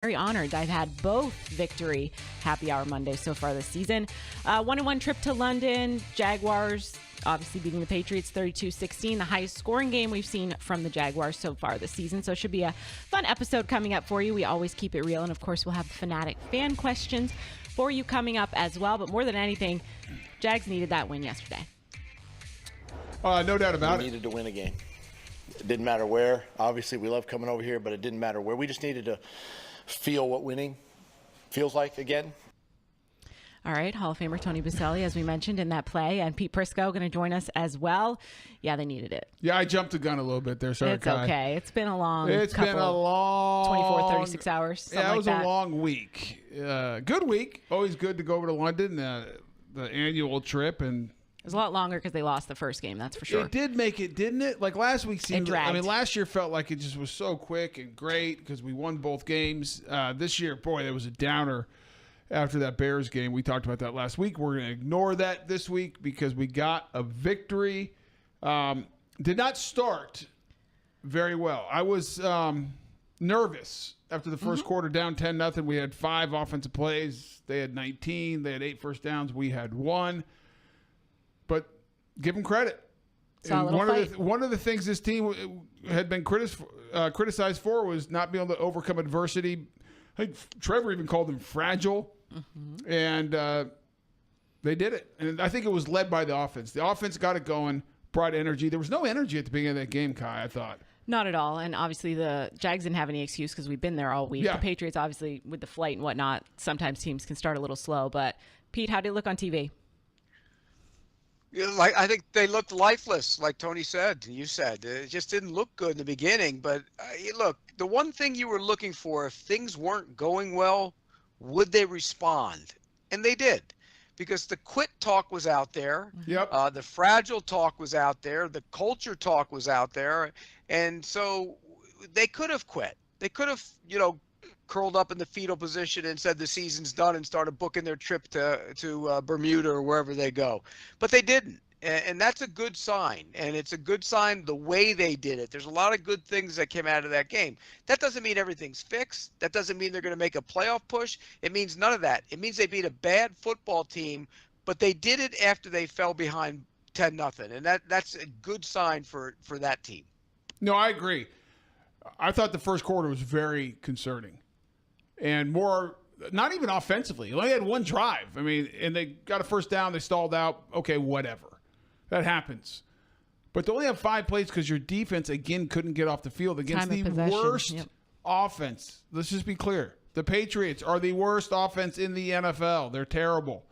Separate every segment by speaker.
Speaker 1: very honored. I've had both victory Happy Hour Mondays so far this season. 1-1 trip to London. Jaguars obviously beating the Patriots 32-16, the highest scoring game we've seen from the Jaguars so far this season. So it should be a fun episode coming up for you. We always keep it real. And of course, we'll have the Fanatic fan questions for you coming up as well. But more than anything, Jags needed that win yesterday.
Speaker 2: No doubt about it.
Speaker 3: We needed to win a game. It didn't matter where. Obviously, we love coming over here, but it didn't matter where. We just needed to feel what winning feels like again.
Speaker 1: All right, Hall of Famer Tony Boselli, as we mentioned in that play, and Pete Prisco going to join us as well. Yeah, they needed it.
Speaker 2: Yeah, I jumped the gun a little bit there. Sorry,
Speaker 1: it's okay. It's been a long
Speaker 2: 24,
Speaker 1: 36 hours.
Speaker 2: Yeah, it was
Speaker 1: like
Speaker 2: a long week. Good week. Always good to go over to London, the annual trip. And
Speaker 1: it was a lot longer because they lost the first game, that's for sure.
Speaker 2: It did make it, didn't it? Like last week seemed,
Speaker 1: dragged.
Speaker 2: I mean, last year felt like it just was so quick and great because we won both games. This year, boy, there was a downer after that Bears game. We talked about that last week. We're going to ignore that this week because we got a victory. Did not start very well. I was nervous after the first quarter, down 10-0. We had 5 offensive plays. They had 19. They had 8 first downs. We had 1. But give them credit. And one of the things this team had been criticized for was not being able to overcome adversity. I think Trevor even called them fragile. Mm-hmm. And they did it. And I think it was led by the offense. The offense got it going, brought energy. There was no energy at the beginning of that game, Kai, I thought.
Speaker 1: Not at all. And obviously the Jags didn't have any excuse because we've been there all week.
Speaker 2: Yeah.
Speaker 1: The Patriots, obviously, with the flight and whatnot, sometimes teams can start a little slow. But, Pete, how did it look on TV?
Speaker 4: Like I think they looked lifeless, like Tony said. You said it just didn't look good in the beginning. But look, the one thing you were looking for, if things weren't going well, would they respond? And they did, because the quit talk was out there.
Speaker 2: Yep.
Speaker 4: The fragile talk was out there. The culture talk was out there, and so they could have quit. They could have, curled up in the fetal position and said the season's done and started booking their trip to Bermuda or wherever they go. But they didn't. And that's a good sign. And it's a good sign the way they did it. There's a lot of good things that came out of that game. That doesn't mean everything's fixed. That doesn't mean they're going to make a playoff push. It means none of that. It means they beat a bad football team, but they did it after they fell behind 10-0. And that's a good sign for that team.
Speaker 2: No, I agree. I thought the first quarter was very concerning. And more, not even offensively. They only had 1 drive. I mean, and they got a first down. They stalled out. Okay, whatever. That happens. But to only have 5 plays because your defense, again, couldn't get off the field against the worst offense. Let's just be clear. The Patriots are the worst offense in the NFL. They're terrible.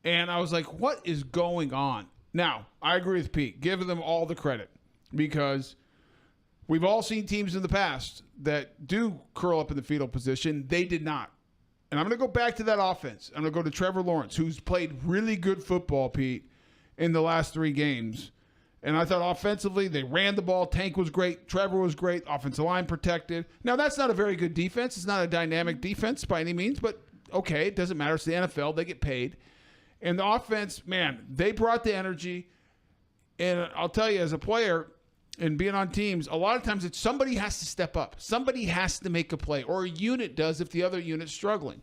Speaker 2: And I was like, what is going on? Now, I agree with Pete. Give them all the credit because we've all seen teams in the past that do curl up in the fetal position. They did not. And I'm going to go back to that offense. I'm going to go to Trevor Lawrence, who's played really good football, Pete, in the last 3 games. And I thought offensively, they ran the ball. Tank was great. Trevor was great. Offensive line protected. Now, that's not a very good defense. It's not a dynamic defense by any means. But, okay, it doesn't matter. It's the NFL. They get paid. And the offense, man, they brought the energy. And I'll tell you, as a player – and being on teams, a lot of times it's somebody has to step up. Somebody has to make a play, or a unit does if the other unit's struggling.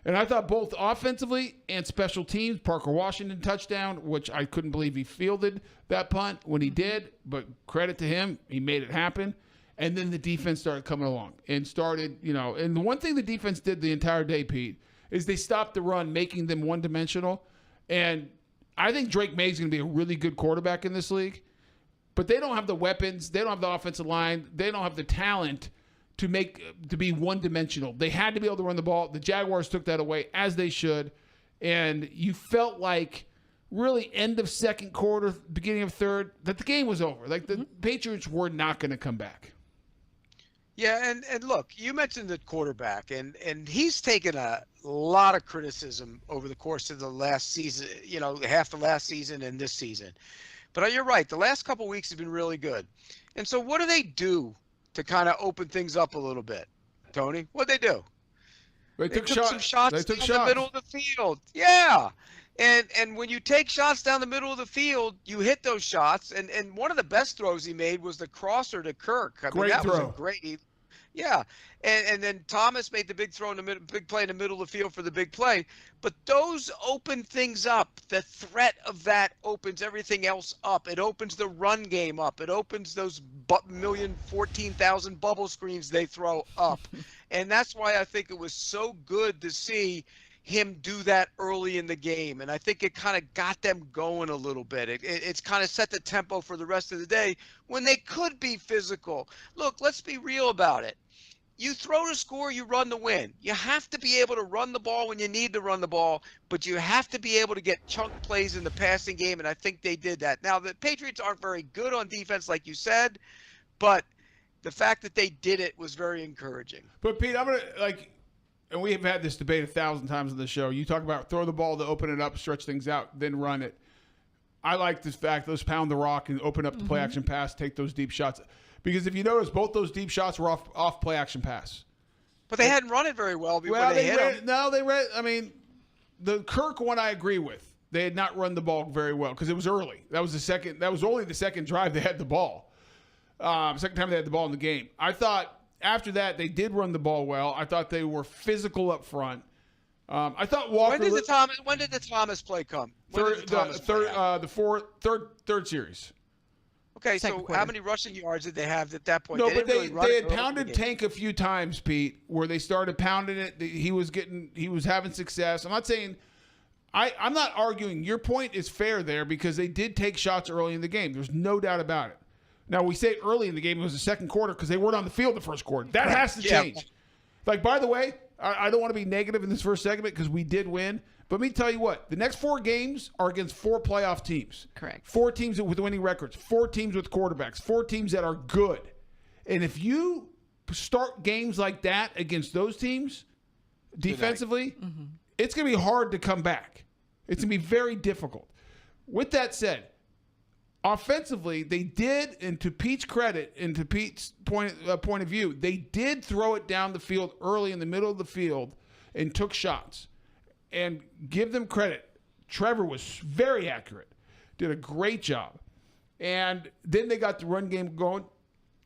Speaker 2: And I thought both offensively and special teams, Parker Washington touchdown, which I couldn't believe he fielded that punt when he did, but credit to him, he made it happen. And then the defense started coming along and started, and the one thing the defense did the entire day, Pete, is they stopped the run, making them one-dimensional. And I think Drake May's going to be a really good quarterback in this league. But they don't have the weapons. They don't have the offensive line. They don't have the talent to be one-dimensional. They had to be able to run the ball. The Jaguars took that away, as they should. And you felt like really end of second quarter, beginning of third, that the game was over. Like the Patriots were not going to come back.
Speaker 4: Yeah, and look, you mentioned the quarterback, and he's taken a lot of criticism over the course of the last season, half the last season and this season. But you're right. The last couple of weeks have been really good. And so what do they do to kind of open things up a little bit, Tony? What'd they do?
Speaker 2: They took
Speaker 4: some shots
Speaker 2: down
Speaker 4: the middle of the field. Yeah. And when you take shots down the middle of the field, you hit those shots. And one of the best throws he made was the crosser to Kirk.
Speaker 2: Great throw.
Speaker 4: Was a great. Yeah, and then Thomas made the big throw in the middle, big play in the middle of the field for the big play. But those open things up. The threat of that opens everything else up. It opens the run game up. It opens those 1,014,000 bubble screens they throw up, and that's why I think it was so good to see him do that early in the game. And I think it kind of got them going a little bit. It's kind of set the tempo for the rest of the day when they could be physical. Look, let's be real about it. You throw to score, you run to win. You have to be able to run the ball when you need to run the ball, but you have to be able to get chunk plays in the passing game, and I think they did that. Now, the Patriots aren't very good on defense, like you said, but the fact that they did it was very encouraging.
Speaker 2: But, Pete, I'm going to, and we have had this debate 1,000 times on the show. You talk about throw the ball to open it up, stretch things out, then run it. I like this fact, let's pound the rock and open up the play action pass, take those deep shots. Because if you notice, both those deep shots were off play action pass.
Speaker 4: But they hadn't run it very well before they hit them.
Speaker 2: No, they ran. I mean, the Kirk one I agree with. They had not run the ball very well because it was early. That was the second. That was only the second drive they had the ball. Second time they had the ball in the game. I thought after that they did run the ball well. I thought they were physical up front. I thought Walker.
Speaker 4: When did the Thomas play come?
Speaker 2: Third series.
Speaker 4: Okay, so how many rushing yards did they have at that point?
Speaker 2: No, but they had pounded Tank a few times, Pete, where they started pounding it. He was having success. I'm not saying I'm not arguing. Your point is fair there because they did take shots early in the game. There's no doubt about it. Now, we say early in the game, it was the second quarter because they weren't on the field the first quarter. That has to change. By the way, I don't want to be negative in this first segment because we did win. But let me tell you what, the next 4 games are against 4 playoff teams.
Speaker 1: Correct.
Speaker 2: 4 teams with winning records, 4 teams with quarterbacks, 4 teams that are good. And if you start games like that against those teams defensively, it's going to be hard to come back. It's going to be very difficult. With that said, offensively, they did, and to Pete's credit and to Pete's point of view, they did throw it down the field early in the middle of the field and took shots. And give them credit. Trevor was very accurate. Did a great job. And then they got the run game going.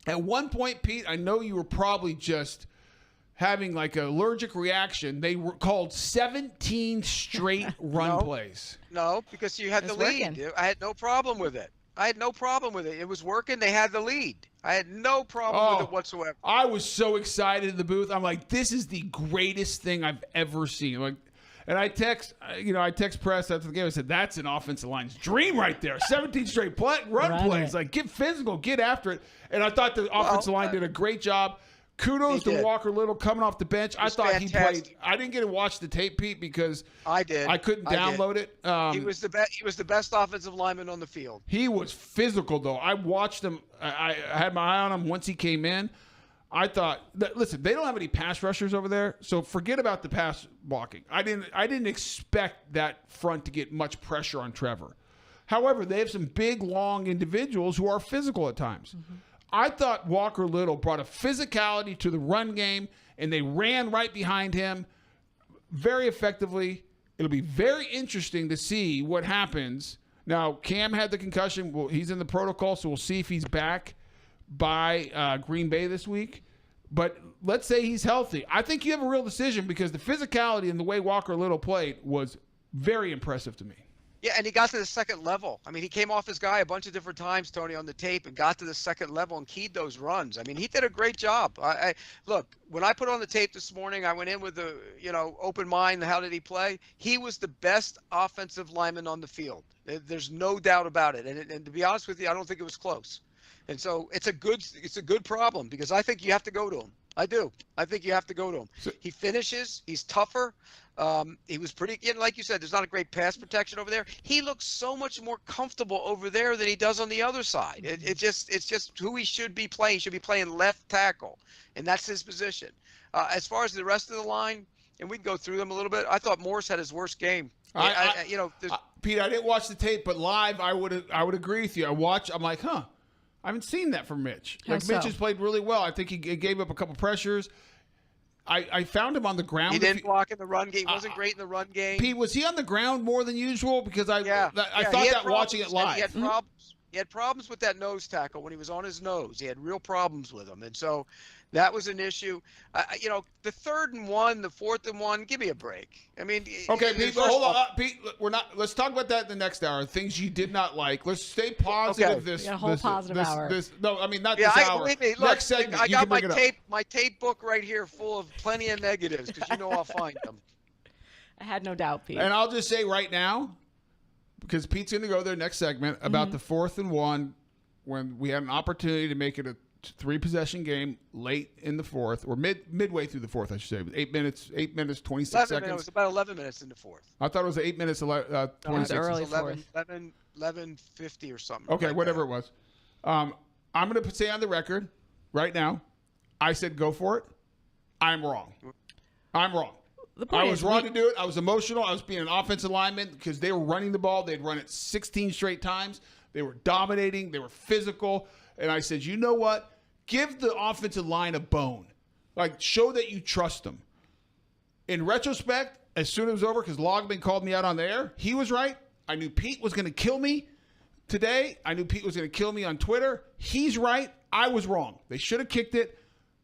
Speaker 2: At one point, Pete, I know you were probably just having like an allergic reaction. They were called 17 straight run plays.
Speaker 4: No, because you had the lead. I had no problem with it. It was working. They had the lead. I had no problem with it whatsoever.
Speaker 2: I was so excited in the booth. I'm like, this is the greatest thing I've ever seen. And I text press after the game. I said, that's an offensive line's dream right there. 17 straight run plays. Like, get physical, get after it. And I thought the offensive line did a great job. Kudos to Walker Little coming off the bench. I thought he played. I didn't get to watch the tape, Pete, because I couldn't download it.
Speaker 4: He was the best offensive lineman on the field.
Speaker 2: He was physical, though. I watched him. I had my eye on him once he came in. I thought, listen, they don't have any pass rushers over there, so forget about the pass blocking. I didn't expect that front to get much pressure on Trevor. However, they have some big, long individuals who are physical at times. I thought Walker Little brought a physicality to the run game, and they ran right behind him very effectively. It'll be very interesting to see what happens. Now, Cam had the concussion. Well, he's in the protocol, so we'll see if he's back by Green Bay this week. But let's say he's healthy. I think you have a real decision because the physicality and the way Walker Little played was very impressive to me.
Speaker 4: Yeah, and he got to the second level. I mean, he came off his guy a bunch of different times, Tony, on the tape and got to the second level and keyed those runs. I mean, he did a great job. Look, when I put on the tape this morning, I went in with a open mind. How did he play? He was the best offensive lineman on the field. There's no doubt about it. And to be honest with you, I don't think it was close. And so it's a good problem because I think you have to go to him. I do. I think you have to go to him. He finishes. He's tougher. He was pretty, like you said, there's not a great pass protection over there. He looks so much more comfortable over there than he does on the other side. It's just who he should be playing. He should be playing left tackle, and that's his position. As far as the rest of the line, and we can go through them a little bit, I thought Morse had his worst game.
Speaker 2: Pete, I didn't watch the tape, but live, I would agree with you. I'm like, I haven't seen that from Mitch. Mitch has played really well. I think he gave up a couple pressures. I found him on the ground.
Speaker 4: He didn't block in the run game. He wasn't great in the run game.
Speaker 2: Pete, was he on the ground more than usual? Because I thought that watching it live.
Speaker 4: He had problems. He had problems with that nose tackle when he was on his nose. He had real problems with him, and so that was an issue. The 3rd and 1, the 4th and 1. Give me a break. I mean,
Speaker 2: okay, Pete, hold on, Pete. We're not. Let's talk about that in the next hour. Things you did not like. Let's stay positive.
Speaker 4: Okay.
Speaker 2: This,
Speaker 1: we got a whole positive hour.
Speaker 2: No, I mean not this hour.
Speaker 4: Look,
Speaker 2: next segment.
Speaker 4: I got
Speaker 2: my
Speaker 4: tape book right here full of plenty of negatives because I'll find them.
Speaker 1: I had no doubt, Pete.
Speaker 2: And I'll just say right now, because Pete's going to go there next segment about the 4th and 1 when we had an opportunity to make it a 3-possession game late in the 4th or midway through the 4th, I should say. 8 minutes, 26 seconds.
Speaker 4: It was about 11 minutes in the 4th.
Speaker 2: I thought it was 8 minutes, 26
Speaker 1: early.
Speaker 4: 11:50 or something.
Speaker 2: Okay,
Speaker 4: like
Speaker 2: whatever
Speaker 4: that.
Speaker 2: it was. I'm going to say on the record right now, I said go for it. I'm wrong. I was wrong to do it. I was emotional. I was being an offensive lineman because they were running the ball. They'd run it 16 straight times. They were dominating. They were physical. And I said, you know what? Give the offensive line a bone. Like, show that you trust them. In retrospect, as soon as it was over, because Logman called me out on the air, he was right. I knew Pete was going to kill me today. I knew Pete was going to kill me on Twitter. He's right. I was wrong. They should have kicked it.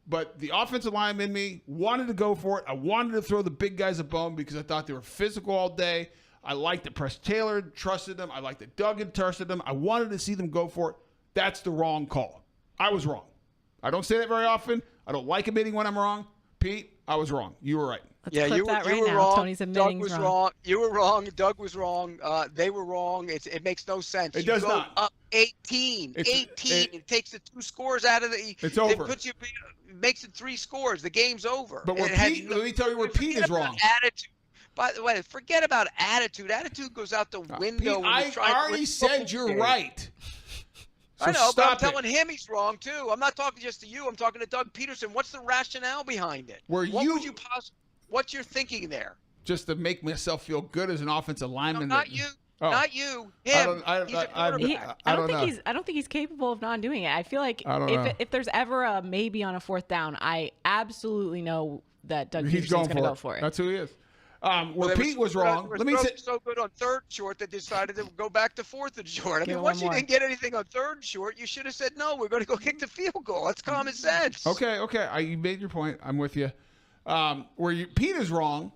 Speaker 2: But the offensive line in me wanted to go for it. I wanted to throw the big guys a bone because I thought they were physical all day. I liked that Press Taylor trusted them. I liked that Duggan trusted them. I wanted to see them go for it. That's the wrong call. I was wrong. I don't say that very often. I don't like admitting when I'm wrong. Pete, I was wrong. You were right.
Speaker 1: Let's clip that right now.
Speaker 4: Wrong.
Speaker 1: Tony's admitting
Speaker 4: Doug was wrong. You were wrong. Doug was wrong. They were wrong. It makes no sense.
Speaker 2: It does
Speaker 4: you go
Speaker 2: not.
Speaker 4: Up 18. It takes the 2 scores out of the.
Speaker 2: It's over.
Speaker 4: It makes it 3 scores. The game's over.
Speaker 2: But let me tell you where Pete is wrong.
Speaker 4: Attitude. By the way, forget about attitude. Attitude goes out the window.
Speaker 2: Pete, I already said you're right. So
Speaker 4: I know, but I'm
Speaker 2: stop
Speaker 4: telling him he's wrong too. I'm not talking just to you. I'm talking to Doug Peterson. What's the rationale behind it? What's your thinking there?
Speaker 2: Just to make myself feel good as an offensive lineman.
Speaker 4: No, not you. Oh. Not you. Him.
Speaker 1: I don't think he's capable of not doing it. I feel like if there's ever a maybe on a 4th down, I absolutely know that Doug Peterson's going to go for it.
Speaker 2: That's who he is. Where Pete was wrong. Let me say,
Speaker 4: so good on 3rd short that decided to go back to 4th and short. I mean,
Speaker 1: once
Speaker 4: you didn't get anything on 3rd short, you should have said no. We're going to go kick the field goal. That's common sense.
Speaker 2: Okay. You made your point. I'm with you. Pete is wrong.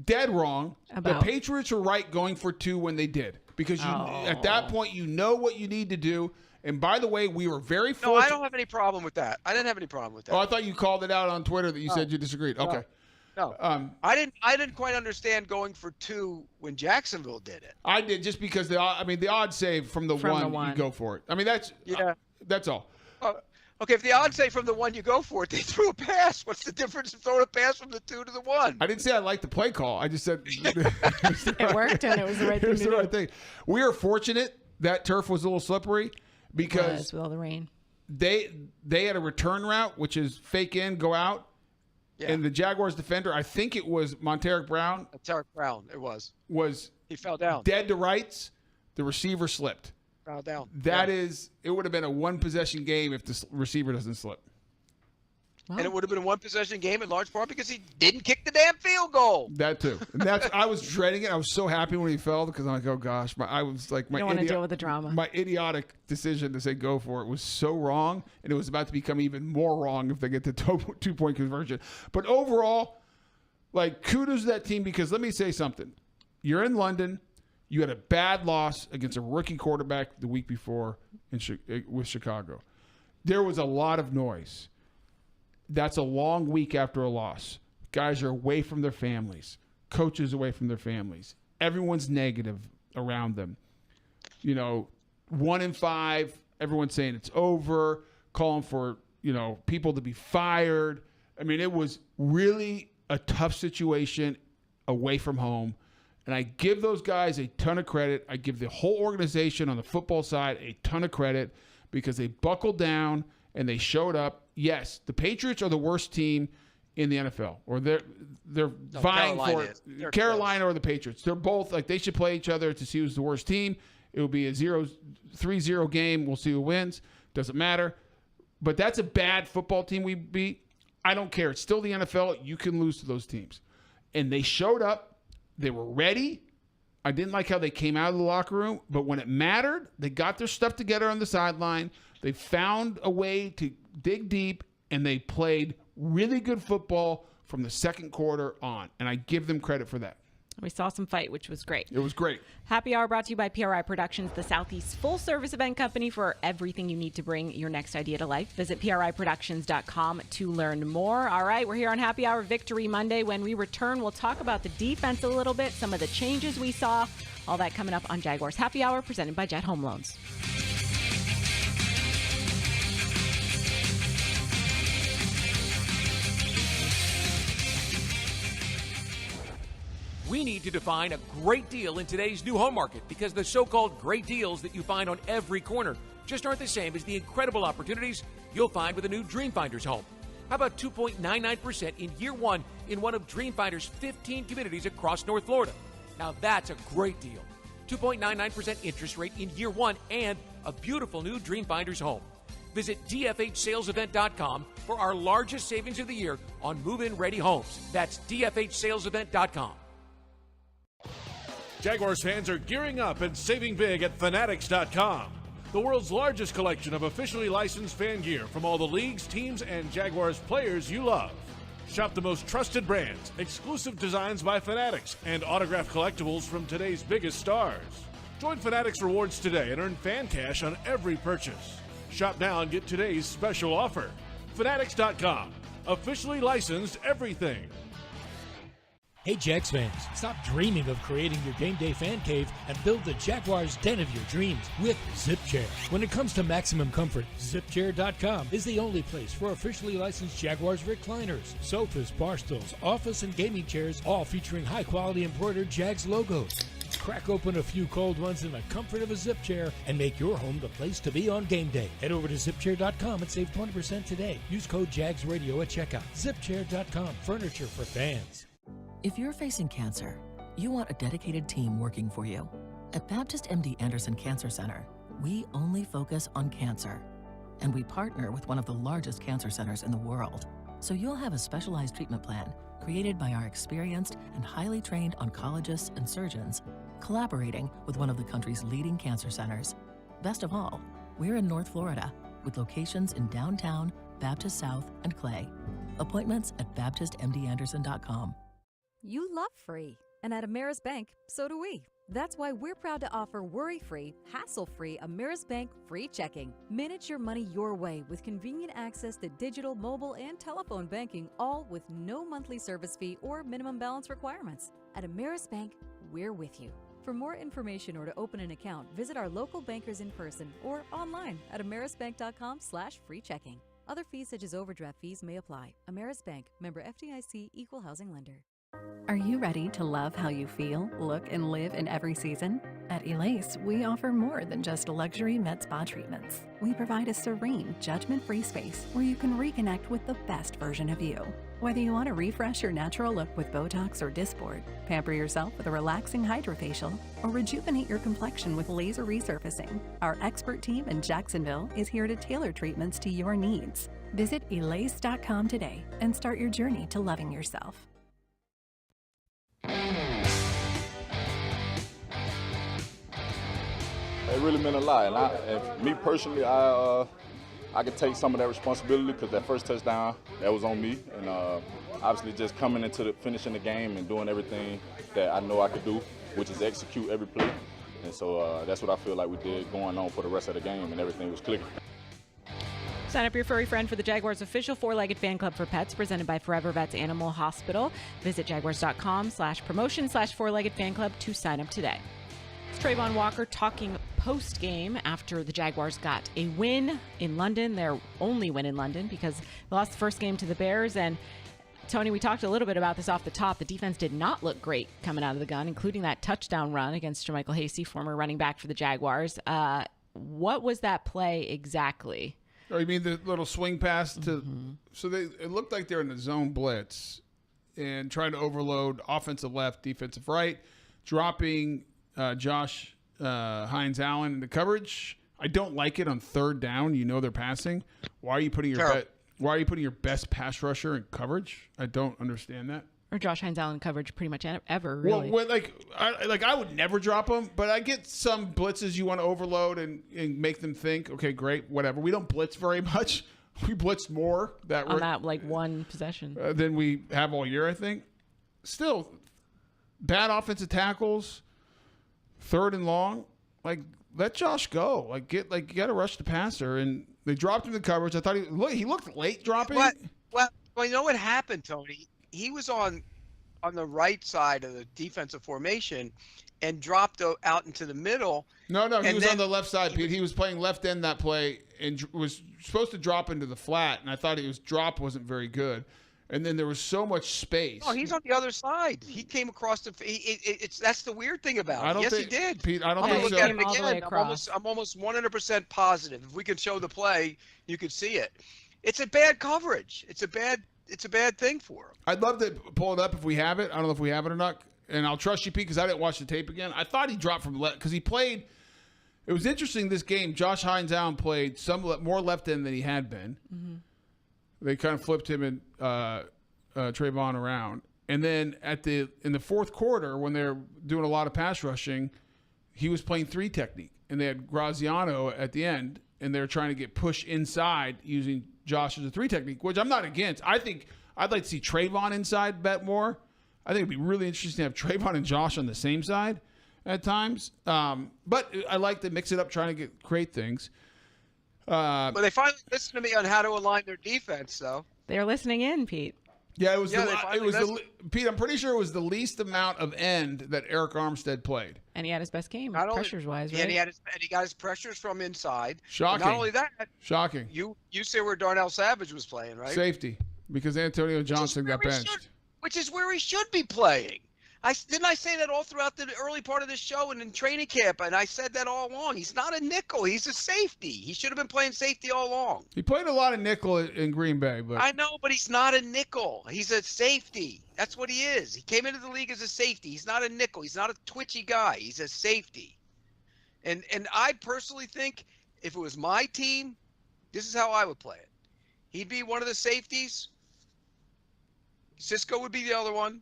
Speaker 2: Dead wrong. The Patriots were right going for 2 when they did because at that point you know what you need to do. And by the way, we were very fortunate.
Speaker 4: No, I don't have any problem with that. I didn't have any problem with that.
Speaker 2: Oh, I thought you called it out on Twitter that you said you disagreed. Okay.
Speaker 4: No, I didn't quite understand going for 2 when Jacksonville did it.
Speaker 2: I did just because the odds say from the one you go for it. I mean that's all.
Speaker 4: Okay, if the odds say from the 1 you go for it, they threw a pass. What's the difference in throwing a pass from the 2 to the 1?
Speaker 2: I didn't say I liked the play call. I just said
Speaker 1: it worked and it was the right thing to do.
Speaker 2: The right thing. We are fortunate that turf was a little slippery because
Speaker 1: with all the rain.
Speaker 2: They had a return route, which is fake in, go out. Yeah. And the Jaguars defender, I think it was Monteric Brown.
Speaker 4: Monteric Brown, it was. He fell down.
Speaker 2: Dead to rights. The receiver slipped.
Speaker 4: Fell down.
Speaker 2: It would have been a 1-possession game if the receiver doesn't slip.
Speaker 1: Wow.
Speaker 4: And it would have been a 1-possession game in large part because he didn't kick the damn field goal.
Speaker 2: That too. And I was dreading it. I was so happy when he fell because I'm like, oh gosh, I was like,
Speaker 1: you don't want to deal with the drama.
Speaker 2: My idiotic decision to say go for it was so wrong, and it was about to become even more wrong if they get the 2-point conversion. But overall, like kudos to that team because let me say something. You're in London. You had a bad loss against a rookie quarterback the week before with Chicago. There was a lot of noise. That's a long week after a loss. Guys are away from their families. Coaches away from their families. Everyone's negative around them. 1-5. Everyone's saying it's over. Calling for, people to be fired. I mean, it was really a tough situation away from home. And I give those guys a ton of credit. I give the whole organization on the football side a ton of credit because they buckled down and they showed up. Yes, the Patriots are the worst team in the NFL, or they're vying for it. Carolina or the Patriots. They're both they should play each other to see who's the worst team. It will be a 3-0 game. We'll see who wins. Doesn't matter. But that's a bad football team we beat. I don't care. It's still the NFL. You can lose to those teams. And they showed up. They were ready. I didn't like how they came out of the locker room, but when it mattered, they got their stuff together on the sideline. They found a way to dig deep, and they played really good football from the second quarter on, and I give them credit for that.
Speaker 1: We saw some fight, which was great.
Speaker 2: It was great.
Speaker 1: Happy Hour brought to you by PRI Productions, the Southeast full-service event company for everything you need to bring your next idea to life. Visit PRIProductions.com to learn more. All right, we're here on Happy Hour Victory Monday. When we return, we'll talk about the defense a little bit, some of the changes we saw, all that coming up on Jaguars Happy Hour, presented by Jet Home Loans.
Speaker 5: We need to define a great deal in today's new home market because the so-called great deals that you find on every corner just aren't the same as the incredible opportunities you'll find with a new Dreamfinders home. How about 2.99% in year one in one of Dreamfinders' 15 communities across North Florida? Now that's a great deal. 2.99% interest rate in year one and a beautiful new Dreamfinders home. Visit DFHSalesEvent.com for our largest savings of the year on move-in ready homes. That's DFHSalesEvent.com.
Speaker 6: Jaguars fans are gearing up and saving big at Fanatics.com, the world's largest collection of officially licensed fan gear from all the leagues, teams, and Jaguars players you love. Shop the most trusted brands, exclusive designs by Fanatics, and autographed collectibles from today's biggest stars. Join Fanatics Rewards today and earn fan cash on every purchase. Shop now and get today's special offer. Fanatics.com, officially licensed everything.
Speaker 7: Hey Jags fans, stop dreaming of creating your game day fan cave and build the Jaguars den of your dreams with ZipChair. When it comes to maximum comfort, ZipChair.com is the only place for officially licensed Jaguars recliners, sofas, bar stools, office and gaming chairs, all featuring high-quality embroidered Jags logos. Crack open a few cold ones in the comfort of a ZipChair and make your home the place to be on game day. Head over to ZipChair.com and save 20% today. Use code JagsRadio at checkout. ZipChair.com, furniture for fans.
Speaker 8: If you're facing cancer, you want a dedicated team working for you. At Baptist MD Anderson Cancer Center, we only focus on cancer. And we partner with one of the largest cancer centers in the world. So you'll have a specialized treatment plan created by our experienced and highly trained oncologists and surgeons, collaborating with one of the country's leading cancer centers. Best of all, we're in North Florida with locations in downtown, Baptist South, and Clay. Appointments at BaptistMDAnderson.com.
Speaker 9: You love free, and at Ameris Bank, so do we. That's why we're proud to offer worry-free, hassle-free Ameris Bank free checking. Manage your money your way with convenient access to digital, mobile, and telephone banking, all with no monthly service fee or minimum balance requirements. At Ameris Bank, we're with you. For more information or to open an account, visit our local bankers in person or online at amerisbank.com/free checking. Other fees such as overdraft fees may apply. Ameris Bank, member FDIC, equal housing lender.
Speaker 10: Are you ready to love how you feel, look, and live in every season? At Elace, we offer more than just luxury med spa treatments. We provide a serene, judgment-free space where you can reconnect with the best version of you. Whether you want to refresh your natural look with Botox or Dysport, pamper yourself with a relaxing hydrofacial, or rejuvenate your complexion with laser resurfacing, our expert team in Jacksonville is here to tailor treatments to your needs. Visit Elace.com today and start your journey to loving yourself.
Speaker 11: It really meant a lot, and me personally, I could take some of that responsibility because that first touchdown, that was on me, and obviously just coming into finishing the game and doing everything that I know I could do, which is execute every play, and so that's what I feel like we did going on for the rest of the game, and everything was clicking.
Speaker 1: Sign up your furry friend for the Jaguars official four-legged fan club for pets presented by Forever Vets Animal Hospital. Visit jaguars.com/promotion/four-legged fan club to sign up today. It's Trayvon Walker talking post-game after the Jaguars got a win in London, their only win in London because they lost the first game to the Bears. And Tony, we talked a little bit about this off the top. The defense did not look great coming out of the gun, including that touchdown run against Jermichael Hasty, former running back for the Jaguars. What was that play exactly?
Speaker 2: Oh, you mean the little swing pass to? So it looked like they're in the zone blitz and trying to overload offensive left, defensive right, dropping Josh Hines Allen into coverage. I don't like it on third down. You know they're passing. Why are you putting your best pass rusher in coverage? I don't understand that.
Speaker 1: Or Josh Hines Allen coverage pretty much ever, really.
Speaker 2: Well, I would never drop him, but I get some blitzes you want to overload and make them think, okay, great, whatever. We don't blitz very much. We blitz more
Speaker 1: on that one possession
Speaker 2: than we have all year, I think. Still, bad offensive tackles, 3rd and long. Like, let Josh go. You got to rush the passer, and they dropped him in the coverage. I thought he looked late dropping.
Speaker 4: Well, you know what happened, Tony? He was on the right side of the defensive formation and dropped out into the middle.
Speaker 2: No, he was on the left side, Pete. He was playing left end that play and was supposed to drop into the flat, and I thought his drop wasn't very good. And then there was so much space.
Speaker 4: Oh, he's on the other side. He came across that's the weird thing about it. Yes, he did.
Speaker 2: Pete, I don't
Speaker 4: I'm
Speaker 2: think
Speaker 4: look
Speaker 2: so.
Speaker 4: at him again. I'm almost 100% positive. If we can show the play, you could see it. It's a bad coverage. It's a bad thing for him.
Speaker 2: I'd love to pull it up if we have it. I don't know if we have it or not. And I'll trust you, Pete, because I didn't watch the tape again. I thought he dropped from left because he played. It was interesting this game. Josh Hines Allen played more left end than he had been. Mm-hmm. They kind of flipped him and Trayvon around. And then in the fourth quarter, when they're doing a lot of pass rushing, he was playing 3 technique. And they had Graziano at the end, and they're trying to get push inside using Josh as a 3 technique, which I'm not against. I think I'd like to see Trayvon inside bet more. I think it'd be really interesting to have Trayvon and Josh on the same side at times. But I like to mix it up, trying to create things.
Speaker 4: But they finally listened to me on how to align their defense, though.
Speaker 1: They're listening in, Pete.
Speaker 2: Yeah, Pete, I'm pretty sure it was the least amount of end that Eric Armstead played.
Speaker 1: And he had his best game, pressures-wise, right?
Speaker 4: Yeah, and he got his pressures from inside.
Speaker 2: Shocking.
Speaker 4: Not only that.
Speaker 2: Shocking.
Speaker 4: You say where Darnell Savage was playing, right?
Speaker 2: Safety, because Antonio Johnson got benched.
Speaker 4: Which is where he should be playing. Didn't I say that all throughout the early part of the show and in training camp? And I said that all along. He's not a nickel. He's a safety. He should have been playing safety all along.
Speaker 2: He played a lot of nickel in Green Bay, but
Speaker 4: I know, but he's not a nickel. He's a safety. That's what he is. He came into the league as a safety. He's not a nickel. He's not a twitchy guy. He's a safety. And I personally think if it was my team, this is how I would play it. He'd be one of the safeties. Cisco would be the other one.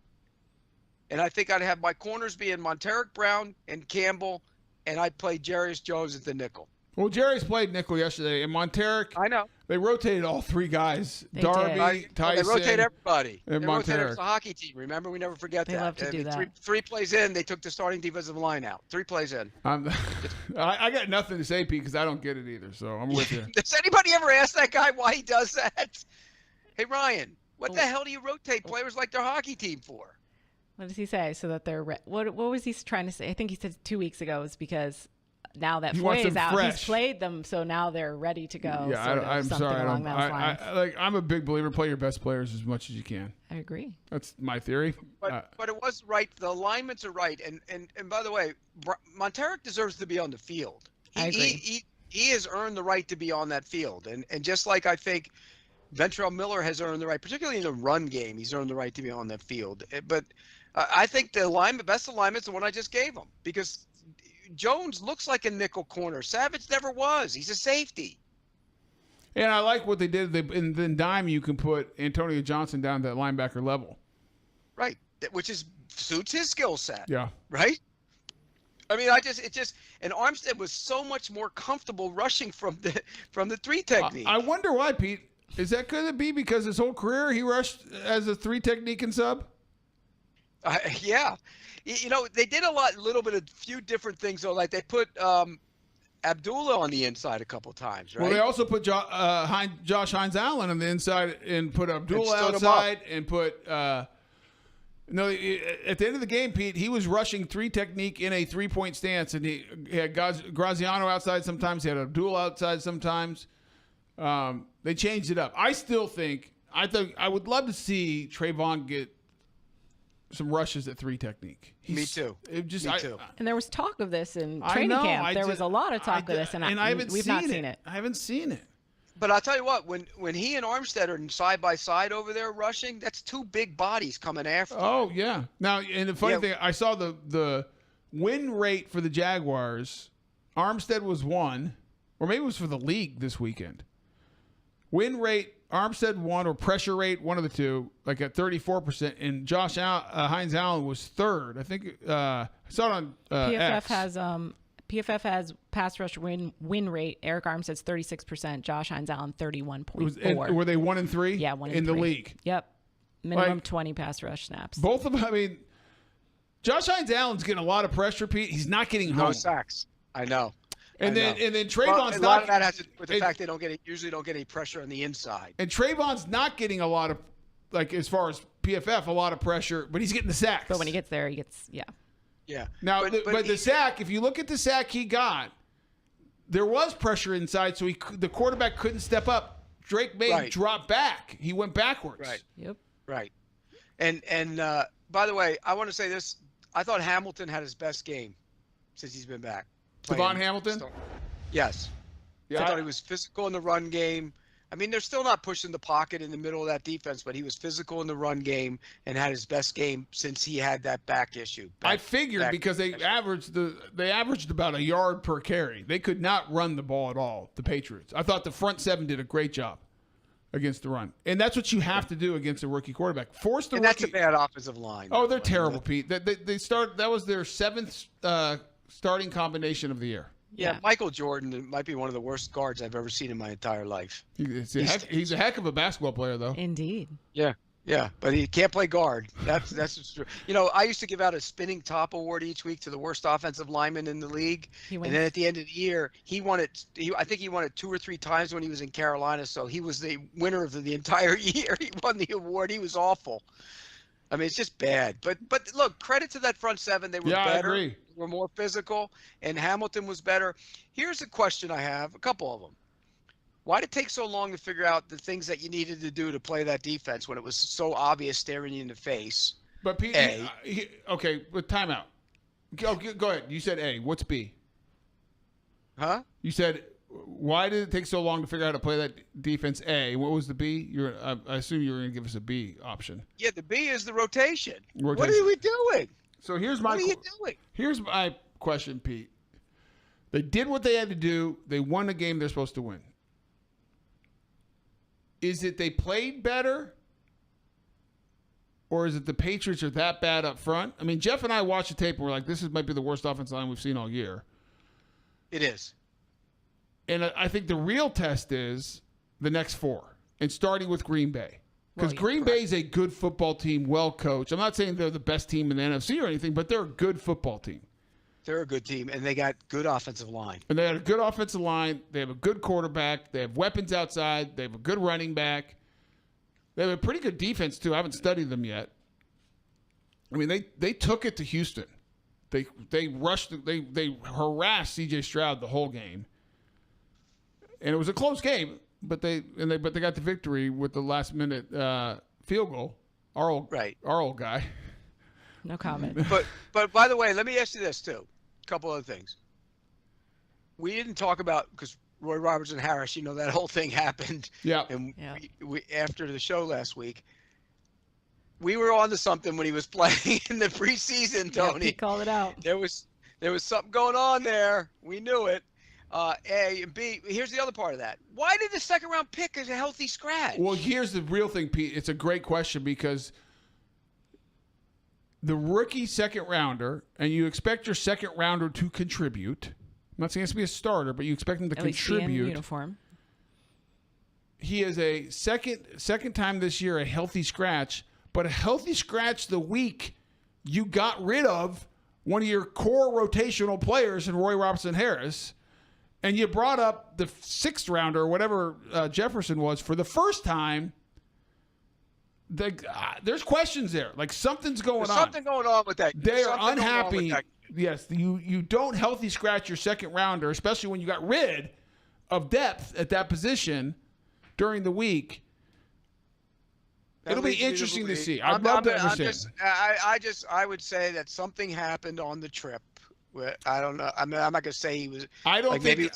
Speaker 4: And I think I'd have my corners being Monteric Brown and Campbell, and I'd play Jarius Jones at the nickel.
Speaker 2: Well, Jarius played nickel yesterday, and Monteric.
Speaker 4: I know.
Speaker 2: They rotated all 3 guys. Darby, Tyson.
Speaker 4: They rotate everybody.
Speaker 2: And
Speaker 4: they rotated as a hockey team. Remember, we never forget that.
Speaker 1: They love to do that.
Speaker 4: Three plays in, they took the starting defensive line out. 3 plays in.
Speaker 2: I got nothing to say, Pete, because I don't get it either. So I'm with you.
Speaker 4: Does anybody ever ask that guy why he does that? Hey, Ryan, what the hell do you rotate players like their hockey team for?
Speaker 1: What does he say? So that they're what was he trying to say? I think he said 2 weeks ago is because now that Foye is out, he's played them, so now they're ready to go.
Speaker 2: Yeah, I'm sorry. I'm a big believer. Play your best players as much as you can.
Speaker 1: I agree.
Speaker 2: That's my theory.
Speaker 4: But it was right. The alignments are right. And by the way, Monteric deserves to be on the field.
Speaker 1: I agree.
Speaker 4: He has earned the right to be on that field. And just like I think Ventrell Miller has earned the right, particularly in the run game, he's earned the right to be on that field. But I think the best alignment's the one I just gave him, because Jones looks like a nickel corner. Savage never was. He's a safety.
Speaker 2: And I like what they did. In dime, you can put Antonio Johnson down to that linebacker level.
Speaker 4: Right, which suits his skill set.
Speaker 2: Yeah.
Speaker 4: Right? I mean, and Armstead was so much more comfortable rushing from the 3 technique.
Speaker 2: I wonder why, Pete. Could it be because his whole career he rushed as a 3 technique and sub?
Speaker 4: Yeah. You know, they did a few different things, though. Like they put Abdullah on the inside a couple times, right?
Speaker 2: Well, they also put Josh Hines Allen on the inside and put Abdullah outside and put at the end of the game, Pete, he was rushing 3 technique in a 3-point stance, and he had Graziano outside sometimes. He had Abdullah outside sometimes. They changed it up. I think I would love to see Trayvon get some rushes at 3 technique.
Speaker 4: Me too. Me too.
Speaker 1: And there was talk of this in training camp. There was a lot of talk of this, and we've not seen it.
Speaker 2: I haven't seen it.
Speaker 4: But I'll tell you what, when he and Armstead are side by side over there rushing, that's 2 big bodies coming after.
Speaker 2: Oh yeah. Now, and the funny thing, I saw the win rate for the Jaguars. Armstead was 1, or maybe it was for the league this weekend. Win rate Armstead won, or pressure rate, one of the two, like at 34%, and Josh Hines Allen was third. I think I saw it on
Speaker 1: PFF has pass rush win rate. Eric Armstead's 36%. Josh Hines Allen 31.4.
Speaker 2: Were they 1 and 3?
Speaker 1: Yeah, 1 and
Speaker 2: in
Speaker 1: 3.
Speaker 2: the league.
Speaker 1: Yep, minimum 20 pass rush snaps.
Speaker 2: Both of them. I mean, Josh Hines Allen's getting a lot of pressure, Pete. He's not getting home.
Speaker 4: No sacks. I know.
Speaker 2: And then Trayvon's
Speaker 4: a
Speaker 2: not.
Speaker 4: lot of that has to do with the fact they usually don't get any pressure on the inside.
Speaker 2: And Trayvon's not getting a lot of, like, as far as PFF, a lot of pressure, but he's getting the sacks.
Speaker 1: But when he gets there, he gets
Speaker 4: Yeah.
Speaker 2: Now, but the sack, if you look at the sack he got, there was pressure inside, so the quarterback couldn't step up. Drake May dropped back. He went backwards.
Speaker 4: Right.
Speaker 1: Yep.
Speaker 4: Right. And by the way, I want to say this. I thought Hamilton had his best game since he's been back.
Speaker 2: Devon Hamilton?
Speaker 4: Yes.
Speaker 2: Yeah,
Speaker 4: I thought he was physical in the run game. I mean, they're still not pushing the pocket in the middle of that defense, but he was physical in the run game and had his best game since he had that back issue.
Speaker 2: I figured because they averaged about a yard per carry. They could not run the ball at all, the Patriots. I thought the front seven did a great job against the run. And that's what you have to do against a rookie quarterback. Force the rookie.
Speaker 4: That's a bad offensive line.
Speaker 2: Oh, they're terrible, Pete. That was their seventh starting combination of the year.
Speaker 4: Yeah, Michael Jordan might be one of the worst guards I've ever seen in my entire life.
Speaker 2: He's a heck of a basketball player, though.
Speaker 1: Indeed.
Speaker 4: Yeah, but he can't play guard. That's true. You know, I used to give out a spinning top award each week to the worst offensive lineman in the league, and then at the end of the year, he won it. I think he won it 2 or 3 times when he was in Carolina. So he was the winner of the entire year. He won the award. He was awful. I mean, it's just bad. But look, credit to that front seven. They were better.
Speaker 2: I agree.
Speaker 4: They were more physical, and Hamilton was better. Here's a question I have, a couple of them. Why did it take so long to figure out the things that you needed to do to play that defense when it was so obvious staring you in the face?
Speaker 2: But Pete, okay, with timeout. Go ahead. You said A. What's B?
Speaker 4: Huh?
Speaker 2: You said, why did it take so long to figure out how to play that defense? A. What was the B? I assume you were going to give us a B option.
Speaker 4: Yeah, the B is the rotation. What are we doing?
Speaker 2: So here's
Speaker 4: what are you doing?
Speaker 2: Here's my question, Pete. They did what they had to do. They won the game they're supposed to win. Is it they played better, or is it the Patriots are that bad up front? I mean, Jeff and I watched the tape and we're like, this might be the worst offensive line we've seen all year.
Speaker 4: It is.
Speaker 2: And I think the real test is the next 4, and starting with Green Bay. Because Green Bay is a good football team, well coached. I'm not saying they're the best team in the NFC or anything, but they're a good football team.
Speaker 4: They're a good team, and they got good offensive line.
Speaker 2: And they had a good offensive line. They have a good quarterback. They have weapons outside. They have a good running back. They have a pretty good defense, too. I haven't studied them yet. I mean, they took it to Houston. They rushed. They harassed C.J. Stroud the whole game. And it was a close game, but they got the victory with the last-minute field goal. Our old guy.
Speaker 1: No comment.
Speaker 4: But by the way, let me ask you this too. A couple other things. We didn't talk about, because Roy Robertson Harris, you know, that whole thing happened.
Speaker 2: Yeah.
Speaker 4: And we after the show last week, we were on to something when he was playing in the preseason, Tony.
Speaker 1: Yeah, he called it out.
Speaker 4: There was something going on there. We knew it. A and B. Here's the other part of that. Why did the second round pick as a healthy scratch?
Speaker 2: Well, here's the real thing, Pete. It's a great question because the rookie second rounder, and you expect your second rounder to contribute. I'm not saying it's to be a starter, but you expect him to contribute.
Speaker 1: At least be in uniform.
Speaker 2: He is a second time this year a healthy scratch, but a healthy scratch the week you got rid of one of your core rotational players in Roy Robertson Harris, and you brought up the 6th rounder or whatever Jefferson was for the first time. There's questions there. Like something's going on.
Speaker 4: There's something going on with that.
Speaker 2: They are unhappy. Yes, you don't healthy scratch your second rounder, especially when you got rid of depth at that position during the week. It'll be interesting to see. I'd love to understand.
Speaker 4: I would say that something happened on the trip. I don't know. I mean, I'm not gonna say he was.
Speaker 2: I don't think.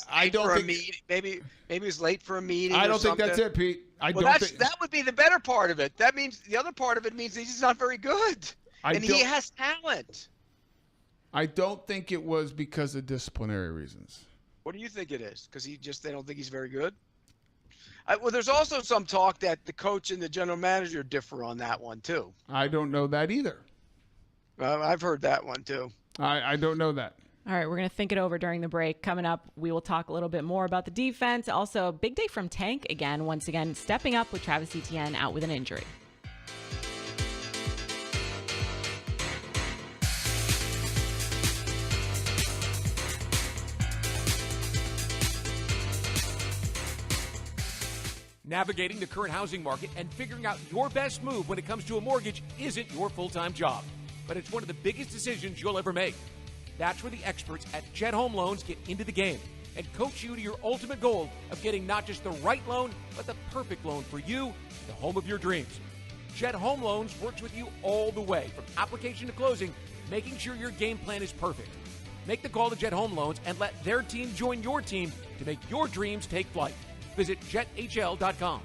Speaker 4: Maybe he was late for a meeting.
Speaker 2: I don't think that's it, Pete.
Speaker 4: That would be the better part of it. That means the other part of it means he's not very good, and he has talent.
Speaker 2: I don't think it was because of disciplinary reasons.
Speaker 4: What do you think it is? Because they don't think he's very good. Well, there's also some talk that the coach and the general manager differ on that one too.
Speaker 2: I don't know that either.
Speaker 4: I've heard that one too.
Speaker 2: I don't know that.
Speaker 1: All right, we're going to think it over during the break. Coming up, we will talk a little bit more about the defense. Also, a big day from Tank again, once again, stepping up with Travis Etienne out with an injury.
Speaker 5: Navigating the current housing market and figuring out your best move when it comes to a mortgage isn't your full-time job, but it's one of the biggest decisions you'll ever make. That's where the experts at Jet Home Loans get into the game and coach you to your ultimate goal of getting not just the right loan, but the perfect loan for you, the home of your dreams. Jet Home Loans works with you all the way, from application to closing, making sure your game plan is perfect. Make the call to Jet Home Loans and let their team join your team to make your dreams take flight. Visit jethl.com.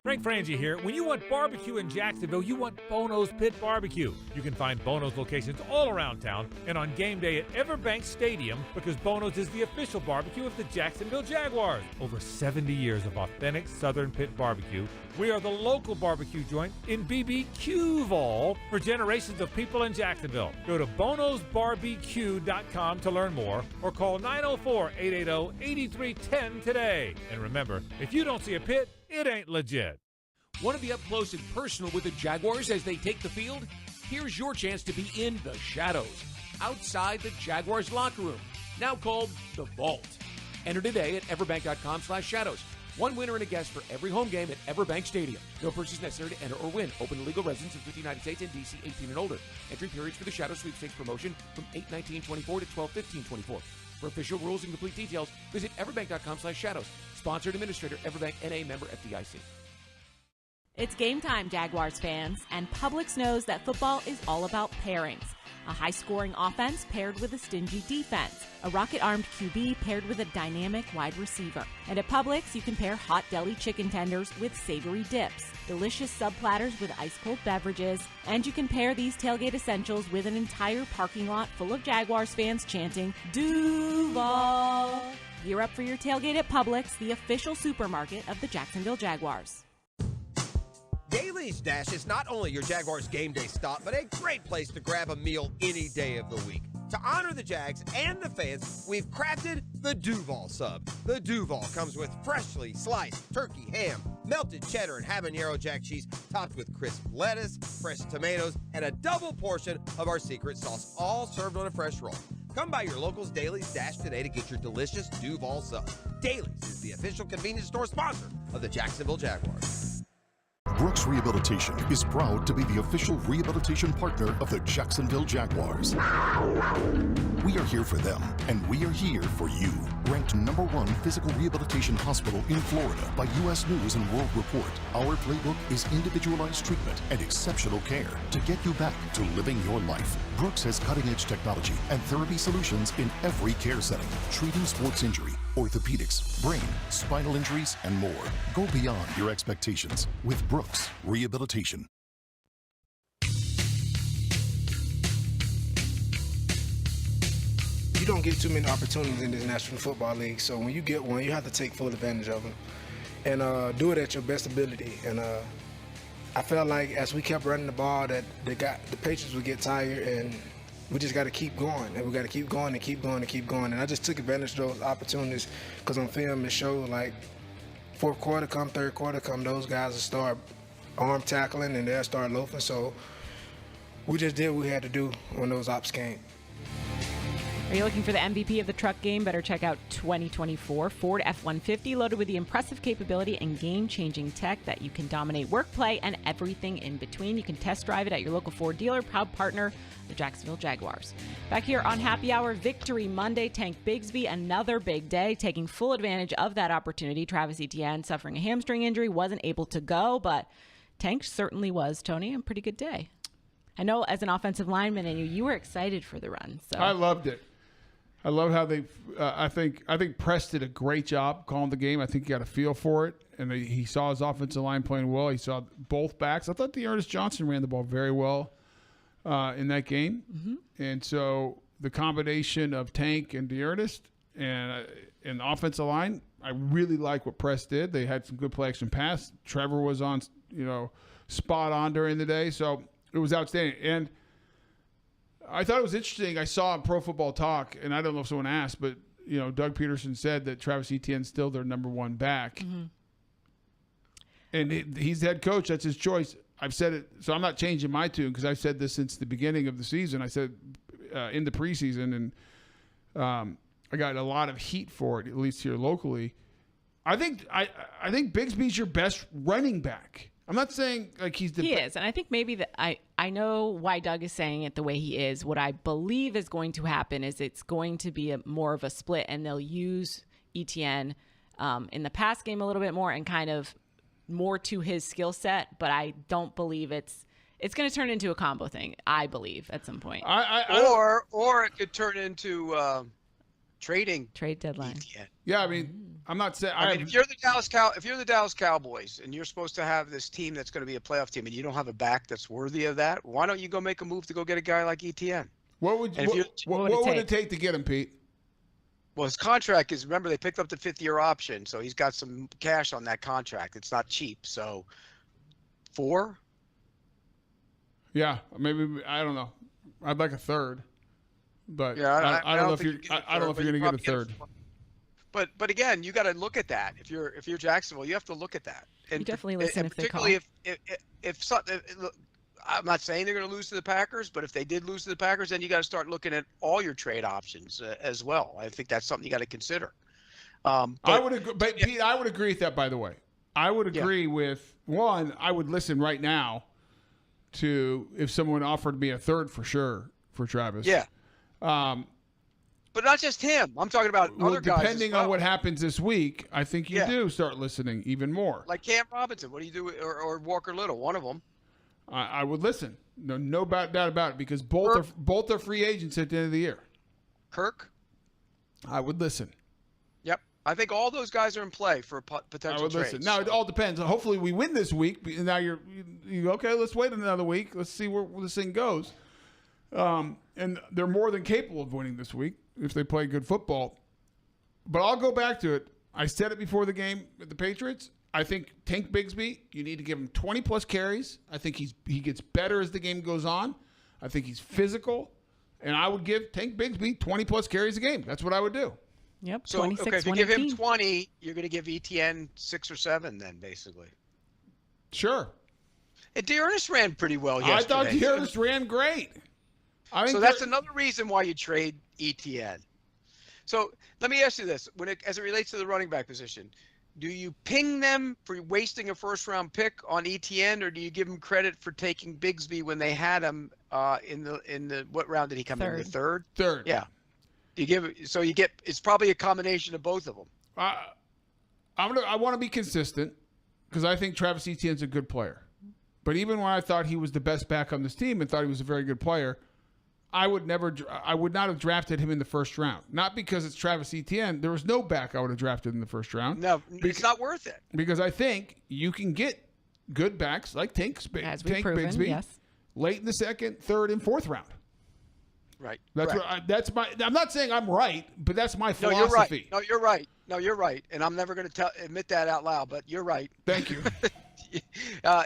Speaker 12: Frank Frangie here. When you want barbecue in Jacksonville, you want Bono's Pit Barbecue. You can find Bono's locations all around town and on game day at Everbank Stadium, because Bono's is the official barbecue of the Jacksonville Jaguars. Over 70 years of authentic Southern pit barbecue. We are the local barbecue joint in BBQval for generations of people in Jacksonville. Go to bonosbarbecue.com to learn more, or call 904-880-8310 today. And remember, if you don't see a pit, it ain't legit.
Speaker 5: Want to be up close and personal with the Jaguars as they take the field? Here's your chance to be in the shadows, outside the Jaguars locker room, now called the Vault. Enter today at everbank.com/shadows. One winner and a guest for every home game at Everbank Stadium. No purchase necessary to enter or win. Open to legal residents in 50 United States and D.C. 18 and older. Entry periods for the Shadow Sweepstakes promotion from 8/19/24 to 12/15/24. For official rules and complete details, visit everbank.com/shadows. Sponsored administrator, Everbank NA, member FDIC.
Speaker 1: It's game time, Jaguars fans, and Publix knows that football is all about pairings. A high-scoring offense paired with a stingy defense. A rocket-armed QB paired with a dynamic wide receiver. And at Publix, you can pair hot deli chicken tenders with savory dips, delicious sub-platters with ice-cold beverages, and you can pair these tailgate essentials with an entire parking lot full of Jaguars fans chanting, Duval! Gear up for your tailgate at Publix, the official supermarket of the Jacksonville Jaguars.
Speaker 13: Daly's Dash is not only your Jaguars game day stop, but a great place to grab a meal any day of the week. To honor the Jags and the fans, we've crafted the Duval sub. The Duval comes with freshly sliced turkey ham, melted cheddar and habanero jack cheese, topped with crisp lettuce, fresh tomatoes, and a double portion of our secret sauce, all served on a fresh roll. Come by your local's Daly's Dash today to get your delicious Duval sub. Daly's is the official convenience store sponsor of the Jacksonville Jaguars.
Speaker 14: Brooks Rehabilitation is proud to be the official rehabilitation partner of the Jacksonville Jaguars. We are here for them, and we are here for you. Ranked #1 physical rehabilitation hospital in Florida by U.S. News and World Report, our playbook is individualized treatment and exceptional care to get you back to living your life. Brooks has cutting-edge technology and therapy solutions in every care setting, treating sports injury, orthopedics, brain, spinal injuries, and more. Go beyond your expectations with Brooks Rehabilitation.
Speaker 15: You don't get too many opportunities in this National Football League, so when you get one, you have to take full advantage of them and do it at your best ability. And I felt like as we kept running the ball that the Patriots would get tired, and we just got to keep going, and we got to keep going and keep going and keep going. And I just took advantage of those opportunities because on film it showed like fourth quarter come, third quarter come, those guys will start arm tackling and they'll start loafing. So we just did what we had to do when those ops came.
Speaker 1: Are you looking for the MVP of the truck game? Better check out 2024 Ford F-150, loaded with the impressive capability and game-changing tech that you can dominate work, play, and everything in between. You can test drive it at your local Ford dealer, proud partner, the Jacksonville Jaguars. Back here on Happy Hour, Victory Monday. Tank Bigsby, another big day, taking full advantage of that opportunity. Travis Etienne, suffering a hamstring injury, wasn't able to go, but Tank certainly was, Tony, a pretty good day. I know as an offensive lineman, and you were excited for the run. So
Speaker 2: I loved it. I love how they. I think Press did a great job calling the game. I think he got a feel for it, and he saw his offensive line playing well. He saw both backs. I thought Ernest Johnson ran the ball very well in that game, and so the combination of Tank and Ernest And in the offensive line, I really like what Press did. They had some good play action pass. Trevor was on, spot on during the day. So it was outstanding. And I thought it was interesting. I saw on Pro Football Talk, and I don't know if someone asked, but, Doug Peterson said that Travis Etienne's still their number one back.
Speaker 1: Mm-hmm.
Speaker 2: And he's the head coach. That's his choice. I've said it, so I'm not changing my tune because I've said this since the beginning of the season. I said in the preseason, and I got a lot of heat for it, at least here locally. I think Bigsby's your best running back. I'm not saying like he's the
Speaker 1: He is, and I think maybe that I know why Doug is saying it the way he is. What I believe is going to happen is it's going to be more of a split, and they'll use Etienne in the pass game a little bit more and kind of more to his skill set. But I don't believe it's going to turn into a combo thing. I believe at some point,
Speaker 4: or it could turn into trade
Speaker 1: deadline.
Speaker 4: Etienne.
Speaker 2: Yeah, I mean, I'm not saying.
Speaker 4: If you're the Dallas Cowboys and you're supposed to have this team that's going to be a playoff team and you don't have a back that's worthy of that, why don't you go make a move to go get a guy like Etienne?
Speaker 2: What would it take to get him, Pete?
Speaker 4: Well, his contract is, remember, they picked up the 5th-year option, so he's got some cash on that contract. It's not cheap. So 4?
Speaker 2: Yeah, maybe, I don't know. I'd like a third. But
Speaker 4: yeah,
Speaker 2: I don't know if you're going to get a third.
Speaker 4: But again, you got to look at that. If you're Jacksonville, you have to look at that. And
Speaker 1: you definitely listen if they call.
Speaker 4: Particularly if I'm not saying they're going to lose to the Packers, but if they did lose to the Packers, then you got to start looking at all your trade options as well. I think that's something you got to consider.
Speaker 2: I would agree, but Pete, I would agree with that. By the way, I would agree with one. I would listen right now to if someone offered me a third for sure for Travis.
Speaker 4: Yeah. But not just him. I'm talking about other guys.
Speaker 2: Depending on what happens this week, I think you do start listening even more.
Speaker 4: Like Cam Robinson. What do you do? Or Walker Little, one of them.
Speaker 2: I would listen. No doubt about it, because both are free agents at the end of the year.
Speaker 4: Kirk?
Speaker 2: I would listen.
Speaker 4: Yep. I think all those guys are in play for potential
Speaker 2: I would
Speaker 4: trades.
Speaker 2: listen. Now, it all depends. Hopefully we win this week. Now you go, okay, let's wait another week. Let's see where this thing goes. And they're more than capable of winning this week if they play good football. But I'll go back to it. I said it before the game with the Patriots. I think Tank Bigsby, you need to give him 20-plus carries. I think he gets better as the game goes on. I think he's physical. And I would give Tank Bigsby 20-plus carries a game. That's what I would do.
Speaker 1: Yep,
Speaker 4: so,
Speaker 1: 26,
Speaker 4: okay, if you give him 20, you're going to give Etienne 6 or 7 then, basically.
Speaker 2: Sure.
Speaker 4: And Dearness ran pretty well yesterday.
Speaker 2: I thought Dearness ran great.
Speaker 4: So that's another reason why you trade Etienne. So let me ask you this: as it relates to the running back position, do you ping them for wasting a first-round pick on Etienne, or do you give them credit for taking Bigsby when they had him in the what round did he come in? The third.
Speaker 2: Third.
Speaker 4: Yeah. It's probably a combination of both of them.
Speaker 2: I want to be consistent because I think Travis Etienne's a good player. But even when I thought he was the best back on this team and thought he was a very good player, I would not have drafted him in the first round. Not because it's Travis Etienne. There was no back I would have drafted in the first round.
Speaker 4: No, it's not worth it.
Speaker 2: Because I think you can get good backs like Tank Bigsby
Speaker 1: yes.
Speaker 2: late in the second, third, and fourth round.
Speaker 4: Right.
Speaker 2: That's I'm not saying I'm right, but that's my philosophy.
Speaker 4: No, you're right. And I'm never going to admit that out loud, but you're right.
Speaker 2: Thank you.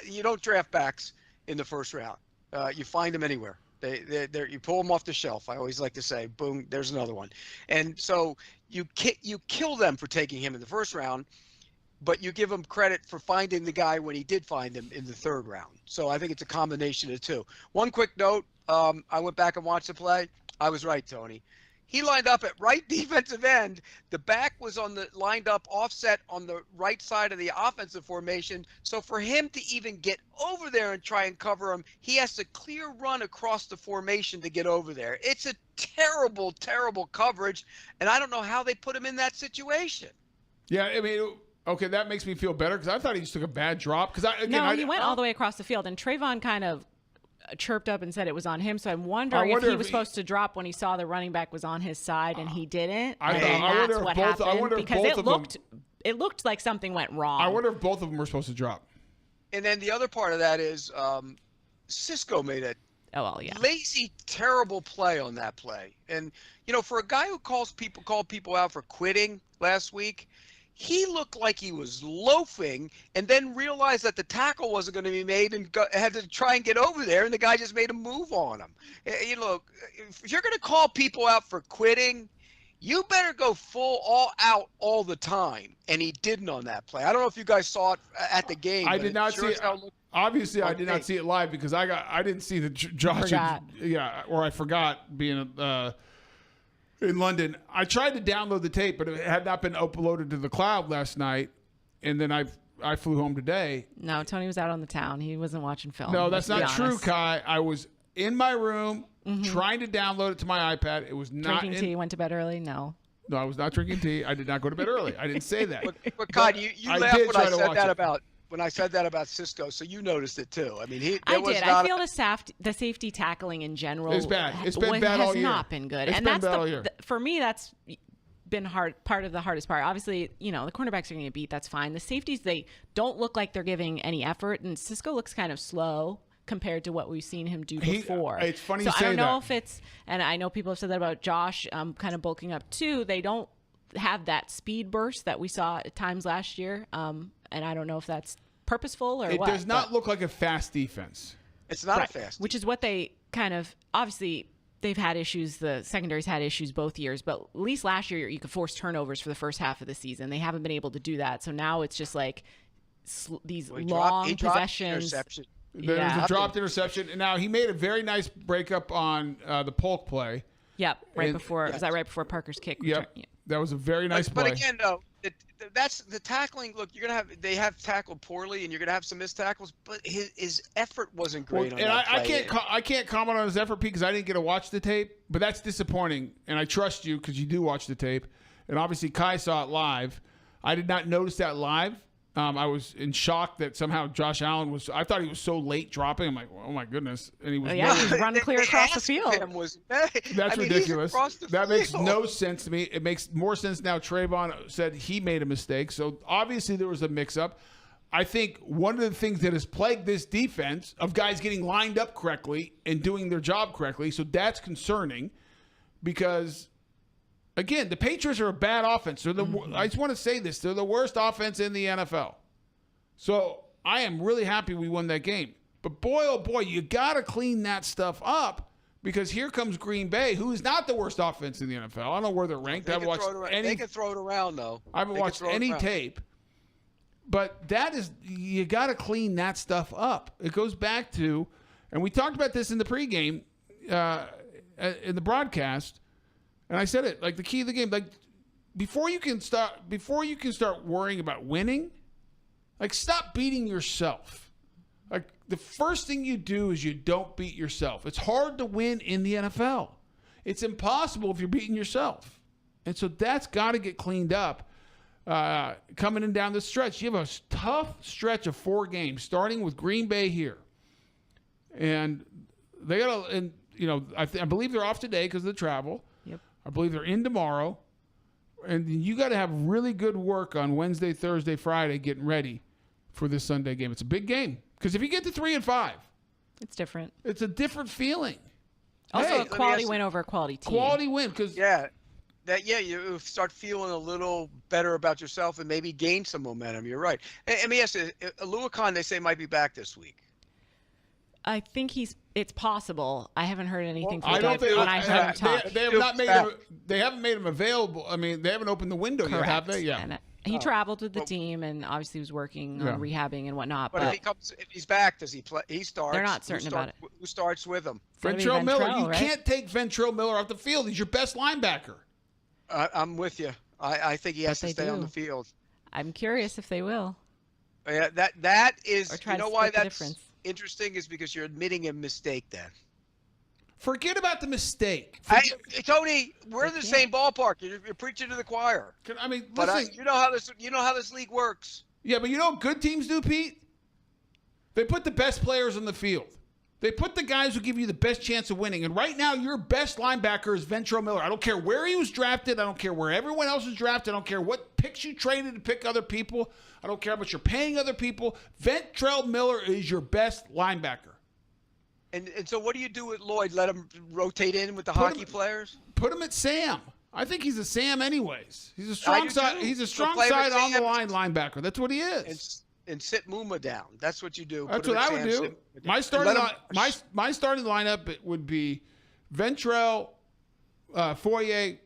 Speaker 4: You don't draft backs in the first round. You find them anywhere. You pull them off the shelf. I always like to say, boom, there's another one. And so you kill them for taking him in the first round, but you give him credit for finding the guy when he did find him in the third round. So I think it's a combination of the two. One quick note, I went back and watched the play. I was right, Tony. He lined up at right defensive end. The back was lined up offset on the right side of the offensive formation. So for him to even get over there and try and cover him, he has to clear run across the formation to get over there. It's a terrible, terrible coverage, and I don't know how they put him in that situation.
Speaker 2: Yeah, I mean, okay, that makes me feel better because I thought he just took a bad drop.
Speaker 1: He went all the way across the field, and Trayvon kind of chirped up and said it was on him. So I'm wondering if he was supposed to drop when he saw the running back was on his side and he didn't. That's what happened because it looked like something went wrong.
Speaker 2: I wonder if both of them were supposed to drop.
Speaker 4: And then the other part of that is Cisco made
Speaker 1: Oh, well, yeah.
Speaker 4: Lazy, terrible play on that play. And, for a guy who called people out for quitting last week, he looked like he was loafing and then realized that the tackle wasn't going to be made and had to try and get over there, and the guy just made a move on him. If you're going to call people out for quitting, you better go all out all the time. And he didn't on that play. I don't know if you guys saw it at the game.
Speaker 2: I did not see it. Obviously, I did not see it live because I didn't see the Josh. Or I forgot being in London. I tried to download the tape, but it had not been uploaded to the cloud last night. And then I flew home today.
Speaker 1: No, Tony was out on the town. He wasn't watching film.
Speaker 2: No, that's not true, Kai. I was in my room trying to download it to my iPad. It was not
Speaker 1: drinking tea. Went to bed early. No,
Speaker 2: I was not drinking tea. I did not go to bed early. I didn't say that.
Speaker 4: But Kai, you laughed when I said that about Cisco, so you noticed it too. I mean, I did.
Speaker 1: I feel the safety tackling in general
Speaker 2: is bad. It's been bad all year.
Speaker 1: Has not been good,
Speaker 2: and that's
Speaker 1: for me. That's been part of the hardest part. Obviously, the cornerbacks are going to get beat. That's fine. The safeties, they don't look like they're giving any effort, and Cisco looks kind of slow compared to what we've seen him do before.
Speaker 2: It's funny
Speaker 1: so
Speaker 2: you say
Speaker 1: I don't know
Speaker 2: that.
Speaker 1: if it's, and I know people have said that about Josh kind of bulking up too. They don't have that speed burst that we saw at times last year, and I don't know if that's purposeful or what.
Speaker 2: It does not look like a fast defense.
Speaker 4: It's not a fast.
Speaker 1: Which is what they kind of, obviously, they've had issues. The secondary's had issues both years, but at least last year you could force turnovers for the first half of the season. They haven't been able to do that. So now it's just like these long possessions.
Speaker 2: There was a dropped interception. And now he made a very nice breakup on the Polk play.
Speaker 1: Yep, was that right before Parker's kick?
Speaker 2: Yep, that was a very nice play.
Speaker 4: But again, though, that's the tackling. Look, they have tackled poorly, and you're gonna have some missed tackles. But his effort wasn't great.
Speaker 2: I can't comment on his effort because I didn't get to watch the tape. But that's disappointing, and I trust you because you do watch the tape. And obviously, Kai saw it live. I did not notice that live. I was in shock that somehow Josh Allen I thought he was so late dropping. I'm like, oh my goodness. And he was
Speaker 1: he was running clear across the field.
Speaker 2: That's ridiculous. That makes no sense to me. It makes more sense now. Trayvon said he made a mistake. So obviously there was a mix up. I think one of the things that has plagued this defense of guys getting lined up correctly and doing their job correctly. So that's concerning because again, the Patriots are a bad offense. I just want to say this. They're the worst offense in the NFL. So I am really happy we won that game. But boy, oh boy, you got to clean that stuff up because here comes Green Bay, who is not the worst offense in the NFL. I don't know where they're ranked.
Speaker 4: They can throw it around, though.
Speaker 2: I haven't watched any tape. But you got to clean that stuff up. It goes back to, and we talked about this in the pregame, in the broadcast, and I said it, like the key of the game, like before you can start worrying about winning, like stop beating yourself. Like the first thing you do is you don't beat yourself. It's hard to win in the NFL. It's impossible if you're beating yourself. And so that's got to get cleaned up coming in down the stretch. You have a tough stretch of 4 games, starting with Green Bay here. And they got to, and I believe they're off today because of the travel. I believe they're in tomorrow. And you got to have really good work on Wednesday, Thursday, Friday getting ready for this Sunday game. It's a big game. Because if you get to 3-5,
Speaker 1: it's different.
Speaker 2: It's a different feeling.
Speaker 1: Also, a quality win over a quality team.
Speaker 2: Quality win. Because
Speaker 4: you start feeling a little better about yourself and maybe gain some momentum. You're right. And let me ask you, Aluakon, they say, might be back this week.
Speaker 1: I think it's possible. I haven't heard anything from
Speaker 2: I don't think
Speaker 1: when I heard him talk.
Speaker 2: They haven't made him available. I mean, they haven't opened the window yet, have they? Yeah.
Speaker 1: And he traveled with the team and obviously was working on rehabbing and whatnot.
Speaker 4: But if he's back, does he play? He starts.
Speaker 1: They're not certain about it.
Speaker 4: Who starts with him?
Speaker 2: Ventrell Miller. You can't take Ventrell Miller off the field. He's your best linebacker.
Speaker 4: I'm with you. I think he has to stay on the field.
Speaker 1: I'm curious if they will.
Speaker 4: Yeah, that is.
Speaker 1: You
Speaker 4: know why that's interesting is because you're admitting a mistake then.
Speaker 2: Forget about the mistake.
Speaker 4: Tony, we're in the same ballpark. You're preaching to the choir.
Speaker 2: Listen,
Speaker 4: you know how this league works.
Speaker 2: Yeah, but you know what good teams do, Pete? They put the best players on the field. They put the guys who give you the best chance of winning. And right now, your best linebacker is Ventrell Miller. I don't care where he was drafted. I don't care where everyone else was drafted. I don't care what picks you traded to pick other people. I don't care how much you're paying other people. Ventrell Miller is your best linebacker.
Speaker 4: And so what do you do with Lloyd? Let him rotate in with the hockey players?
Speaker 2: Put him at Sam. I think he's a Sam anyways. He's a strong side. He's a strong side on the line linebacker. That's what he is.
Speaker 4: And sit Muma down. That's what you do.
Speaker 2: That's what I would do. My starting lineup would be Ventrell, Foyer.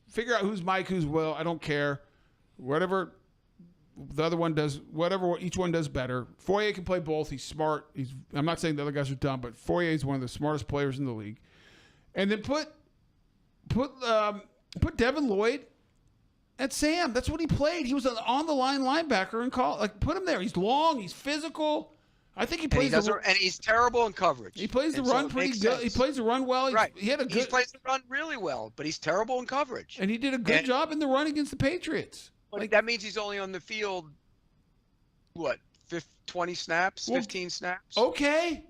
Speaker 2: Figure out who's Mike, who's Will. I don't care. Whatever the other one does, whatever each one does better. Foyer can play both. He's smart. I'm not saying the other guys are dumb, but Foyer is one of the smartest players in the league. And then put Devin Lloyd at Sam. That's what he played. He was an on-the-line linebacker and put him there. He's long. He's physical. I think he plays.
Speaker 4: And he's terrible in coverage.
Speaker 2: He plays the run pretty good. He plays the run well.
Speaker 4: Right.
Speaker 2: He
Speaker 4: plays the run really well, but he's terrible in coverage.
Speaker 2: And he did a good job in the run against the Patriots.
Speaker 4: That means he's only on the field, 20 snaps, 15 snaps?
Speaker 2: Okay.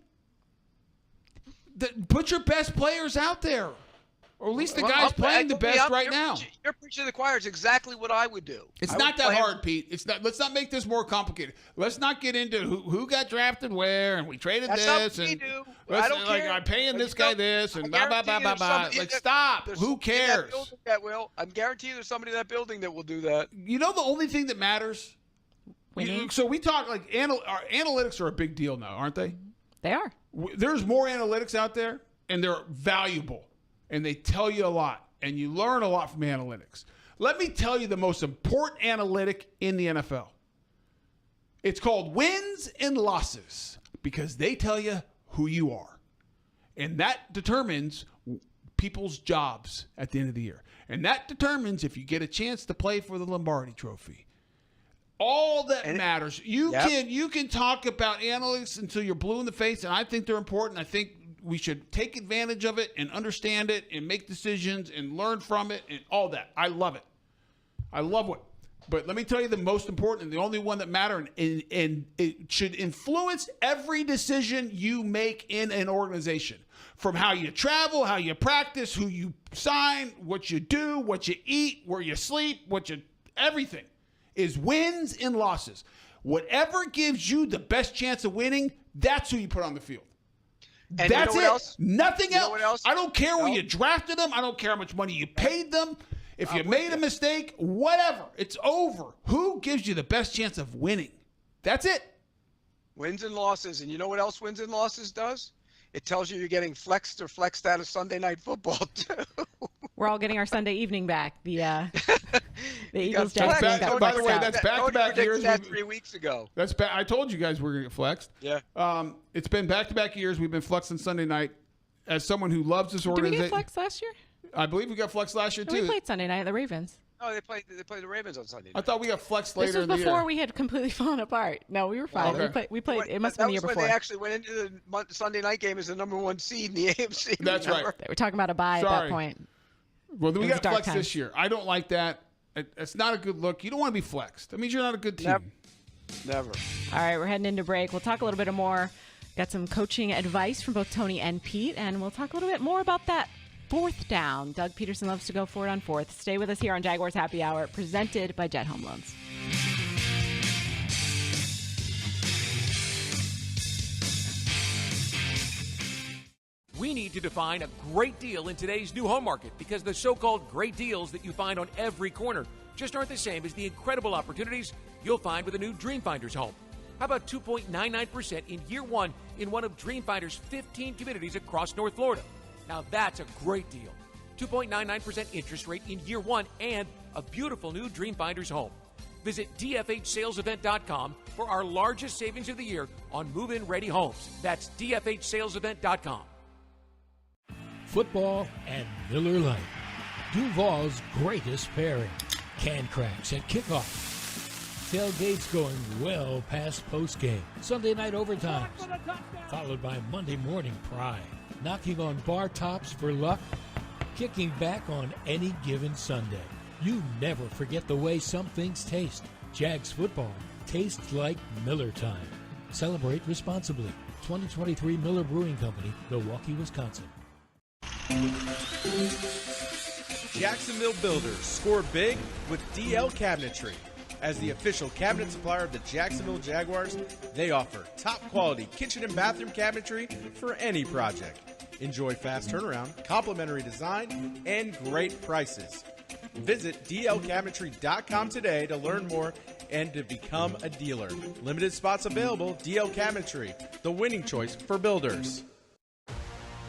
Speaker 2: Put your best players out there. Or at least the guy's playing the best right now.
Speaker 4: You're preaching to the choir. It's exactly what I would do.
Speaker 2: It's not that hard, Pete. It's not. Let's not make this more complicated. Let's not get into who got drafted where and we traded this.
Speaker 4: That's not what we do. I don't care.
Speaker 2: I'm paying this guy this and blah, blah, blah, blah, blah. Stop. Who cares?
Speaker 4: I'm guaranteeing there's somebody in that building that will do that.
Speaker 2: You know the only thing that matters? So we talk analytics are a big deal now, aren't they?
Speaker 1: They are.
Speaker 2: There's more analytics out there, and they're valuable. And they tell you a lot, and you learn a lot from analytics. Let me tell you the most important analytic in the NFL. It's called wins and losses because they tell you who you are. And that determines people's jobs at the end of the year. And that determines if you get a chance to play for the Lombardi Trophy. All that matters. You can talk about analytics until you're blue in the face, and I think they're important. I think we should take advantage of it and understand it and make decisions and learn from it and all that. I love it. I love it. But let me tell you the most important and the only one that matters, and it should influence every decision you make in an organization. From how you travel, how you practice, who you sign, what you do, what you eat, where you sleep, everything is wins and losses. Whatever gives you the best chance of winning, that's who you put on the field.
Speaker 4: And
Speaker 2: that's
Speaker 4: you know what else?
Speaker 2: Nothing else.
Speaker 4: What else?
Speaker 2: I don't care where you drafted them. I don't care how much money you paid them. If you made a mistake, whatever. It's over. Who gives you the best chance of winning? That's it.
Speaker 4: Wins and losses. And you know what else wins and losses does? It tells you you're getting flexed or flexed out of Sunday Night Football, too.
Speaker 1: We're all getting our Sunday evening back. The Eagles Jacksonville got
Speaker 2: by the way, that's back-to-back years.
Speaker 4: That 3 weeks ago.
Speaker 2: I told you guys we're going to get flexed.
Speaker 4: Yeah.
Speaker 2: It's been back-to-back years. We've been flexed on Sunday night. As someone who loves this organization.
Speaker 1: Did we get flexed last year?
Speaker 2: I believe we got flexed last year, too.
Speaker 1: We played Sunday night at the Ravens.
Speaker 4: No, they played the Ravens on Sunday night.
Speaker 2: I thought we got flexed later in the year.
Speaker 1: This was before we had completely fallen apart. No, we were fine.
Speaker 2: Okay.
Speaker 1: We played. It must have been the year before.
Speaker 4: That was when they actually went into the Sunday night game as the number 1 seed in the AFC.
Speaker 2: That's right.
Speaker 1: They were talking about a bye at that point.
Speaker 2: Well, then we got flexed this year. I don't like that. It's not a good look. You don't want to be flexed. That means you're not a good team.
Speaker 4: Never.
Speaker 1: All right, we're heading into break. We'll talk a little bit more. Got some coaching advice from both Tony and Pete, and we'll talk a little bit more about that fourth down. Doug Peterson loves to go for it on fourth. Stay with us here on Jaguars Happy Hour, presented by Jet Home Loans.
Speaker 5: We need to define a great deal in today's new home market because the so-called great deals that you find on every corner just aren't the same as the incredible opportunities you'll find with a new Dreamfinders home. How about 2.99% in year one in one of Dreamfinder's 15 communities across North Florida? Now that's a great deal. 2.99% interest rate in year one and a beautiful new Dreamfinders home. Visit DFHSalesEvent.com for our largest savings of the year on move-in ready homes. That's DFHSalesEvent.com.
Speaker 7: Football and Miller Lite. Duval's greatest pairing. Can cracks at kickoff. Tailgates going well past postgame. Sunday night overtimes. Followed by Monday morning pride. Knocking on bar tops for luck. Kicking back on any given Sunday. You never forget the way some things taste. Jags football tastes like Miller time. Celebrate responsibly. 2023 Miller Brewing Company, Milwaukee, Wisconsin.
Speaker 16: Jacksonville builders score big with DL Cabinetry. As the official cabinet supplier of the Jacksonville Jaguars, they offer top-quality kitchen and bathroom cabinetry for any project. Enjoy fast turnaround, complimentary design, and great prices. Visit dlcabinetry.com today to learn more and to become a dealer. Limited spots available. DL Cabinetry, the winning choice for builders.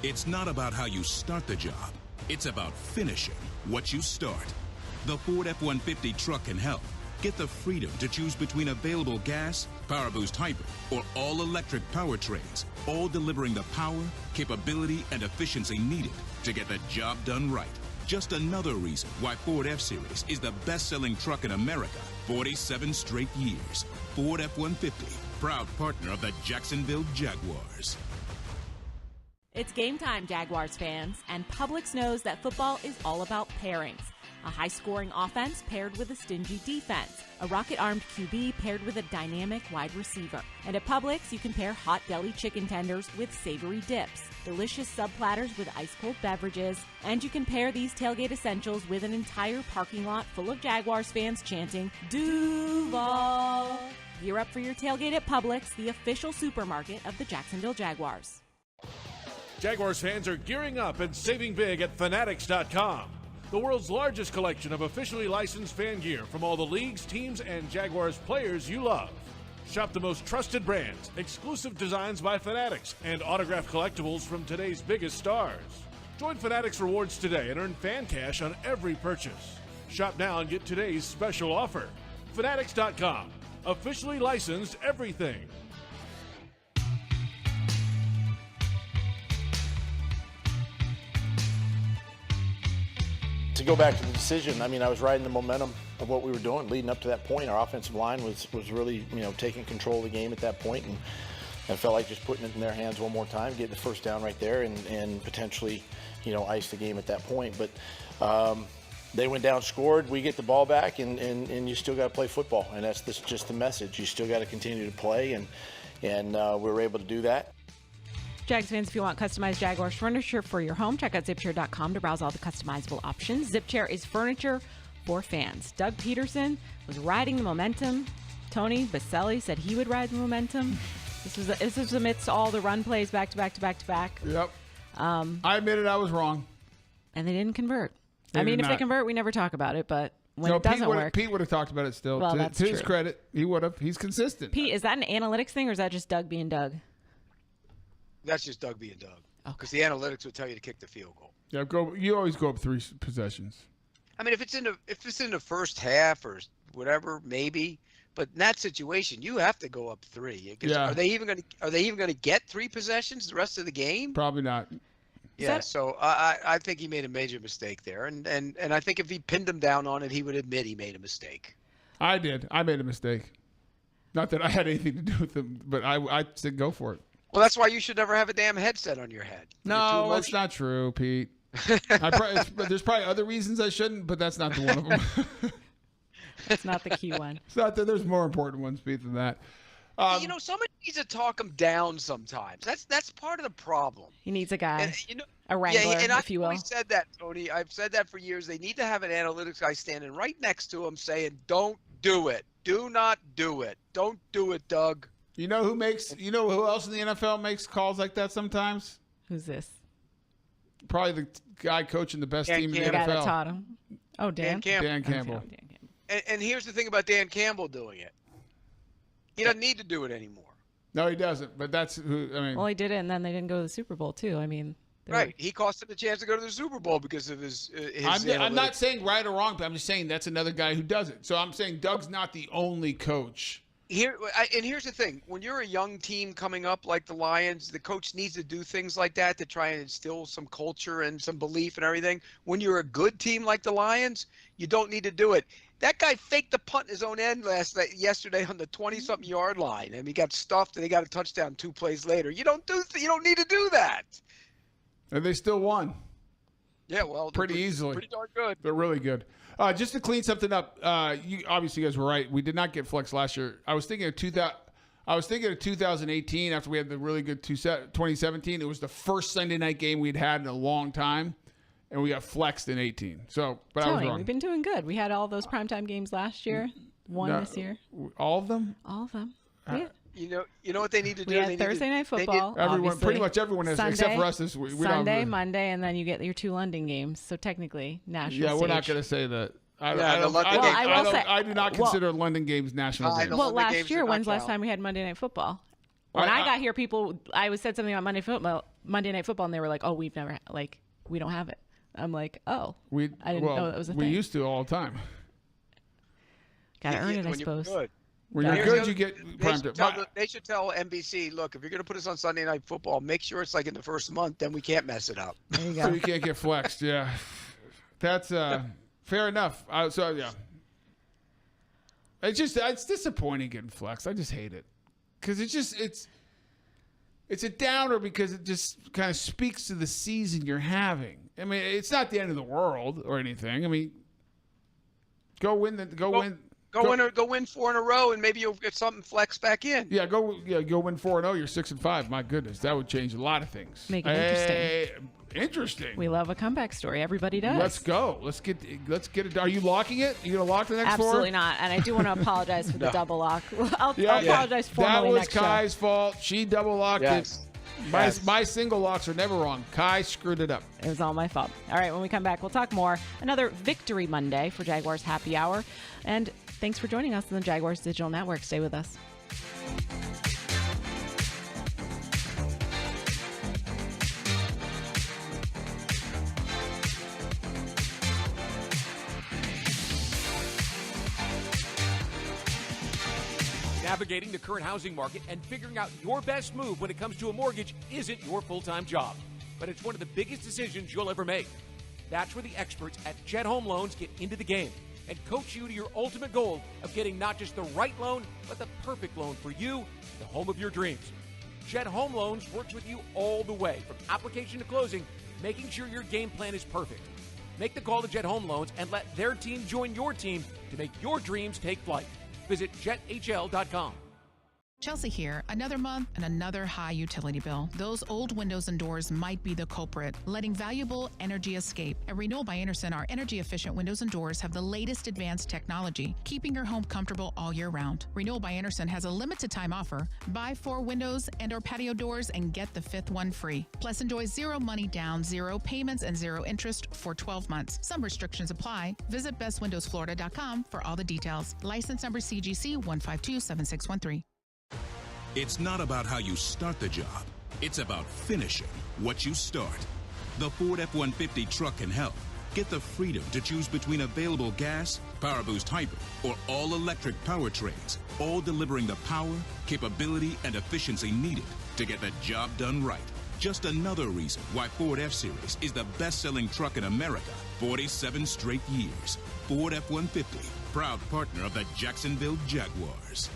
Speaker 17: It's not about how you start the job. It's about finishing what you start. The Ford F-150 truck can help. Get the freedom to choose between available gas, PowerBoost Hybrid, or all-electric powertrains, all delivering the power, capability, and efficiency needed to get the job done right. Just another reason why Ford F-Series is the best-selling truck in America 47 straight years. Ford F-150, proud partner of the Jacksonville Jaguars.
Speaker 1: It's game time, Jaguars fans, and Publix knows that football is all about pairings. A high-scoring offense paired with a stingy defense. A rocket-armed QB paired with a dynamic wide receiver. And at Publix, you can pair hot deli chicken tenders with savory dips, delicious sub-platters with ice-cold beverages, and you can pair these tailgate essentials with an entire parking lot full of Jaguars fans chanting, Duval! Gear up for your tailgate at Publix, the official supermarket of the Jacksonville Jaguars.
Speaker 6: Jaguars fans are gearing up and saving big at Fanatics.com. The world's largest collection of officially licensed fan gear from all the leagues, teams, and Jaguars players you love. Shop the most trusted brands, exclusive designs by Fanatics, and autographed collectibles from today's biggest stars. Join Fanatics Rewards today and earn fan cash on every purchase. Shop now and get today's special offer. Fanatics.com. Officially licensed everything.
Speaker 3: To go back to the decision, I mean, I was riding the momentum of what we were doing leading up to that point. Our offensive line was really, taking control of the game at that point, and I felt like just putting it in their hands one more time, getting the first down right there, and potentially, ice the game at that point. But they went down, scored, we get the ball back, and you still got to play football, and that's just the message. You still got to continue to play, and we were able to do that.
Speaker 1: Jags fans, if you want customized Jaguars furniture for your home, check out zipchair.com to browse all the customizable options. ZipChair is furniture for fans. Doug Peterson was riding the momentum. Tony Boselli said he would ride the momentum. This was amidst all the run plays back to back to back to back.
Speaker 2: Yep. I admitted I was wrong.
Speaker 1: And they didn't convert. If they convert, we never talk about it, but when it doesn't work.
Speaker 2: Pete would have talked about it still.
Speaker 1: Well,
Speaker 2: to his credit, he would have. He's consistent.
Speaker 1: Pete, is that an analytics thing or is that just Doug being Doug?
Speaker 4: That's just Doug being Doug. Because the analytics would tell you to kick the field goal.
Speaker 2: Yeah, you always go up 3 possessions.
Speaker 4: I mean, if it's in the first half or whatever, maybe. But in that situation, you have to go up 3.
Speaker 2: Yeah.
Speaker 4: Are they even going to get 3 possessions the rest of the game?
Speaker 2: Probably not.
Speaker 4: Yeah. So I think he made a major mistake there, and I think if he pinned him down on it, he would admit he made a mistake.
Speaker 2: I did. I made a mistake. Not that I had anything to do with him, but I said go for it.
Speaker 4: Well, that's why you should never have a damn headset on your head.
Speaker 2: No, that's not true, Pete. There's probably other reasons I shouldn't, but that's not the one of them.
Speaker 1: That's not the key one.
Speaker 2: It's not that there's more important ones, Pete, than that.
Speaker 4: Somebody needs to talk him down sometimes. That's part of the problem.
Speaker 1: He needs a guy,
Speaker 4: and,
Speaker 1: a wrangler,
Speaker 4: and
Speaker 1: if you will.
Speaker 4: I've always said that, Tony. I've said that for years. They need to have an analytics guy standing right next to him saying, don't do it. Do not do it. Don't do it, Doug.
Speaker 2: You know who else in the NFL makes calls like that sometimes?
Speaker 1: Who's this?
Speaker 2: Probably the guy coaching the best team in the NFL.
Speaker 1: The guy that taught him. Oh, Dan
Speaker 4: Campbell.
Speaker 2: Dan Campbell.
Speaker 4: And here's the thing about Dan Campbell doing it. He doesn't need to do it anymore.
Speaker 2: No, he doesn't. But that's who. I mean.
Speaker 1: Well, he did it, and then they didn't go to the Super Bowl too. I mean.
Speaker 4: Right. He cost him the chance to go to the Super Bowl because of his
Speaker 2: I'm not saying right or wrong, but I'm just saying that's another guy who does it. So I'm saying Doug's not the only coach.
Speaker 4: Here's the thing. When you're a young team coming up like the Lions, the coach needs to do things like that to try and instill some culture and some belief and everything. When you're a good team like the Lions, you don't need to do it. That guy faked the punt in his own end yesterday on the 20-something yard line, and he got stuffed and he got a touchdown 2 plays later. You don't need to do that.
Speaker 2: And they still won.
Speaker 4: Yeah, well,
Speaker 2: pretty easily.
Speaker 4: Pretty darn good.
Speaker 2: They're really good. Just to clean something up, you guys were right. We did not get flex last year. I was thinking of 2018 after we had the really good 2017. It was the first Sunday night game we'd had in a long time, and we got flexed in 18. So, but I was wrong.
Speaker 1: We've been doing good. We had all those primetime games last year. One
Speaker 2: No,
Speaker 1: this year.
Speaker 2: All of them?
Speaker 1: All of them.
Speaker 2: Uh,
Speaker 1: Yeah.
Speaker 4: You know what they need to do?
Speaker 1: We had
Speaker 4: They need
Speaker 1: Thursday
Speaker 4: to-
Speaker 1: night
Speaker 4: they need-
Speaker 1: football.
Speaker 2: Pretty much everyone has,
Speaker 1: Sunday,
Speaker 2: except for us this week. We
Speaker 1: Sunday,
Speaker 2: don't,
Speaker 1: Monday, and then you get your 2 London games. So technically, national.
Speaker 2: Yeah, we're not
Speaker 1: stage.
Speaker 2: going to say that. I do not consider London games national games.
Speaker 1: Well, last year, when's the last time we had Monday Night Football? When I got here, I said something about Monday Night Football, and they were like, "Oh, we've never we don't have it." I'm like, "Oh, I didn't know that was a thing."
Speaker 2: We used to all the time.
Speaker 1: Got to earn it, I
Speaker 4: when you're
Speaker 1: suppose.
Speaker 4: good.
Speaker 2: When you're good, you get prime time.
Speaker 4: They should tell NBC, look, if you're going to put us on Sunday Night Football, make sure it's like in the first month, then we can't mess it up.
Speaker 1: There you go.
Speaker 2: So you can't get flexed. Yeah, that's fair enough. Yeah, it's disappointing getting flexed. I just hate it because it's a downer because it just kind of speaks to the season you're having. I mean, it's not the end of the world or anything. I mean, go win
Speaker 4: 4 in a row, and maybe you'll get something flexed back in.
Speaker 2: Yeah, go win 4-0. You're 6-5. My goodness, that would change a lot of things.
Speaker 1: Make it interesting.
Speaker 2: Interesting.
Speaker 1: We love a comeback story. Everybody does.
Speaker 2: Let's go. Let's get it. Are you locking it? You gonna lock the next 4?
Speaker 1: Absolutely not. And I do want to apologize for the double lock. I'll apologize formally
Speaker 2: That was
Speaker 1: next show.
Speaker 2: Kai's fault. She double locked it. My single locks are never wrong. Kai screwed it up.
Speaker 1: It was all my fault. All right, when we come back, we'll talk more. Another Victory Monday for Jaguars Happy Hour. And thanks for joining us on the Jaguars Digital Network. Stay with us.
Speaker 5: Navigating the current housing market and figuring out your best move when it comes to a mortgage isn't your full-time job, but it's one of the biggest decisions you'll ever make. That's where the experts at Jet Home Loans get into the game and coach you to your ultimate goal of getting not just the right loan, but the perfect loan for you, the home of your dreams. Jet Home Loans works with you all the way, from application to closing, making sure your game plan is perfect. Make the call to Jet Home Loans and let their team join your team to make your dreams take flight. Visit jethl.com.
Speaker 18: Chelsea here. Another month and another high utility bill. Those old windows and doors might be the culprit, letting valuable energy escape. At Renewal by Andersen, our energy-efficient windows and doors have the latest advanced technology, keeping your home comfortable all year round. Renewal by Andersen has a limited-time offer. Buy 4 windows and/or patio doors and get the 5th one free. Plus, enjoy 0 money down, 0 payments, and 0 interest for 12 months. Some restrictions apply. Visit bestwindowsflorida.com for all the details. License number CGC 1527613.
Speaker 17: It's not about how you start the job. It's about finishing what you start. The Ford F-150 truck can help. Get the freedom to choose between available gas, PowerBoost Hybrid, or all-electric powertrains, all delivering the power, capability, and efficiency needed to get the job done right. Just another reason why Ford F-Series is the best-selling truck in America 47 straight years. Ford F-150, proud partner of the Jacksonville Jaguars.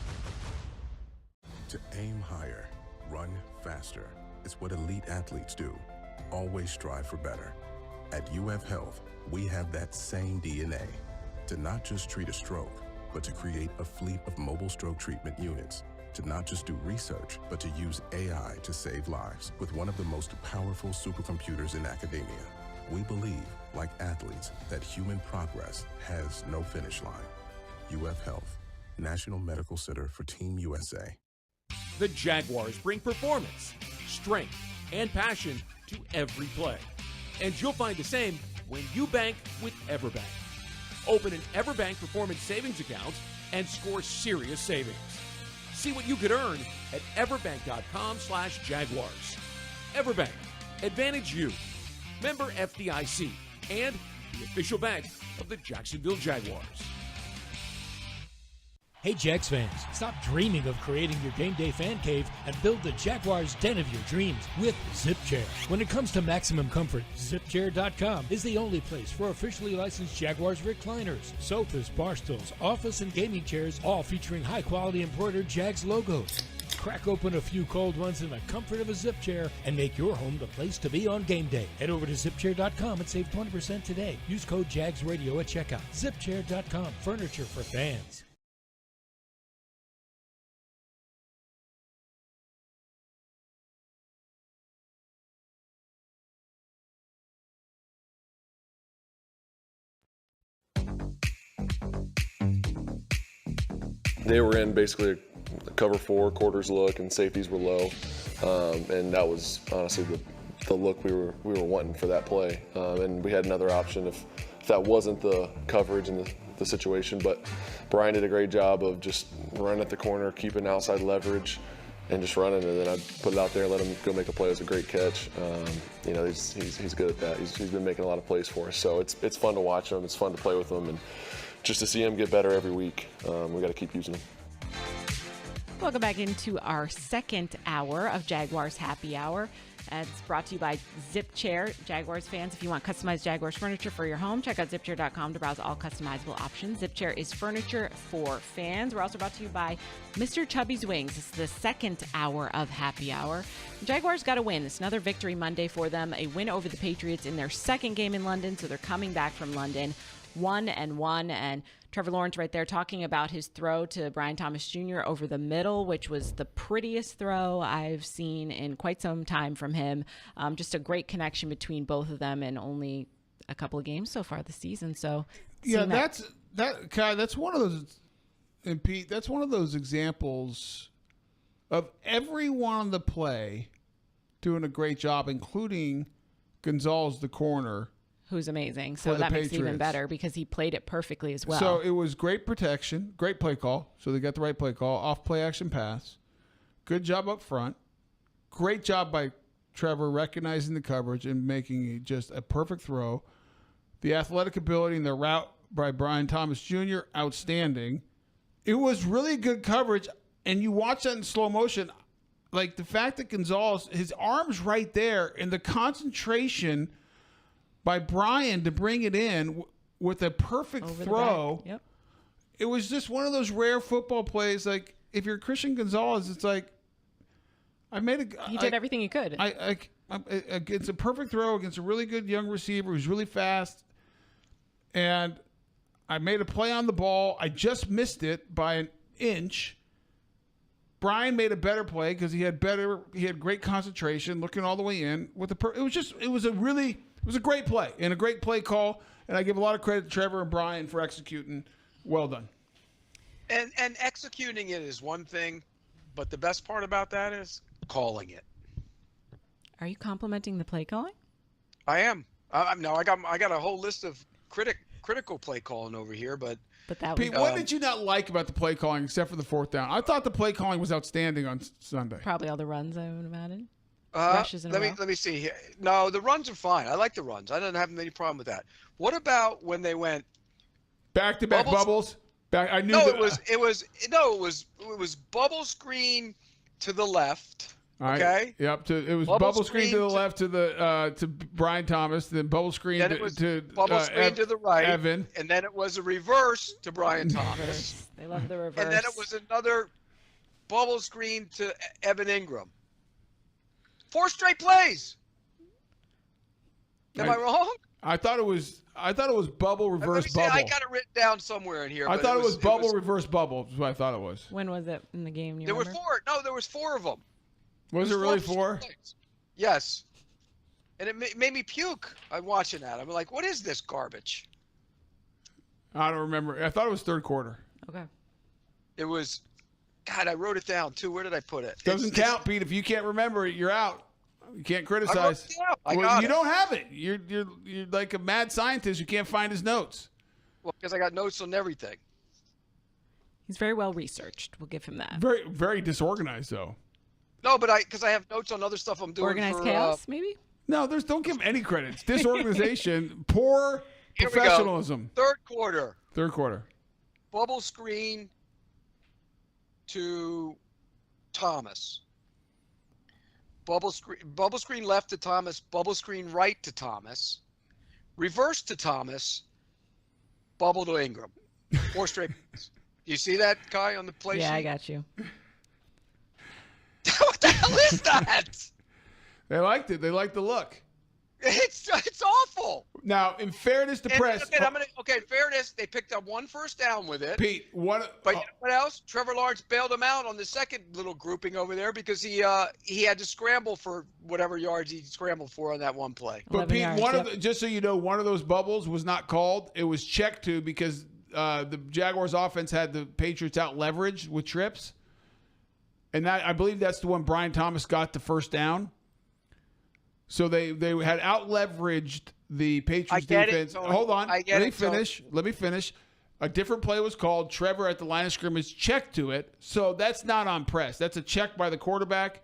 Speaker 19: To aim higher, run faster. It's what elite athletes do. Always strive for better. At UF Health, we have that same DNA. To not just treat a stroke, but to create a fleet of mobile stroke treatment units. To not just do research, but to use AI to save lives with one of the most powerful supercomputers in academia. We believe, like athletes, that human progress has no finish line. UF Health, National Medical Center for Team USA.
Speaker 5: The Jaguars bring performance, strength, and passion to every play. And you'll find the same when you bank with EverBank. Open an EverBank Performance Savings account and score serious savings. See what you could earn at everbank.com/Jaguars. EverBank, advantage you. Member FDIC and the official bank of the Jacksonville Jaguars.
Speaker 7: Hey Jags fans, stop dreaming of creating your game day fan cave and build the Jaguars den of your dreams with ZipChair. When it comes to maximum comfort, ZipChair.com is the only place for officially licensed Jaguars recliners, sofas, bar stools, office and gaming chairs, all featuring high-quality embroidered Jags logos. Crack open a few cold ones in the comfort of a ZipChair and make your home the place to be on game day. Head over to ZipChair.com and save 20% today. Use code JagsRadio at checkout. ZipChair.com, furniture for fans.
Speaker 20: they were in basically a cover 4 quarters look, and safeties were low, and that was honestly the look we were wanting for that play. And we had another option if that wasn't the coverage and the situation, but Brian did a great job of just running at the corner, keeping outside leverage, and just running, and then I put it out there and let him go make a play. It was a great catch. You know, he's good at that. He's been making a lot of plays for us, so it's fun to watch him. It's fun to play with him, and just to see him get better every week. We got to keep using him.
Speaker 1: Welcome back into our second hour of Jaguars Happy Hour. It's brought to you by Zip Chair. Jaguars fans, if you want customized Jaguars furniture for your home, check out zipchair.com to browse all customizable options. Zip Chair is furniture for fans. We're also brought to you by Mr. Chubby's Wings. This is the second hour of Happy Hour. The Jaguars got a win. It's another victory Monday for them, a win over the Patriots in their second game in London, so they're coming back from London 1-1, and Trevor Lawrence right there talking about his throw to Brian Thomas Jr. over the middle, which was the prettiest throw I've seen in quite some time from him. Just a great connection between both of them, and only a couple of games so far this season. So
Speaker 2: yeah, that's one of those. And Pete, that's one of those examples of everyone on the play doing a great job, including Gonzalez, the corner,
Speaker 1: who's amazing. So that makes it even better because he played it perfectly as well.
Speaker 2: So it was great protection, great play call. So they got the right play call, off play action pass. Good job up front. Great job by Trevor recognizing the coverage and making just a perfect throw. The athletic ability and the route by Brian Thomas Jr., outstanding. It was really good coverage, and you watch that in slow motion. Like the fact that Gonzalez, his arm's right there, and the concentration by Brian to bring it in with a perfect throw.
Speaker 1: Yep.
Speaker 2: It was just one of those rare football plays. Like, if you're Christian Gonzalez, it's like,
Speaker 1: he did everything he could.
Speaker 2: It's a perfect throw against a really good young receiver who's really fast. And I made a play on the ball. I just missed it by an inch. Brian made a better play because he had great concentration, looking all the way in with it was a great play and a great play call, and I give a lot of credit to Trevor and Brian for executing. Well done.
Speaker 4: And executing it is one thing, but the best part about that is calling it.
Speaker 1: Are you complimenting the play calling?
Speaker 4: I am. No, I got a whole list of critical play calling over here, but
Speaker 1: that
Speaker 2: Pete, what did you not like about the play calling except for the fourth down? I thought the play calling was outstanding on Sunday.
Speaker 1: Probably all the runs, I would imagine.
Speaker 4: Let me see here. No, the runs are fine. I like the runs. I don't have any problem with that. What about when they went
Speaker 2: back-to-back bubbles? I knew
Speaker 4: it was bubble screen to the left. Okay.
Speaker 2: Yep. It was bubble screen to the left to Brian Thomas, then bubble screen
Speaker 4: then it was bubble screen to the right,
Speaker 2: Evan,
Speaker 4: and then it was a reverse to Brian Thomas.
Speaker 1: They love the reverse.
Speaker 4: And then it was another bubble screen to Evan Ingram. 4 straight plays. Am I wrong?
Speaker 2: I thought it was bubble reverse bubble.
Speaker 4: I got it written down somewhere in here.
Speaker 2: I thought it was bubble reverse bubble. Is what I thought it was.
Speaker 1: When was it in the game?
Speaker 4: There were 4. No, there was 4 of them.
Speaker 2: Was it really 4?
Speaker 4: Yes. And it made me puke. I'm watching that. I'm like, what is this garbage?
Speaker 2: I don't remember. I thought it was third quarter.
Speaker 1: Okay.
Speaker 4: It was. God, I wrote it down too. Where did I put it?
Speaker 2: Doesn't count, Pete. If you can't remember it, you're out. You can't criticize.
Speaker 4: You
Speaker 2: don't have it. You're like a mad scientist who can't find his notes.
Speaker 4: Well, because I got notes on everything.
Speaker 1: He's very well researched. We'll give him that.
Speaker 2: Very, very disorganized though.
Speaker 4: No, but because I have notes on other stuff I'm doing.
Speaker 1: Organized chaos, maybe.
Speaker 2: No, don't give him any credit. It's disorganization, poor professionalism.
Speaker 4: Third quarter.
Speaker 2: Bubble
Speaker 4: screen to Thomas. Bubble screen left to Thomas. Bubble screen right to Thomas. Reverse to Thomas. Bubble to Ingram. 4 straight. You see that, Kai, on the play sheet?
Speaker 1: Yeah, I got you.
Speaker 4: What the hell is that?
Speaker 2: They liked it. They liked the look.
Speaker 4: It's awful.
Speaker 2: Now, in fairness to press.
Speaker 4: In fairness, they picked up 1 first down with it.
Speaker 2: Pete,
Speaker 4: But you know what else? Trevor Lawrence bailed him out on the second little grouping over there because he had to scramble for whatever yards he scrambled for on that one play.
Speaker 2: But Pete, just so you know, one of those bubbles was not called. It was checked to because the Jaguars offense had the Patriots out leveraged with trips. And that, I believe that's the one Brian Thomas got the first down. So they had out leveraged the Patriots defense. Hold on. Let me finish. A different play was called. Trevor at the line of scrimmage checked to it. So that's not on press. That's a check by the quarterback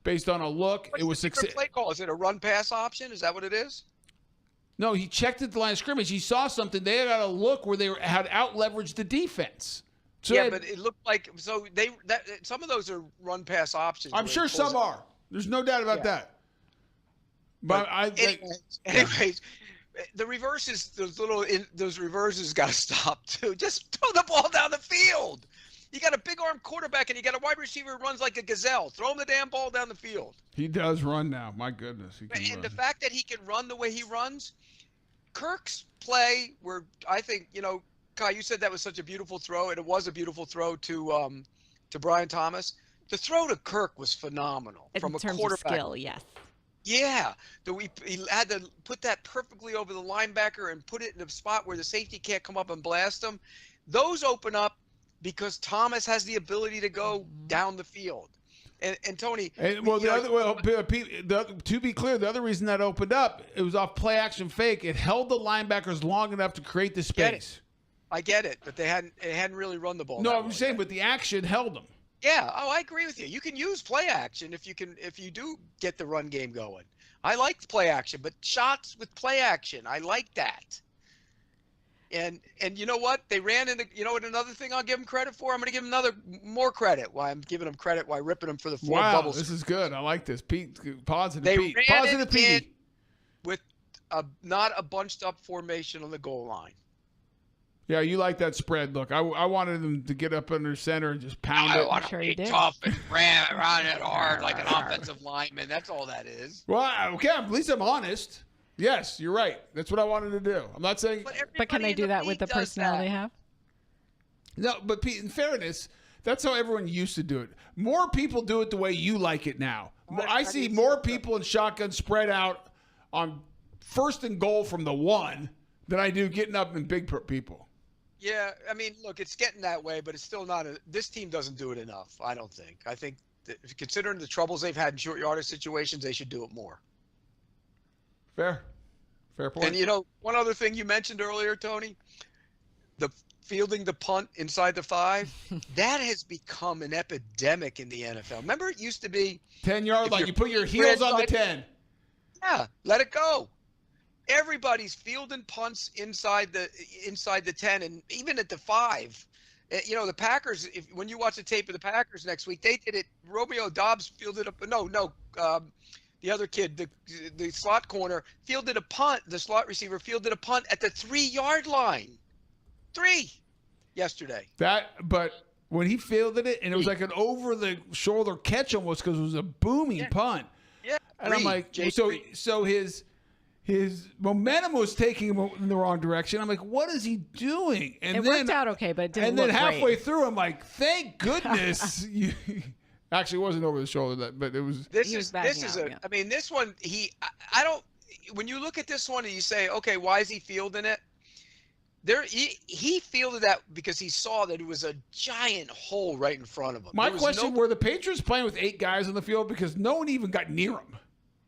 Speaker 2: based on a look.
Speaker 4: It was success. Play call. Is it a run pass option? Is that what it is?
Speaker 2: No, he checked at the line of scrimmage. He saw something. They had a look where they had out leveraged the defense. So
Speaker 4: yeah, but it looked like some of those are run pass options.
Speaker 2: I'm sure some are. There's no doubt about that. But
Speaker 4: anyways, the reverses, those reverses got to stop too. Just throw the ball down the field. You got a big arm quarterback and you got a wide receiver who runs like a gazelle. Throw him the damn ball down the field.
Speaker 2: He does run now. My goodness, he can run.
Speaker 4: The fact that he can run the way he runs, Kirk's play, where I think Kai, you said that was such a beautiful throw, and it was a beautiful throw to Brian Thomas. The throw to Kirk was phenomenal from a quarterback.
Speaker 1: In terms of skill, yes.
Speaker 4: Yeah, he had to put that perfectly over the linebacker and put it in a spot where the safety can't come up and blast him. Those open up because Thomas has the ability to go down the field. And Tony,
Speaker 2: to be clear, the other reason that opened up, it was off play action fake. It held the linebackers long enough to create the space.
Speaker 4: I get it, but it hadn't really run the ball.
Speaker 2: No, I'm saying, but the action held them.
Speaker 4: Yeah. Oh, I agree with you. You can use play action if you do get the run game going. I like play action, but shots with play action, I like that. And you know what? They ran into, what another thing I'll give them credit for? I'm going to give them more credit. Why I'm giving them credit, why ripping them for the 4 bubbles.
Speaker 2: This is good. I like this. Pete, positive
Speaker 4: they
Speaker 2: Pete.
Speaker 4: Ran
Speaker 2: positive Pete.
Speaker 4: With not a bunched up formation on the goal line.
Speaker 2: Yeah, you like that spread look. I wanted them to get up under center and just pound it.
Speaker 4: I want to be tough and run it hard like an offensive lineman. That's all that is.
Speaker 2: Well, okay, at least I'm honest. Yes, you're right. That's what I wanted to do. I'm not saying.
Speaker 1: But can they do that with the personnel they have?
Speaker 2: No, but Pete, in fairness, that's how everyone used to do it. More people do it the way you like it now. I see more people in shotgun spread out on 1st and goal from the 1 than I do getting up in big people.
Speaker 4: Yeah, I mean, look, it's getting that way, but it's still not. This team doesn't do it enough, I don't think. I think that considering the troubles they've had in short yardage situations, they should do it more.
Speaker 2: Fair point.
Speaker 4: And, one other thing you mentioned earlier, Tony, the fielding the punt inside the 5, that has become an epidemic in the NFL. Remember, it used to be
Speaker 2: 10-yard line. You put your heels on the 10.
Speaker 4: Yeah, let it go. Everybody's fielding punts inside the 10 and even at the 5. The Packers, when you watch the tape of the Packers next week, they did it. Romeo Doubs fielded up. The other kid, the slot corner, fielded a punt. The slot receiver fielded a punt at the 3-yard line. 3 yesterday.
Speaker 2: But when he fielded it, and it was like an over-the-shoulder catch almost because it was a booming punt.
Speaker 4: Yeah.
Speaker 2: And I'm like, so his momentum was taking him in the wrong direction. I'm like, what is he doing? And
Speaker 1: it worked out okay, but it didn't look
Speaker 2: great. And then halfway through, I'm like, thank goodness. Actually, it wasn't over the shoulder, but it was.
Speaker 4: I mean, this one, I don't. When you look at this one and you say, okay, why is he fielding it? He fielded that because he saw that it was a giant hole right in front of him.
Speaker 2: My question: were the Patriots playing with 8 guys on the field because no one even got near him?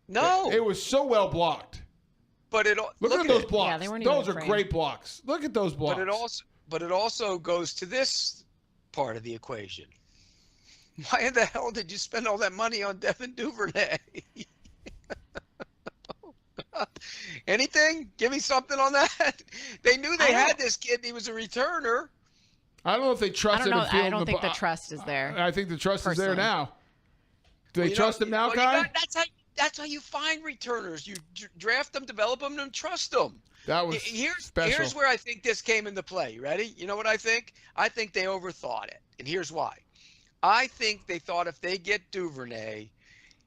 Speaker 4: No,
Speaker 2: it was so well blocked.
Speaker 4: But look
Speaker 2: at those blocks.
Speaker 1: Yeah, they weren't
Speaker 2: those
Speaker 1: even
Speaker 2: are great blocks. Look at those blocks.
Speaker 4: But it also goes to this part of the equation. Why in the hell did you spend all that money on Devin Duvernay? Anything? Give me something on that. They knew they had this kid. He was a returner.
Speaker 2: I don't know if they trusted him.
Speaker 1: I don't think the trust is there.
Speaker 2: I think the trust is there now. Do they trust him now, Kai?
Speaker 4: That's how you find returners. You draft them, develop them, and trust them.
Speaker 2: That was special.
Speaker 4: Here's where I think this came into play. Ready? You know what I think? I think they overthought it, and here's why. I think they thought if they get Duvernay,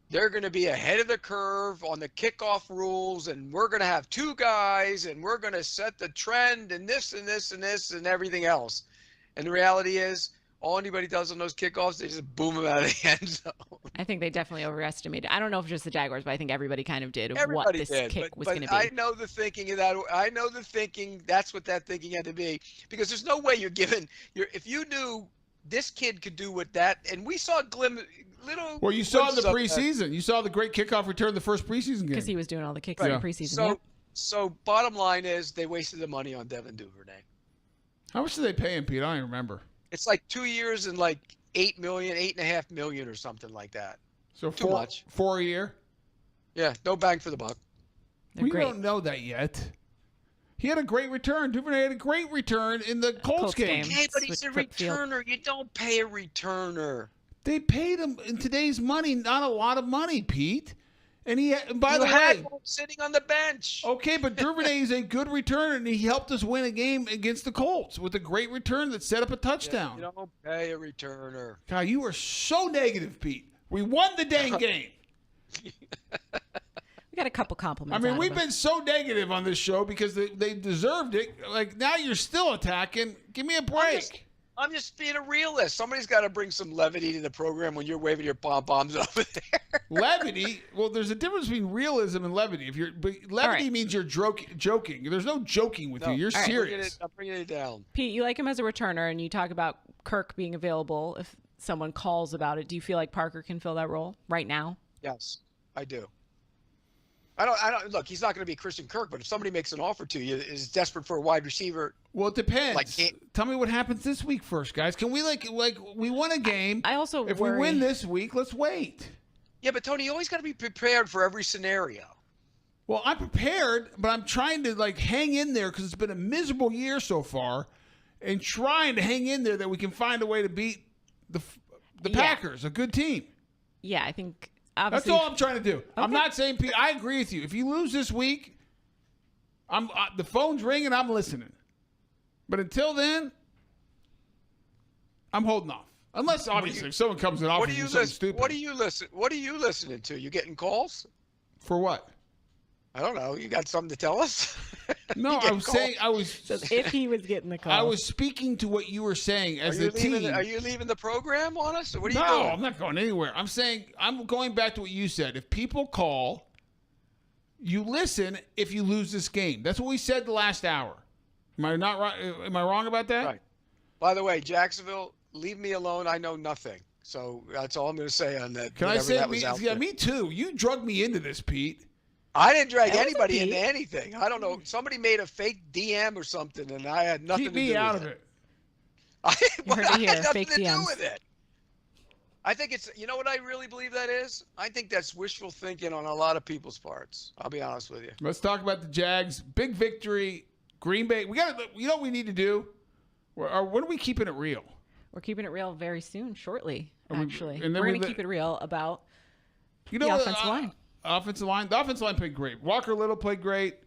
Speaker 4: they're going to be ahead of the curve on the kickoff rules, and we're going to have 2 guys, and we're going to set the trend, and this and this and this and everything else. And the reality is, all anybody does on those kickoffs, they just boom them out of the end zone.
Speaker 1: I think they definitely overestimated. I don't know if just the Jaguars, but I think everybody kind of did of what
Speaker 4: Everybody
Speaker 1: this
Speaker 4: did,
Speaker 1: kick
Speaker 4: but,
Speaker 1: was
Speaker 4: but
Speaker 1: going to be.
Speaker 4: I know the thinking of that. I know the thinking. That's what that thinking had to be, because there's no way you're giving. If you knew this kid could do what that, and we saw little.
Speaker 2: Well, you saw the
Speaker 4: glimpses of that.
Speaker 2: preseason. You saw the great kickoff return in the first preseason game.
Speaker 1: Because he was doing all the kicks in the preseason.
Speaker 4: So,
Speaker 1: Yep.
Speaker 4: so bottom line is they wasted the money on Devin Duvernay.
Speaker 2: How much did they pay him, Pete? I don't even remember.
Speaker 4: It's like 2 years and like $8.5 million or something like that.
Speaker 2: So
Speaker 4: Too much.
Speaker 2: 4 a year?
Speaker 4: Yeah, no bang for the buck.
Speaker 2: We don't know that yet. He had a great return. Duvernay had a great return in the Colts game.
Speaker 4: Okay, but he's a returner. You don't pay a returner.
Speaker 2: They paid him in today's money, not a lot of money, Pete. And by
Speaker 4: You
Speaker 2: the
Speaker 4: had
Speaker 2: way,
Speaker 4: one sitting on the bench.
Speaker 2: okay, but Duvernay is a good returner, and he helped us win a game against the Colts with a great return that set up a touchdown.
Speaker 4: You don't pay a returner.
Speaker 2: God, you are so negative, Pete. We won the dang game.
Speaker 1: We got a couple compliments.
Speaker 2: I mean,
Speaker 1: out
Speaker 2: we've
Speaker 1: of him.
Speaker 2: been so negative on this show because they deserved it. Like, now you're still attacking. Give me a break.
Speaker 4: I'm just being a realist. Somebody's got to bring some levity to the program when you're waving your pom-poms over there.
Speaker 2: Levity? Well, there's a difference between realism and levity. But levity means you're joking. There's no joking with you. You're serious.
Speaker 4: I'm bringing it down.
Speaker 1: Pete, you like him as a returner, and you talk about Kirk being available if someone calls about it. Do you feel like Parker can fill that role right now?
Speaker 4: Yes, I do. I don't look, he's not going to be Christian Kirk, but if somebody makes an offer to you, is desperate for a wide receiver.
Speaker 2: Well, it depends. Tell me what happens this week first, guys. Can we like we won a game?
Speaker 1: I also
Speaker 2: if
Speaker 1: worry.
Speaker 2: we win this week, let's wait.
Speaker 4: Yeah, but Tony, you always got to be prepared for every scenario.
Speaker 2: Well, I'm prepared, but I'm trying to like hang in there because it's been a miserable year so far, and trying to hang in there that we can find a way to beat the Packers, a good team.
Speaker 1: Yeah, I think.
Speaker 2: That's all I'm trying to do. Okay. I'm not saying, Pete, I agree with you. If you lose this week, the phone's ringing, I'm listening. But until then, I'm holding off. Unless, obviously, if someone comes and offers you something stupid.
Speaker 4: What are you listening to? You getting calls?
Speaker 2: For what?
Speaker 4: I don't know. You got something to tell us?
Speaker 2: No, I was saying
Speaker 1: if he was getting the call.
Speaker 2: I was speaking to what you were saying as a team.
Speaker 4: Are you leaving the program on us? Or what are you
Speaker 2: No,
Speaker 4: doing?
Speaker 2: I'm not going anywhere. I'm saying I'm going back to what you said. If people call, you listen if you lose this game. That's what we said the last hour. Am I not right? Am I wrong about that?
Speaker 4: Right. By the way, Jacksonville, leave me alone. I know nothing. So that's all I'm going to say on that.
Speaker 2: Can I say me too? You drugged me into this, Pete.
Speaker 4: I didn't drag anybody into anything. I don't know. Somebody made a fake DM or something, and I had nothing
Speaker 2: Keep
Speaker 4: to do
Speaker 2: me out
Speaker 4: with
Speaker 2: of
Speaker 4: it.
Speaker 2: it.
Speaker 4: I had nothing to do with it. I think it's, you know what I really believe that is? I think that's wishful thinking on a lot of people's parts. I'll be honest with you.
Speaker 2: Let's talk about the Jags. Big victory. Green Bay. You know what we need to do? When are we keeping it real?
Speaker 1: We're keeping it real very soon, shortly, actually.
Speaker 2: And then
Speaker 1: we're going to keep it real about the offensive line.
Speaker 2: Offensive line. The offensive line played great. Walker Little played great.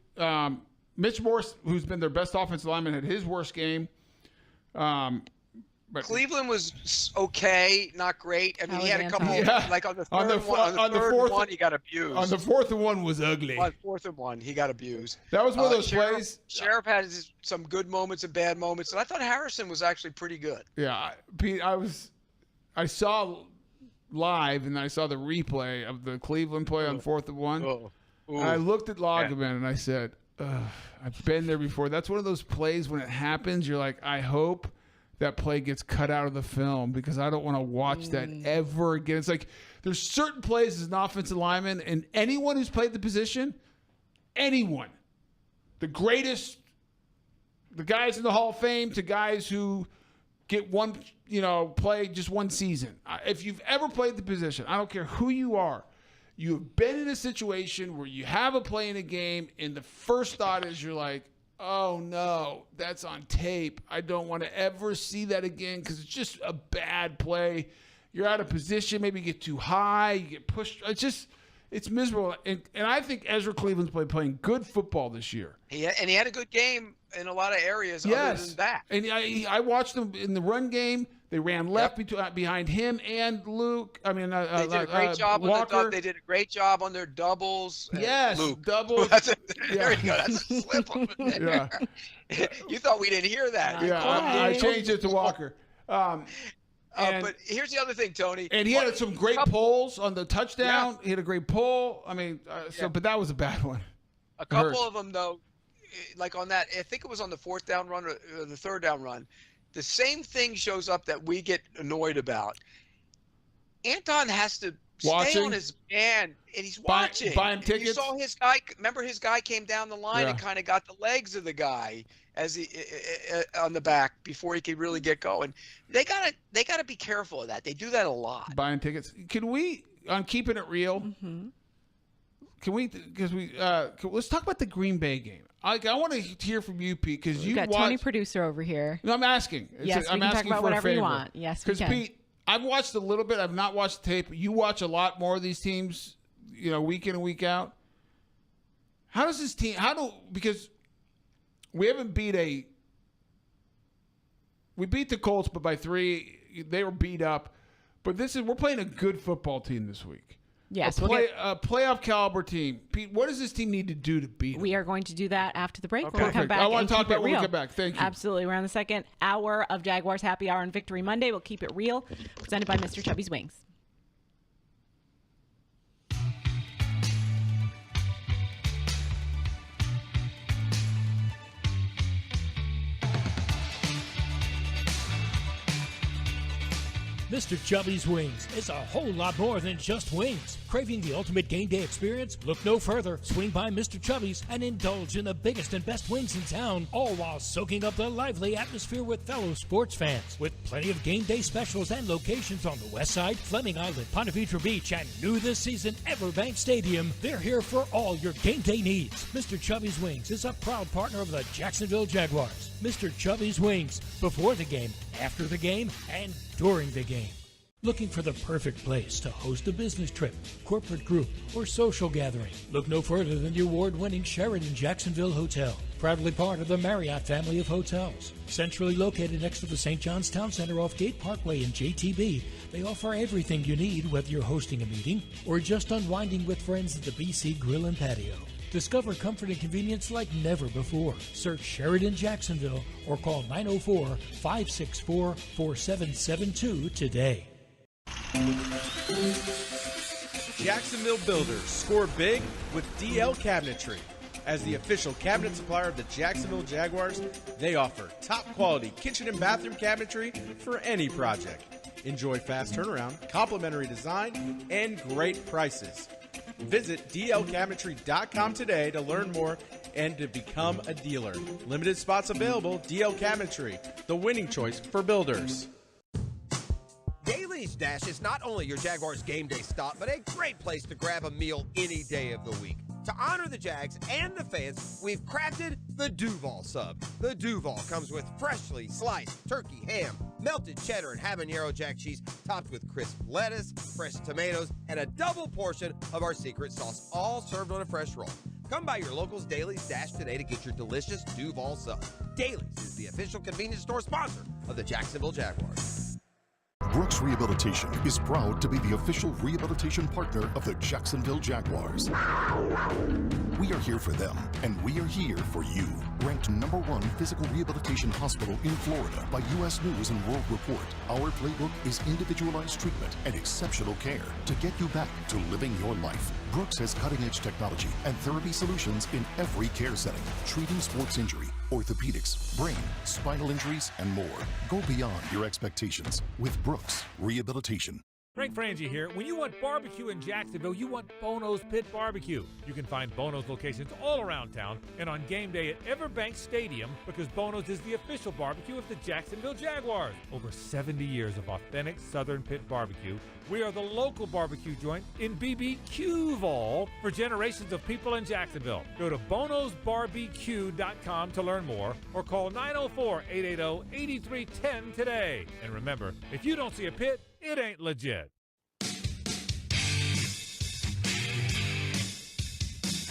Speaker 2: Mitch Morse, who's been their best offensive lineman, had his worst game. But
Speaker 4: Cleveland was okay, not great. I mean, he had a couple, like on the third one, he got abused.
Speaker 2: On the fourth and one was ugly.
Speaker 4: On fourth and one, he got abused.
Speaker 2: That was one of those plays.
Speaker 4: Sheriff had some good moments and bad moments, and I thought Harrison was actually pretty good.
Speaker 2: Yeah, Pete, I saw live and I saw the replay of the Cleveland play on 4th and 1. I looked at Lageman and I said, I've been there before. That's one of those plays when it happens, you're like, I hope that play gets cut out of the film because I don't want to watch that ever again. It's like there's certain plays as an offensive lineman, and anyone who's played the position, anyone, the greatest, the guys in the Hall of Fame to guys who get one, play just one season. If you've ever played the position, I don't care who you are, you've been in a situation where you have a play in a game and the first thought is you're like, oh no, that's on tape. I don't want to ever see that again because it's just a bad play. You're out of position. Maybe you get too high. You get pushed. It's miserable. And I think Ezra Cleveland's playing good football this year.
Speaker 4: He had a good game in a lot of areas other than that.
Speaker 2: And I watched them in the run game. They ran left behind him and Luke. I mean,
Speaker 4: they did a great job
Speaker 2: Walker.
Speaker 4: They did a great job on their doubles.
Speaker 2: Yes,
Speaker 4: Luke.
Speaker 2: doubles.
Speaker 4: There you go. That's a slip over there. Yeah. You thought we didn't hear that.
Speaker 2: Yeah, I changed it to Walker.
Speaker 4: But here's the other thing, Tony.
Speaker 2: And he had some great pulls on the touchdown.
Speaker 4: Yeah.
Speaker 2: He had a great pull. I mean, but that was a bad one.
Speaker 4: A couple of them, though, like on that, I think it was on the 4th down run or the 3rd down run, the same thing shows up that we get annoyed about. Anton has to stay on his man, and he's watching.
Speaker 2: Buying tickets.
Speaker 4: You saw his guy. Remember, his guy came down the line and kind of got the legs of the guy as he on the back before he could really get going. They gotta be careful of that. They do that a lot.
Speaker 2: Buying tickets. Can we, on keeping it real?
Speaker 1: Mm-hmm.
Speaker 2: Can we? Because let's talk about the Green Bay game. I want to hear from you, Pete, because you
Speaker 1: got Tony producer over here.
Speaker 2: No, I'm asking.
Speaker 1: Yes,
Speaker 2: I'm
Speaker 1: we can
Speaker 2: asking
Speaker 1: talk about
Speaker 2: for
Speaker 1: whatever
Speaker 2: a favor.
Speaker 1: you want. Yes, we can.
Speaker 2: Because Pete, I've watched a little bit. I've not watched the tape. You watch a lot more of these teams, week in and week out. How does this team? Because we haven't we beat the Colts, but by 3. They were beat up. But we're playing a good football team this week.
Speaker 1: Yes,
Speaker 2: a playoff caliber team. Pete, what does this team need to do to beat them?
Speaker 1: We are going to do that after the break.
Speaker 2: Okay.
Speaker 1: We're going to come back.
Speaker 2: I want to talk about it when we get back. Thank you.
Speaker 1: Absolutely. We're on the second hour of Jaguars Happy Hour on Victory Monday. We'll keep it real. Presented by Mr. Chubby's Wings.
Speaker 7: Mr. Chubby's Wings is a whole lot more than just wings. Craving the ultimate game day experience? Look no further. Swing by Mr. Chubby's and indulge in the biggest and best wings in town, all while soaking up the lively atmosphere with fellow sports fans. With plenty of game day specials and locations on the West Side, Fleming Island, Ponte Vedra Beach, and new this season, Everbank Stadium, they're here for all your game day needs. Mr. Chubby's Wings is a proud partner of the Jacksonville Jaguars. Mr. Chubby's Wings, before the game, after the game, and during the game. Looking for the perfect place to host a business trip, corporate group, or social gathering? Look no further than the award-winning Sheraton Jacksonville Hotel, proudly part of the Marriott family of hotels. Centrally located next to the St. John's Town Center off Gate Parkway in JTB, they offer everything you need, whether you're hosting a meeting or just unwinding with friends at the BC Grill and Patio. Discover comfort and convenience like never before. Search Sheraton Jacksonville or call 904-564-4772 today.
Speaker 16: Jacksonville builders score big with DL Cabinetry. As the official cabinet supplier of the Jacksonville Jaguars, they offer top quality kitchen and bathroom cabinetry for any project. Enjoy fast turnaround, complimentary design, and great prices. Visit dlcabinetry.com today to learn more and to become a dealer. Limited spots available. DL Cabinetry, the winning choice for builders.
Speaker 13: Daly's Dash is not only your Jaguars game day stop, but a great place to grab a meal any day of the week. To honor the Jags and the fans, we've crafted the Duval Sub. The Duval comes with freshly sliced turkey, ham, melted cheddar, and habanero jack cheese, topped with crisp lettuce, fresh tomatoes, and a double portion of our secret sauce, all served on a fresh roll. Come by your local's Daly's Dash today to get your delicious Duval Sub. Daly's is the official convenience store sponsor of the Jacksonville Jaguars.
Speaker 14: Brooks Rehabilitation is proud to be the official rehabilitation partner of the Jacksonville Jaguars. We are here for them, and we are here for you. Ranked #1 physical rehabilitation hospital in Florida by U.S. News and World Report, our playbook is individualized treatment and exceptional care to get you back to living your life. Brooks has cutting-edge technology and therapy solutions in every care setting, treating sports injury, orthopedics, brain, spinal injuries, and more. Go beyond your expectations with Brooks Rehabilitation.
Speaker 12: Frank Frangie here. When you want barbecue in Jacksonville, you want Bono's Pit Barbecue. You can find Bono's locations all around town and on game day at Everbank Stadium, because Bono's is the official barbecue of the Jacksonville Jaguars. Over 70 years of authentic Southern Pit Barbecue. We are the local barbecue joint in BBQval for generations of people in Jacksonville. Go to bonosbarbecue.com to learn more or call 904-880-8310 today. And remember, if you don't see a pit, it ain't legit.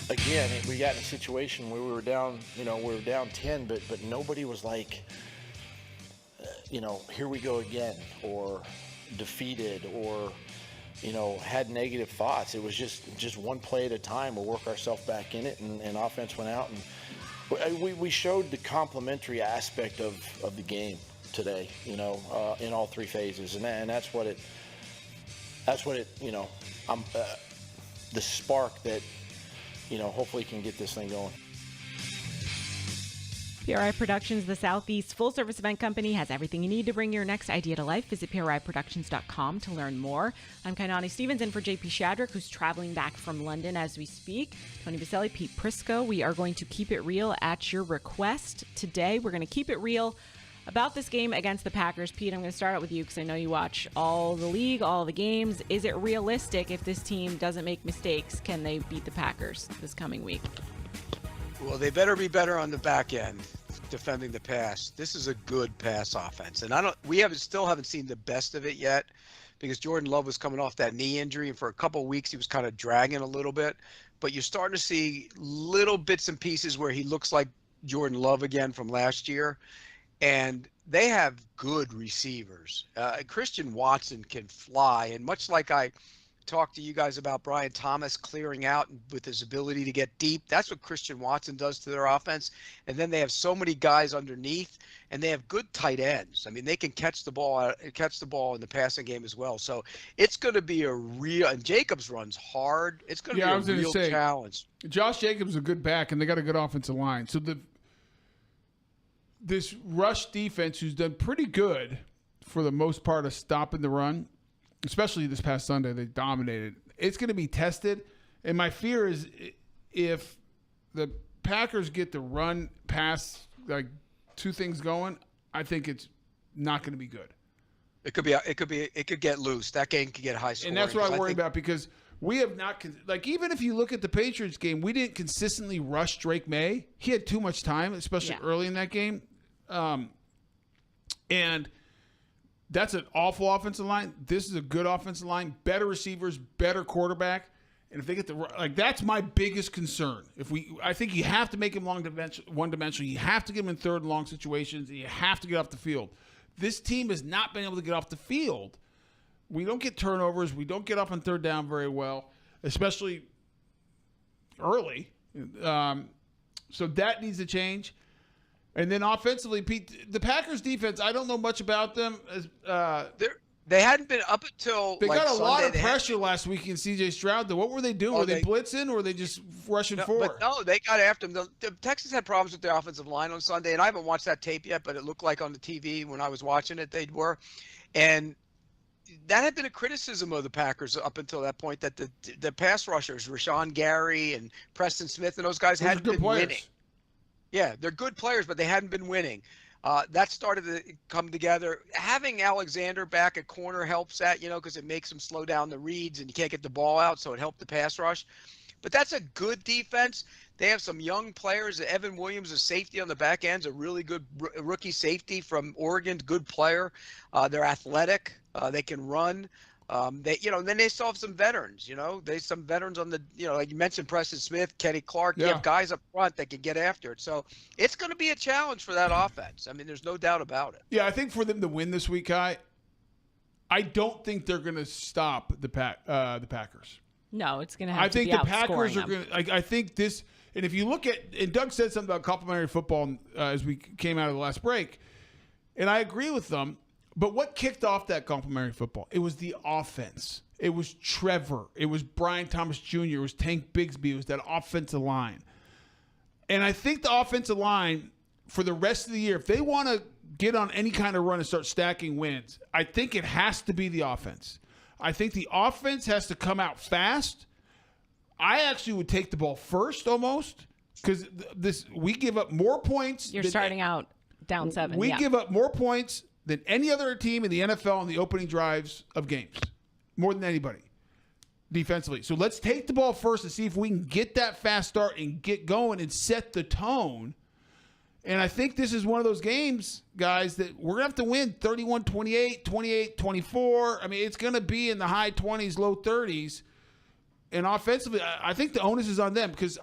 Speaker 3: Again, we got in a situation where we were down 10, but nobody was like, here we go again, or defeated, or, had negative thoughts. It was just one play at a time. We'll work ourselves back in it, and offense went out, and we showed the complementary aspect of the game. today, in all three phases, and that's what it, the spark that, hopefully can get this thing going.
Speaker 1: PRI Productions, the Southeast full-service event company, has everything you need to bring your next idea to life. Visit PRIProductions.com to learn more. I'm Kainani Steven, in for JP Shadrick, who's traveling back from London as we speak. Tony Boselli, Pete Prisco. We are going to keep it real at your request. Today, we're going to keep it real about this game against the Packers. Pete, I'm going to start out with you because I know you watch all the league, all the games. Is it realistic if this team doesn't make mistakes? Can they beat the Packers this coming week?
Speaker 4: Well, they better be better on the back end defending the pass. This is a good pass offense, and we still haven't seen the best of it yet because Jordan Love was coming off that knee injury, and for a couple of weeks he was kind of dragging a little bit. But you're starting to see little bits and pieces where he looks like Jordan Love again from last year, and they have good receivers. Christian Watson can fly, and much like I talked to you guys about Brian Thomas clearing out with his ability to get deep, that's what Christian Watson does to their offense. And then they have so many guys underneath, and they have good tight ends. I mean, they can catch the ball in the passing game as well. So it's going to be and Jacobs runs hard. It's going to be a real challenge.
Speaker 2: Josh Jacobs is a good back, and they got a good offensive line. So this rush defense, who's done pretty good for the most part of stopping the run, especially this past Sunday, they dominated. It's going to be tested. And my fear is if the Packers get the run pass, like two things going, I think it's not going to be good.
Speaker 4: It could get loose. That game could get high scoring.
Speaker 2: And that's what I worry about because we have not, even if you look at the Patriots game, we didn't consistently rush Drake May. He had too much time, especially early in that game. And that's an awful offensive line. This is a good offensive line, better receivers, better quarterback. And if they get that's my biggest concern. I think you have to make him one-dimensional. You have to get him in third and long situations. And you have to get off the field. This team has not been able to get off the field. We don't get turnovers. We don't get off on third down very well, especially early. So that needs to change. And then offensively, Pete, the Packers defense, I don't know much about them.
Speaker 4: They hadn't been up until
Speaker 2: they got a
Speaker 4: Sunday.
Speaker 2: lot of pressure last week in C.J. Stroud. Though, what were they doing? Were they blitzing or were they just rushing forward?
Speaker 4: No, they got after him. The Texans had problems with their offensive line on Sunday, and I haven't watched that tape yet, but it looked like on the TV when I was watching it they were. And that had been a criticism of the Packers up until that point, that the pass rushers, Rashawn Gary and Preston Smith and those guys hadn't been winning. Yeah, they're good players, but they hadn't been winning. That started to come together. Having Alexander back at corner helps that, because it makes him slow down the reads and you can't get the ball out, so it helped the pass rush. But that's a good defense. They have some young players. Evan Williams, a safety on the back end, is a really good rookie safety from Oregon, good player. They're athletic. They can run. Then they still have some veterans, There's some veterans on the, like you mentioned, Preston Smith, Kenny Clark. You have guys up front that can get after it. So it's going to be a challenge for that offense. I mean, there's no doubt about it.
Speaker 2: Yeah, I think for them to win this week, I don't think they're going to stop the Packers.
Speaker 1: No, it's going to have to be outscoring them. I think the Packers are going to, I think this, and if you look at, and Doug said something about complimentary football as we came out of the last break, and I agree with them. But what kicked off that complimentary football? It was the offense. It was Trevor. It was Brian Thomas Jr. It was Tank Bigsby. It was that offensive line. And I think the offensive line for the rest of the year, if they want to get on any kind of run and start stacking wins, I think it has to be the offense. I think the offense has to come out fast. I actually would take the ball first almost because we give up more points. You're starting out down 7.
Speaker 2: We give up more points than any other team in the NFL in the opening drives of games, more than anybody defensively. So let's take the ball first and see if we can get that fast start and get going and set the tone. And I think this is one of those games, guys, that we're going to have to win 31-28, 28-24. I mean, it's going to be in the high 20s, low 30s. And offensively, I think the onus is on them because,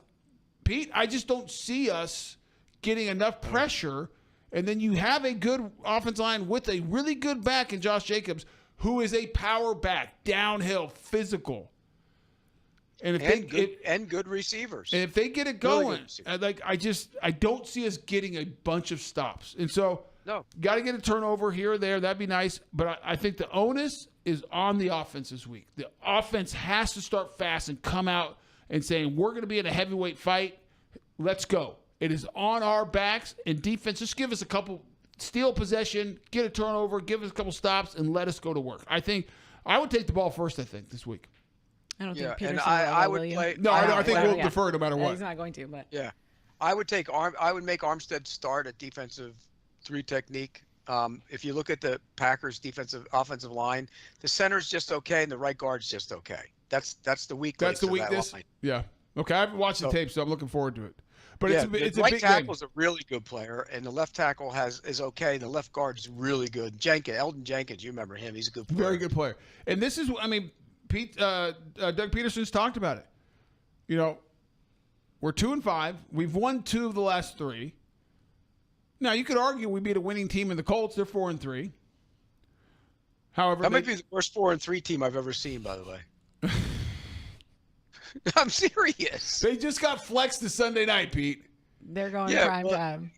Speaker 2: Pete, I just don't see us getting enough pressure. And then you have a good offensive line with a really good back in Josh Jacobs, who is a power back, downhill, physical. And
Speaker 4: good receivers.
Speaker 2: And if they get it going, really I don't see us getting a bunch of stops. And so
Speaker 4: No.
Speaker 2: Got to get a turnover here or there. That'd be nice. But I think the onus is on the offense this week. The offense has to start fast and come out and saying, we're going to be in a heavyweight fight. Let's go. It is on our backs. And defense, just give us a couple, steal possession, get a turnover, give us a couple stops, and let us go to work. I think I would take the ball first, this week.
Speaker 1: I don't think Peterson
Speaker 4: and I would play.
Speaker 2: No, I think we'll defer no matter what.
Speaker 1: He's not going to, but.
Speaker 4: Yeah. I would make Armstead start at defensive 3 technique. If you look at the Packers' offensive line, the center's just okay and the right guard's just okay. That's the weakness.
Speaker 2: That's the weakness. Yeah. Okay. I haven't watched the tape, so I'm looking forward to it. But it's a big game.
Speaker 4: The right tackle's a really good player, and the left tackle is okay. The left guard's really good. Eldon Jenkins, you remember him? He's a good player.
Speaker 2: Very good player. And this is, Doug Peterson's talked about it. You know, we're 2-5. We've won 2 of the last 3. Now, you could argue we beat a winning team in the Colts. They're 4-3. However,
Speaker 4: that might be the worst 4-3 team I've ever seen, by the way. I'm serious.
Speaker 2: They just got flexed to Sunday night, Pete.
Speaker 1: They're going prime time.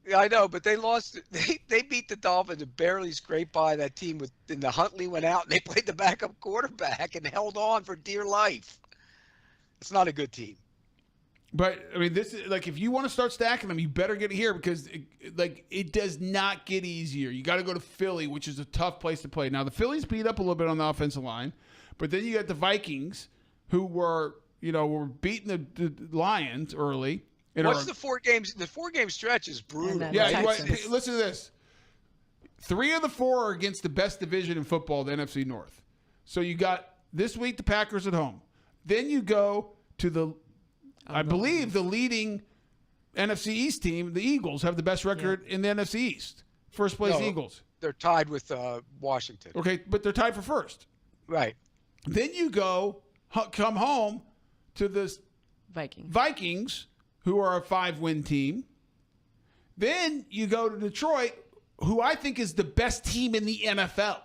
Speaker 4: Yeah, I know, but they lost. They beat the Dolphins and barely scraped by that team. And the Huntley went out and they played the backup quarterback and held on for dear life. It's not a good team.
Speaker 2: But I mean, this is like, if you want to start stacking them, you better get it here because it does not get easier. You got to go to Philly, which is a tough place to play. Now the Phillies beat up a little bit on the offensive line, but then you got the Vikings, who were beating the Lions early.
Speaker 4: What's the 4 games? The 4-game stretch is brutal.
Speaker 2: Yeah, listen to this. 3 of the 4 are against the best division in football, the NFC North. So you got this week the Packers at home. Then you go to I believe the leading NFC East team, the Eagles, have the best record in the NFC East. First place Eagles.
Speaker 4: They're tied with Washington.
Speaker 2: Okay, but they're tied for first.
Speaker 4: Right.
Speaker 2: Then you come home to the Vikings, who are a 5-win team. Then you go to Detroit, who I think is the best team in the NFL.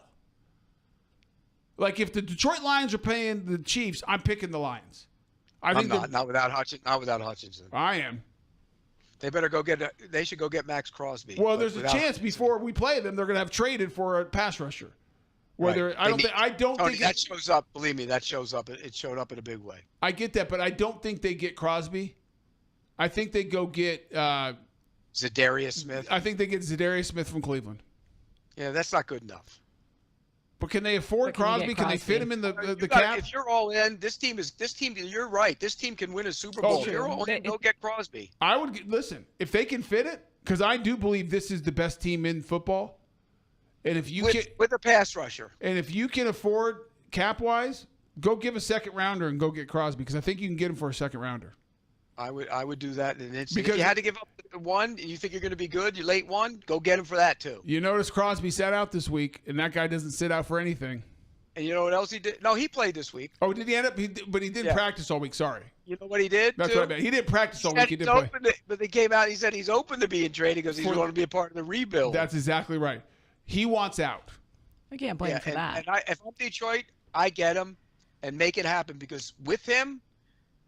Speaker 2: Like, if the Detroit Lions are playing the Chiefs, I'm picking the Lions.
Speaker 4: Not without Hutchinson.
Speaker 2: I am.
Speaker 4: They better they should go get Max Crosby.
Speaker 2: Well, there's a chance before we play them, they're going to have traded for a pass rusher. I don't think
Speaker 4: that shows up. Believe me, that shows up. It showed up in a big way.
Speaker 2: I get that, but I don't think they get Crosby. I think they go get
Speaker 4: Zadarius Smith.
Speaker 2: I think they get Zadarius Smith from Cleveland.
Speaker 4: Yeah, that's not good enough.
Speaker 2: But can they afford Crosby? Can they fit him in the cap?
Speaker 4: If you're all in, this team. You're right. This team can win a Super Bowl. If you're all in, go get Crosby.
Speaker 2: I would listen if they can fit it, because I do believe this is the best team in football. And if you
Speaker 4: with a pass rusher,
Speaker 2: and if you can afford cap wise, go give a second rounder and go get Crosby, because I think you can get him for a second rounder.
Speaker 4: I would do that. And if you had to give up 1 and you think you're going to be good, you late 1, go get him for that too.
Speaker 2: You notice Crosby sat out this week, and that guy doesn't sit out for anything.
Speaker 4: And you know what else he did? No, he played this week.
Speaker 2: Oh, did he end up? But he didn't practice all week. Sorry.
Speaker 4: You know what he did?
Speaker 2: That's what I meant. He didn't practice all week. He didn't play.
Speaker 4: But they came out. He said he's open to being traded because he's going to be a part of the rebuild.
Speaker 2: That's exactly right. He wants out.
Speaker 1: I can't blame him for that.
Speaker 4: And if I'm Detroit, I get him and make it happen, because with him,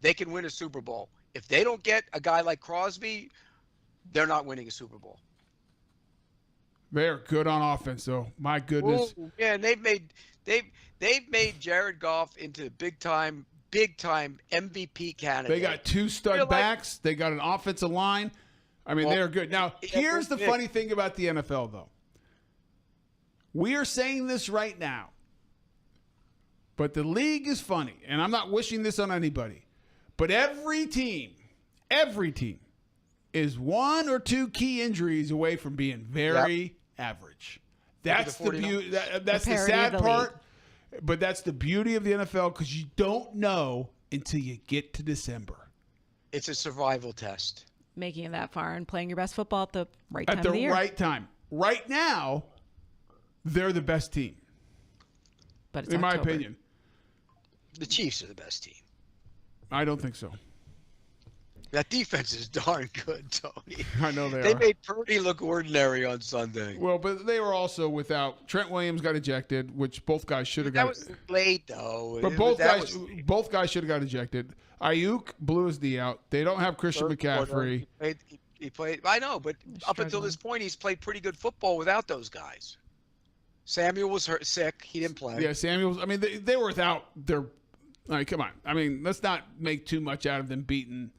Speaker 4: they can win a Super Bowl. If they don't get a guy like Crosby, they're not winning a Super Bowl.
Speaker 2: They're good on offense, though. My goodness.
Speaker 4: Ooh, yeah, and they've made Jared Goff into big time MVP candidate.
Speaker 2: They got 2 stud backs. They got an offensive line. I mean, they're good. Now, here's the funny thing about the NFL, though. We are saying this right now, but the league is funny, and I'm not wishing this on anybody. But every team is 1 or 2 key injuries away from being very average. That's the beauty. That's the sad part. But that's the beauty of the NFL, because you don't know until you get to December.
Speaker 4: It's a survival test.
Speaker 1: Making it that far and playing your best football at the right time of the year.
Speaker 2: At the right time. Right now, they're the best team.
Speaker 1: But it's
Speaker 2: in
Speaker 1: October.
Speaker 2: My opinion.
Speaker 4: The Chiefs are the best team.
Speaker 2: I don't think so.
Speaker 4: That defense is darn good, Tony.
Speaker 2: I know they are.
Speaker 4: They made Purdy look ordinary on Sunday.
Speaker 2: Well, but they were also without Trent Williams got ejected, which both guys should have got.
Speaker 4: That was late, though.
Speaker 2: But both guys should have got ejected. Ayuk blew his knee out. They don't have Christian McCaffrey.
Speaker 4: He played. I know, but up until this point, he's played pretty good football without those guys. Samuel was sick. He didn't play.
Speaker 2: Yeah, Samuel. I mean, they were without their. All right, come on. I mean, let's not make too much out of them beating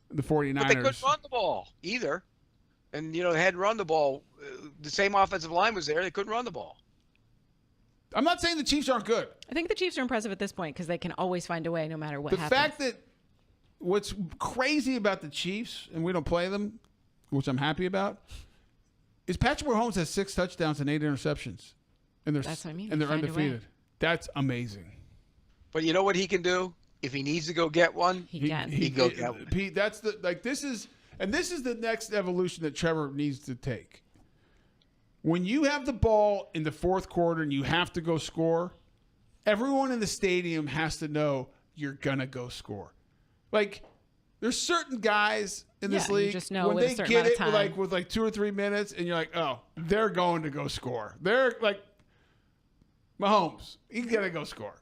Speaker 2: the 49ers.
Speaker 4: But they couldn't run the ball either. And, they hadn't run the ball. The same offensive line was there. They couldn't run the ball.
Speaker 2: I'm not saying the Chiefs aren't good.
Speaker 1: I think the Chiefs are impressive at this point because they can always find a way no matter what happens.
Speaker 2: The fact that what's crazy about the Chiefs, and we don't play them, which I'm happy about, is Patrick Mahomes has 6 touchdowns and 8 interceptions. And
Speaker 1: that's what I mean.
Speaker 2: And they're undefeated. That's amazing.
Speaker 4: But you know what he can do? If he needs to go get one, he can go get one.
Speaker 2: Pete, this is the next evolution that Trevor needs to take. When you have the ball in the fourth quarter and you have to go score, everyone in the stadium has to know you're gonna go score. Like, there's certain guys in this league,
Speaker 1: just know
Speaker 2: when
Speaker 1: with
Speaker 2: they
Speaker 1: a certain
Speaker 2: get
Speaker 1: amount of
Speaker 2: it
Speaker 1: time.
Speaker 2: with 2 or 3 minutes, and you're like, oh, they're going to go score. They're like Mahomes, he's gonna go score.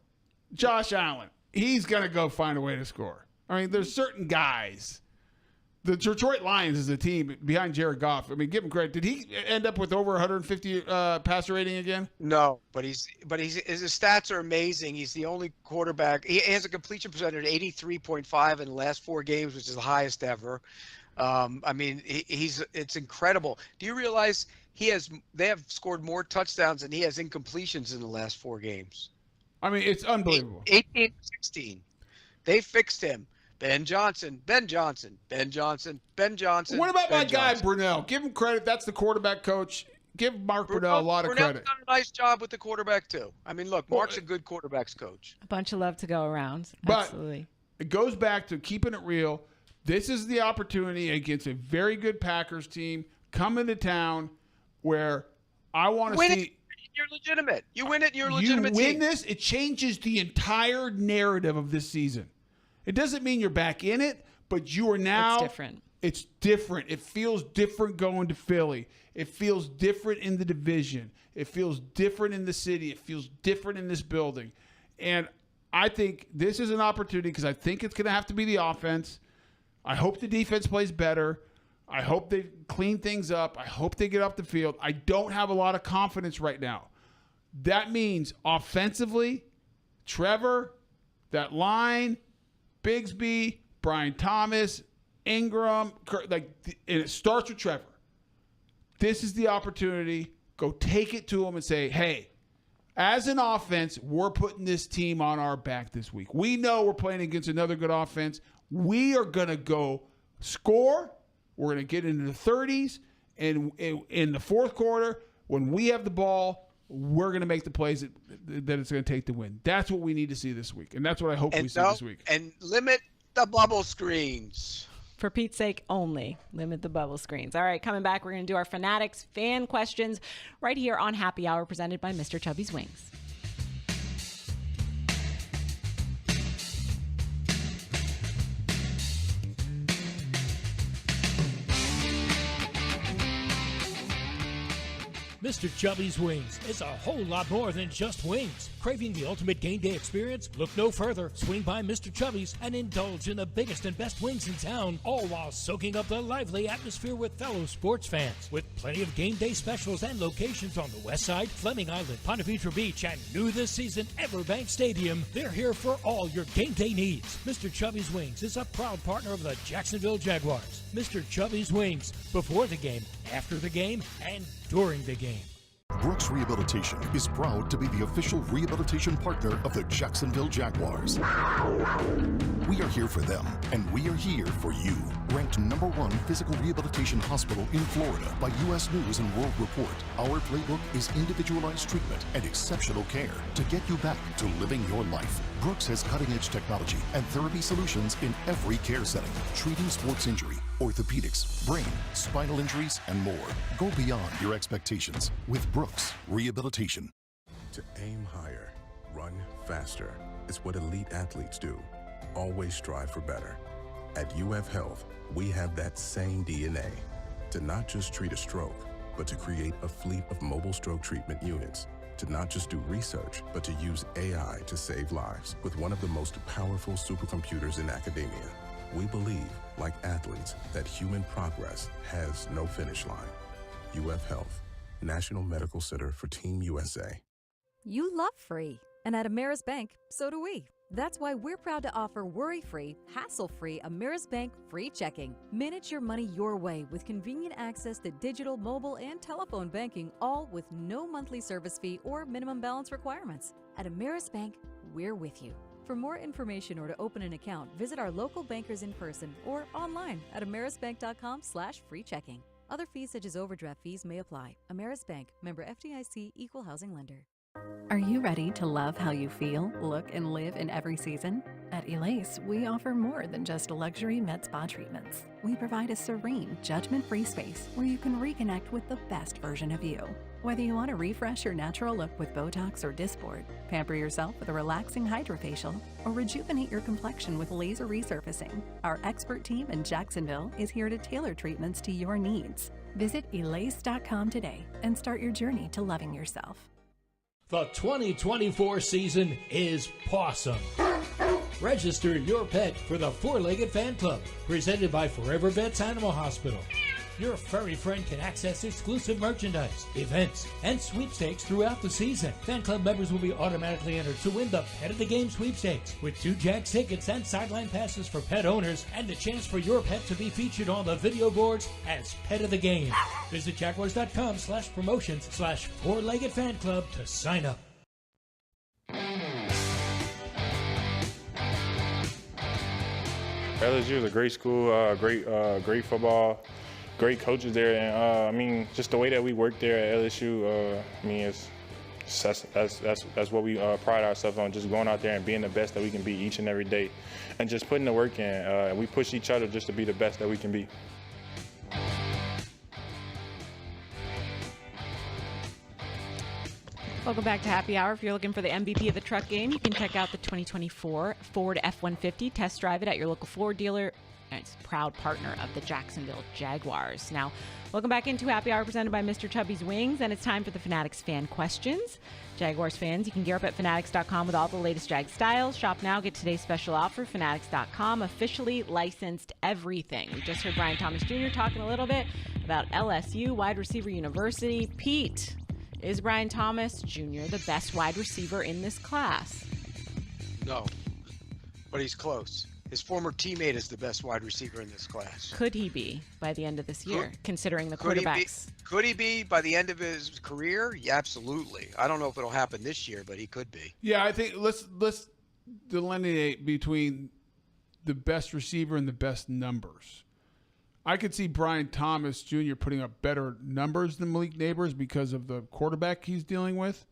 Speaker 2: Josh Allen, he's gonna go find a way to score. I mean, there's certain guys. The Detroit Lions is a team behind Jared Goff. I mean, give him credit. Did he end up with over 150 passer rating again?
Speaker 4: No, but his stats are amazing. He's the only quarterback. He has a completion percentage of 83.5 in the last 4 games, which is the highest ever. I mean, it's incredible. Do you realize they have scored more touchdowns than he has incompletions in the last 4 games?
Speaker 2: I mean, it's unbelievable.
Speaker 4: 18-16. They fixed him. Ben Johnson. What
Speaker 2: about my guy, Brunell? Give him credit. That's the quarterback coach. Give Mark Brunell a lot of credit.
Speaker 4: Done a nice job with the quarterback, too. I mean, look, Mark's a good quarterback's coach.
Speaker 1: A bunch of love to go around.
Speaker 2: But
Speaker 1: Absolutely.
Speaker 2: It goes back to keeping it real. This is the opportunity against a very good Packers team coming to town where I want to see.
Speaker 4: You're legitimate. You win it, you're a legitimate team.
Speaker 2: You win this, it changes the entire narrative of this season. It doesn't mean you're back in it, but you are now.
Speaker 1: It's different.
Speaker 2: It's different. It feels different going to Philly. It feels different in the division. It feels different in the city. It feels different in this building. And I think this is an opportunity because I think it's going to have to be the offense. I hope the defense plays better. I hope they clean things up. I hope they get off the field. I don't have a lot of confidence right now. That means offensively, Trevor, that line, Bigsby, Brian Thomas, Ingram, and it starts with Trevor. This is the opportunity. Go take it to him and say, hey, as an offense, we're putting this team on our back this week. We know we're playing against another good offense. We are going to go score. We're going to get into the 30s. And in the fourth quarter, when we have the ball, we're going to make the plays that it's going to take to win. That's what we need to see this week. And that's what I hope we see this week.
Speaker 4: And limit the bubble screens.
Speaker 1: For Pete's sake only, limit the bubble screens. All right, coming back, we're going to do our Fanatics fan questions right here on Happy Hour, presented by Mr. Chubby's Wings.
Speaker 7: Mr. Chubby's Wings is a whole lot more than just wings. Craving the ultimate game day experience? Look no further. Swing by Mr. Chubby's and indulge in the biggest and best wings in town, all while soaking up the lively atmosphere with fellow sports fans. With plenty of game day specials and locations on the West Side, Fleming Island, Ponte Vedra Beach, and new this season, Everbank Stadium, they're here for all your game day needs. Mr. Chubby's Wings is a proud partner of the Jacksonville Jaguars. Mr. Chubby's Wings, before the game, after the game, and during the game.
Speaker 14: Brooks Rehabilitation is proud to be the official rehabilitation partner of the Jacksonville Jaguars. We are here for them, and we are here for you. Ranked #1 physical rehabilitation hospital in Florida by U.S. News and World Report, our playbook is individualized treatment and exceptional care to get you back to living your life. Brooks has cutting-edge technology and therapy solutions in every care setting, treating sports injury, orthopedics, brain, spinal injuries, and more. Go beyond your expectations with Brooks Rehabilitation.
Speaker 19: To aim higher, run faster. It's what elite athletes do. Always strive for better. At UF Health, we have that same DNA. To not just treat a stroke, but to create a fleet of mobile stroke treatment units. To not just do research, but to use AI to save lives with one of the most powerful supercomputers in academia. We believe, like athletes, that human progress has no finish line. UF Health, National Medical Center for Team USA.
Speaker 9: You love free. And at Ameris Bank, so do we. That's why we're proud to offer worry-free, hassle-free Ameris Bank free checking. Manage your money your way with convenient access to digital, mobile, and telephone banking, all with no monthly service fee or minimum balance requirements. At Ameris Bank, we're with you. For more information or to open an account, visit our local bankers in person or online at amerisbank.com/free checking. Other fees such as overdraft fees may apply. Ameris Bank, member FDIC, equal housing lender.
Speaker 10: Are you ready to love how you feel, look, and live in every season? At Elace, we offer more than just luxury med spa treatments. We provide a serene, judgment-free space where you can reconnect with the best version of you. Whether you want to refresh your natural look with Botox or Dysport, pamper yourself with a relaxing hydrofacial, or rejuvenate your complexion with laser resurfacing, our expert team in Jacksonville is here to tailor treatments to your needs. Visit Elace.com today and start your journey to loving yourself.
Speaker 7: The 2024 season is Pawsome. Register your pet for the Four-Legged Fan Club, presented by Forever Vets Animal Hospital. Your furry friend can access exclusive merchandise, events, and sweepstakes throughout the season. Fan club members will be automatically entered to win the Pet of the Game sweepstakes with 2 Jags tickets and sideline passes for pet owners, and the chance for your pet to be featured on the video boards as Pet of the Game. Visit Jaguars.com/promotions/Four-Legged Fan Club to sign up.
Speaker 21: LSU is a great school, great football, great coaches there, and I mean, just the way that we work there at LSU, I mean, that's what we pride ourselves on, just going out there and being the best that we can be each and every day, and just putting the work in. We push each other just to be the best that we can be.
Speaker 1: Welcome back to Happy Hour. If you're looking for the MVP of the truck game, you can check out the 2024 Ford F-150. Test drive it at your local Ford dealer. It's a proud partner of the Jacksonville Jaguars. Now, welcome back into Happy Hour presented by Mr. Chubby's Wings, and it's time for the Fanatics fan questions. Jaguars fans, you can gear up at Fanatics.com with all the latest Jag styles. Shop now, get today's special offer. Fanatics.com, officially licensed everything. We just heard Brian Thomas Jr. talking a little bit about LSU, wide receiver university. Pete, is Brian Thomas Jr. the best wide receiver in this class?
Speaker 4: No, but he's close. His former teammate is the best wide receiver in this class.
Speaker 1: Could he be by the end of this year, considering the quarterbacks?
Speaker 4: Could he be by the end of his career? Yeah, absolutely. I don't know if it'll happen this year, but he could be.
Speaker 2: Yeah, I think let's delineate between the best receiver and the best numbers. I could see Brian Thomas Jr. putting up better numbers than Malik Neighbors because of the quarterback he's dealing with.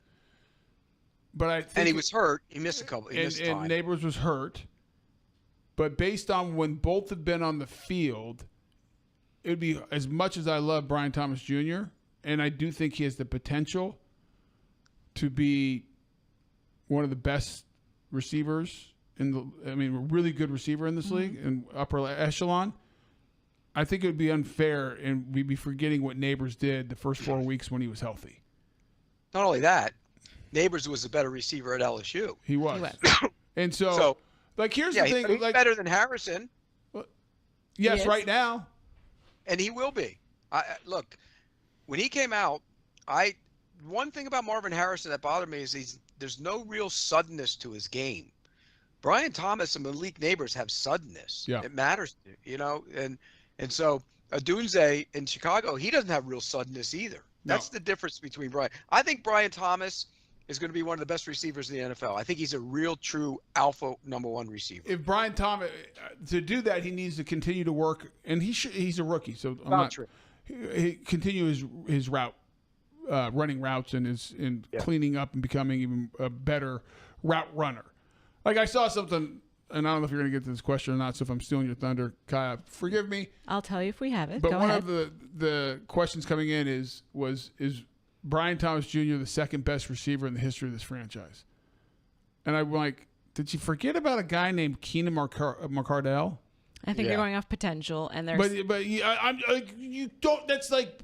Speaker 2: But I think,
Speaker 4: and he was hurt. He missed a couple.
Speaker 2: And Neighbors was hurt. But based on when both have been on the field, it would be, as much as I love Brian Thomas Jr., and I do think he has the potential to be one of the best receivers a really good receiver in this league and upper echelon. I think it would be unfair, and we'd be forgetting what Neighbors did the first 4 weeks when he was healthy.
Speaker 4: Not only that, Neighbors was a better receiver at LSU.
Speaker 2: He was. And so like, here's the thing.
Speaker 4: He's better than Harrison.
Speaker 2: Yes, right now.
Speaker 4: And he will be. Look, when he came out, one thing about Marvin Harrison that bothered me is there's no real suddenness to his game. Brian Thomas and Malik Neighbors have suddenness.
Speaker 2: Yeah.
Speaker 4: It matters, and so Odunze in Chicago, he doesn't have real suddenness either. That's the difference between Brian. I think Brian Thomas is going to be one of the best receivers in the NFL. I think he's a real, true alpha number one receiver.
Speaker 2: If Brian Thomas, to do that, he needs to continue to work, and he's a rookie, so he continue his route, running routes, and cleaning up and becoming even a better route runner. Like, I saw something, and I don't know if you're going to get to this question or not, so if I'm stealing your thunder, Kaya, forgive me.
Speaker 1: I'll tell you if we have it.
Speaker 2: But
Speaker 1: Go
Speaker 2: one
Speaker 1: ahead.
Speaker 2: of the questions coming in is Brian Thomas Jr. the second best receiver in the history of this franchise? And I'm like, did you forget about a guy named Keenan McCardell?
Speaker 1: I think they're going off potential, and there's.
Speaker 2: But I'm like, you don't. That's like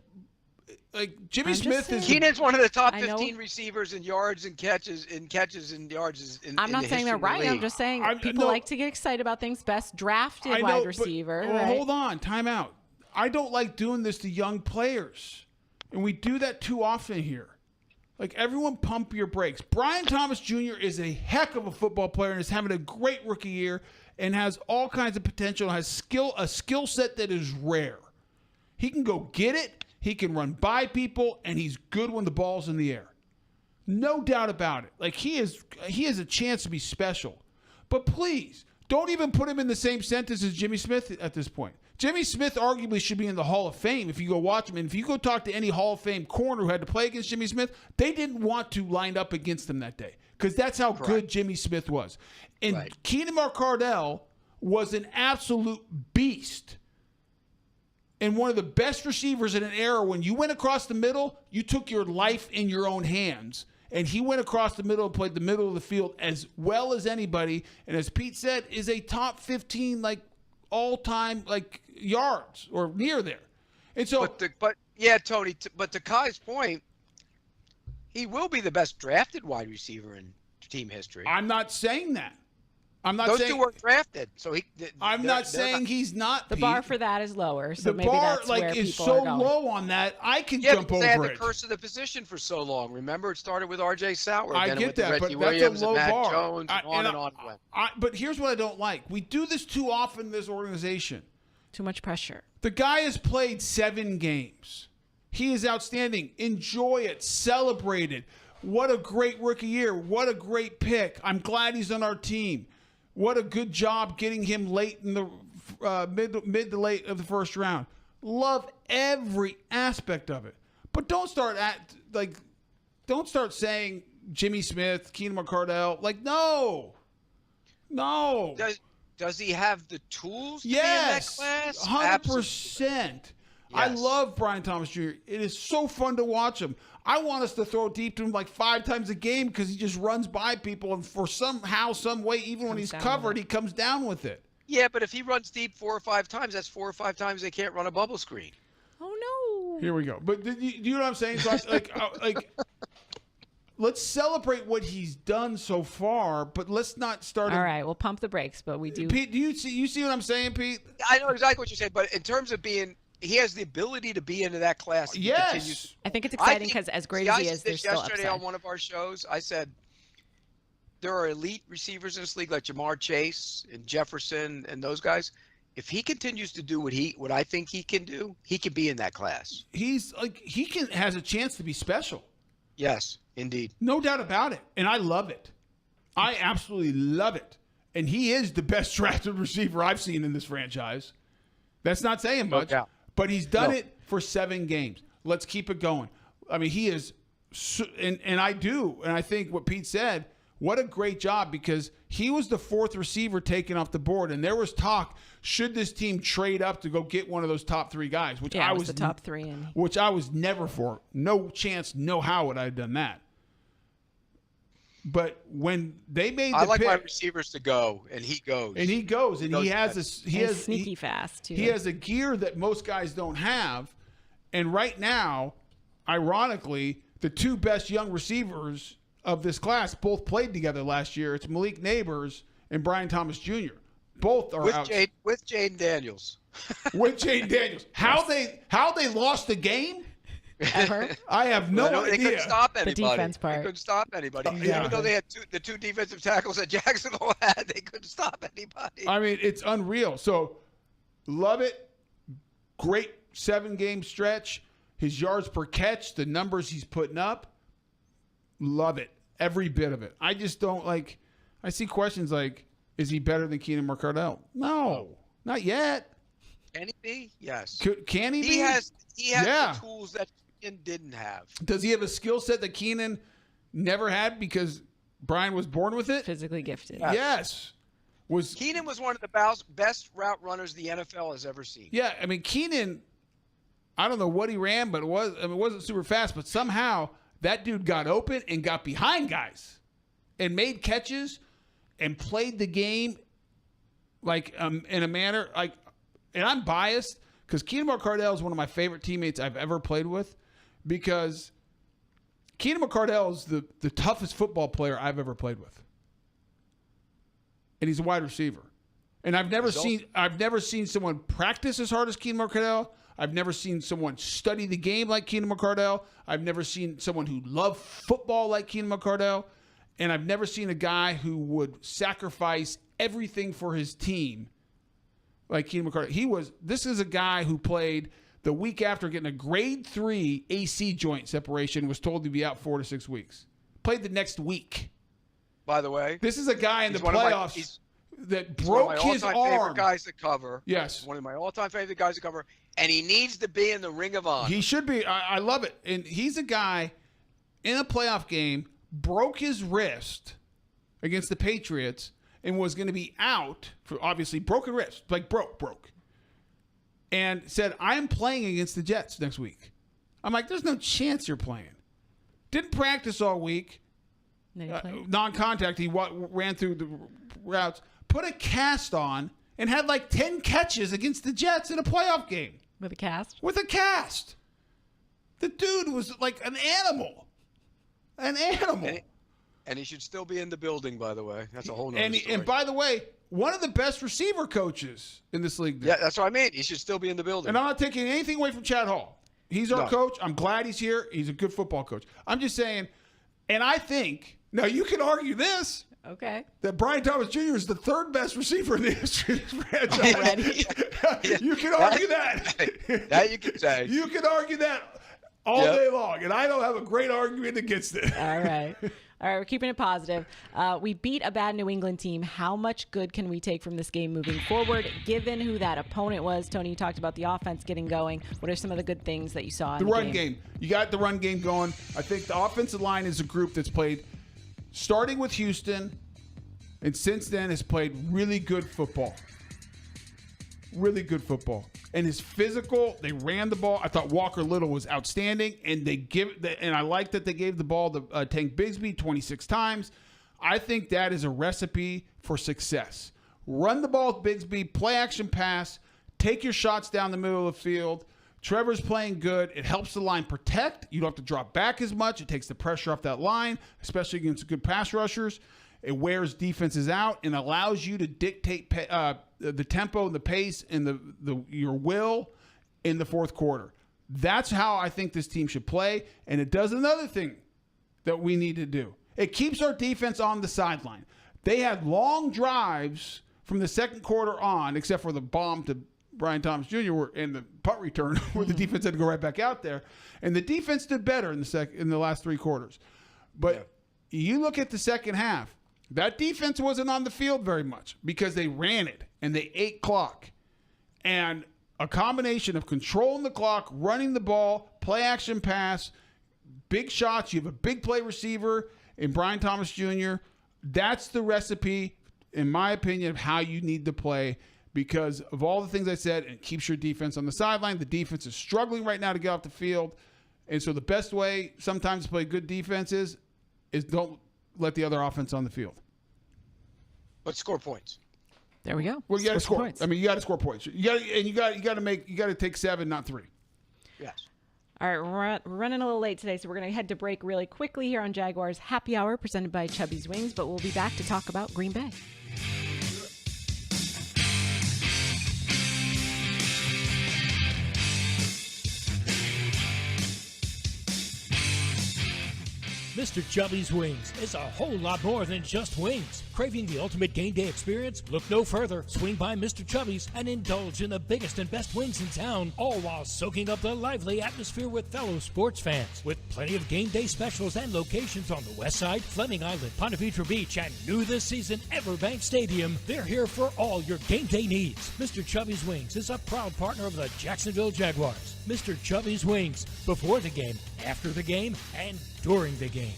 Speaker 2: Jimmy Smith is.
Speaker 4: Keenan's one of the top 15 receivers in yards and catches and yards.
Speaker 1: I'm not saying they're right. I'm just saying people like to get excited about things. Best drafted wide receiver.
Speaker 2: Well, hold on, time out. I don't like doing this to young players, and we do that too often here. Like, everyone pump your brakes. Brian Thomas Jr. is a heck of a football player and is having a great rookie year and has all kinds of potential, has a skill set that is rare. He can go get it, he can run by people, and he's good when the ball's in the air. No doubt about it. Like, he has a chance to be special. But please, don't even put him in the same sentence as Jimmy Smith at this point. Jimmy Smith arguably should be in the Hall of Fame if you go watch him. And if you go talk to any Hall of Fame corner who had to play against Jimmy Smith, they didn't want to line up against him that day because that's how good Jimmy Smith was. And Keenan McCardell was an absolute beast and one of the best receivers in an era when you went across the middle, you took your life in your own hands. And he went across the middle and played the middle of the field as well as anybody. And as Pete said, is a top 15, all-time, yards or near there. And so,
Speaker 4: but Tony, but to Kai's point, he will be the best drafted wide receiver in team history.
Speaker 2: I'm not saying that. I'm not
Speaker 4: Those
Speaker 2: saying
Speaker 4: two weren't drafted, so
Speaker 2: I'm not saying he's not.
Speaker 1: The bar for that is lower, so
Speaker 2: the
Speaker 1: maybe
Speaker 2: bar
Speaker 1: that's where
Speaker 2: is
Speaker 1: people
Speaker 2: so
Speaker 1: are going.
Speaker 2: low on that. I can jump over
Speaker 4: they had
Speaker 2: it.
Speaker 4: the curse of the position for so long. Remember, it started with R.J. Sauer.
Speaker 2: I
Speaker 4: then
Speaker 2: get
Speaker 4: it went
Speaker 2: that,
Speaker 4: to
Speaker 2: but
Speaker 4: Reggie
Speaker 2: that's
Speaker 4: Williams
Speaker 2: a low
Speaker 4: and Matt
Speaker 2: bar.
Speaker 4: Jones, and on and on it went.
Speaker 2: But here's what I don't like: we do this too often in this organization.
Speaker 1: Too much pressure.
Speaker 2: The guy has played 7 games. He is outstanding. Enjoy it. Celebrate it. What a great rookie year. What a great pick. I'm glad he's on our team. What a good job getting him late in the mid to late of the first round. Love every aspect of it. But don't start saying Jimmy Smith, Keenan McCardell. No.
Speaker 4: Does he have the tools to
Speaker 2: yes,
Speaker 4: be in that class?
Speaker 2: 100%.
Speaker 4: Yes.
Speaker 2: I love Brian Thomas Jr. It is so fun to watch him. I want us to throw deep to him 5 times a game because he just runs by people, and for somehow, some way, even when he's covered, he comes down with it.
Speaker 4: Yeah, but if he runs deep 4 or 5 times, that's 4 or 5 times they can't run a bubble screen.
Speaker 1: Oh no!
Speaker 2: Here we go. But do you know what I'm saying? So let's celebrate what he's done so far, but let's not start.
Speaker 1: All right, we'll pump the brakes, but we do.
Speaker 2: Pete, do you see what I'm saying, Pete?
Speaker 4: I know exactly what you're saying, but in terms of being. He has the ability to be into that class.
Speaker 2: Yes.
Speaker 1: I think it's exciting because as great as he is, there's still
Speaker 4: yesterday
Speaker 1: upside.
Speaker 4: On one of our shows, I said there are elite receivers in this league like Jamar Chase and Jefferson and those guys. If he continues to do what I think he can do, he can be in that class.
Speaker 2: He has a chance to be special.
Speaker 4: Yes, indeed.
Speaker 2: No doubt about it. And I love it. I absolutely love it. And he is the best drafted receiver I've seen in this franchise. That's not saying much.
Speaker 4: No doubt.
Speaker 2: But he's done it for 7 games. Let's keep it going. I mean, he is, and I do, and I think what Pete said, what a great job because he was the 4th receiver taken off the board, and there was talk, should this team trade up to go get one of those top 3 guys, which I was
Speaker 1: the top 3,
Speaker 2: which I was never for. No chance, no how would I have done that. But when they made the
Speaker 4: I like
Speaker 2: pick,
Speaker 4: my receivers to go, and he goes.
Speaker 2: And he goes, and he has
Speaker 1: sneaky fast too.
Speaker 2: He has a gear that most guys don't have. And right now, ironically, the 2 best young receivers of this class both played together last year. It's Malik Neighbors and Brian Thomas Jr. Both are out
Speaker 4: with Jaden Daniels.
Speaker 2: With Jaden Daniels. How they lost the game?
Speaker 1: Ever?
Speaker 2: I have no idea.
Speaker 4: They couldn't stop anybody.
Speaker 1: The defense part.
Speaker 4: They couldn't stop anybody.
Speaker 2: Yeah.
Speaker 4: Even though they had the 2 defensive tackles that Jacksonville had, they couldn't stop anybody.
Speaker 2: I mean, it's unreal. So, love it. Great 7-game stretch. His yards per catch, the numbers he's putting up, love it. Every bit of it. I just don't I see questions like, is he better than Keenan McCardell? No, not yet.
Speaker 4: Can he be? Yes.
Speaker 2: Can he be?
Speaker 4: He has the tools that Keenan didn't have.
Speaker 2: Does he have a skill set that Keenan never had because Brian was born with it?
Speaker 1: Physically gifted.
Speaker 2: Yes.
Speaker 4: Keenan was one of the best route runners the NFL has ever seen.
Speaker 2: Yeah, I mean, Keenan, I don't know what he ran, but it wasn't super fast, but somehow that dude got open and got behind guys and made catches and played the game in a manner and I'm biased because Keenan McCardell is one of my favorite teammates I've ever played with. because Keenan McCardell is the toughest football player I've ever played with. And he's a wide receiver. And I've never seen someone practice as hard as Keenan McCardell. I've never seen someone study the game like Keenan McCardell. I've never seen someone who loved football like Keenan McCardell. And I've never seen a guy who would sacrifice everything for his team like Keenan McCardell. This is a guy who played the week after getting a grade 3 AC joint separation, was told to be out 4 to 6 weeks. Played the next week.
Speaker 4: By the way,
Speaker 2: this is a guy in the playoffs that broke his arm.
Speaker 4: One of my all-time favorite guys to cover.
Speaker 2: Yes.
Speaker 4: One of my all-time favorite guys to cover. And he needs to be in the Ring of Honor.
Speaker 2: He should be. I love it. And he's a guy in a playoff game, broke his wrist against the Patriots, and was going to be out for obviously broken wrist, like broke. And said, I am playing against the Jets next week. I'm like, there's no chance you're playing. Didn't practice all week. Non-contact. He ran through the routes. Put a cast on and had like 10 catches against the Jets in a playoff game.
Speaker 1: With a cast?
Speaker 2: With a cast. The dude was like an animal. An animal.
Speaker 4: And he should still be in the building, by the way. That's a whole nother story.
Speaker 2: And by the way, one of the best receiver coaches in this league.
Speaker 4: Yeah, that's what I mean. He should still be in the building.
Speaker 2: And I'm not taking anything away from Chad Hall. He's our coach. I'm glad he's here. He's a good football coach. I'm just saying, and I think, now you can argue this.
Speaker 1: Okay.
Speaker 2: That Brian Thomas Jr. is the third best receiver in the history of this franchise. You can argue that.
Speaker 4: That you can say.
Speaker 2: You can argue that all day long, and I don't have a great argument against it.
Speaker 1: All right. All right, we're keeping it positive. We beat a bad New England team. How much good can we take from this game moving forward, given who that opponent was? Tony, you talked about the offense getting going. What are some of the good things that you saw in the
Speaker 2: run game? You got the run game going. I think the offensive line is a group that's played, starting with Houston, and since then has played really good football. Really good football. And is physical. They ran the ball. I thought Walker Little was outstanding, and I like that they gave the ball to Tank Bigsby 26 times. I think that is a recipe for success. Run the ball with Bigsby, play action pass, take your shots down the middle of the field. Trevor's playing good. It helps the line protect. You don't have to drop back as much. It takes the pressure off that line, especially against good pass rushers. It wears defenses out and allows you to dictate the tempo, the pace, and your will in the fourth quarter. That's how I think this team should play, and it does another thing that we need to do. It keeps our defense on the sideline. They had long drives from the second quarter on, except for the bomb to Brian Thomas Jr. and the punt return where the defense had to go right back out there. And the defense did better in the last three quarters. But you look at the second half, that defense wasn't on the field very much because they ran it and they ate clock. And a combination of controlling the clock, running the ball, play action pass, big shots. You have a big play receiver in Brian Thomas Jr. That's the recipe, in my opinion, of how you need to play because of all the things I said, and it keeps your defense on the sideline. The defense is struggling right now to get off the field. And so the best way sometimes to play good defenses is don't let the other offense on the field.
Speaker 4: But score points.
Speaker 1: There we go.
Speaker 2: Well, you got to score
Speaker 1: points.
Speaker 2: I mean, you got to score points. You got to take 7, not 3.
Speaker 4: Yes.
Speaker 1: All right, we're running a little late today, so we're going to head to break really quickly here on Jaguars Happy Hour, presented by Chubby's Wings. But we'll be back to talk about Green Bay.
Speaker 7: Mr. Chubby's Wings is a whole lot more than just wings. Craving the ultimate game day experience? Look no further. Swing by Mr. Chubby's and indulge in the biggest and best wings in town, all while soaking up the lively atmosphere with fellow sports fans. With plenty of game day specials and locations on the West Side, Fleming Island, Ponte Vedra Beach, and new this season, Everbank Stadium, they're here for all your game day needs. Mr. Chubby's Wings is a proud partner of the Jacksonville Jaguars. Mr. Chubby's Wings, before the game, after the game, and during the game.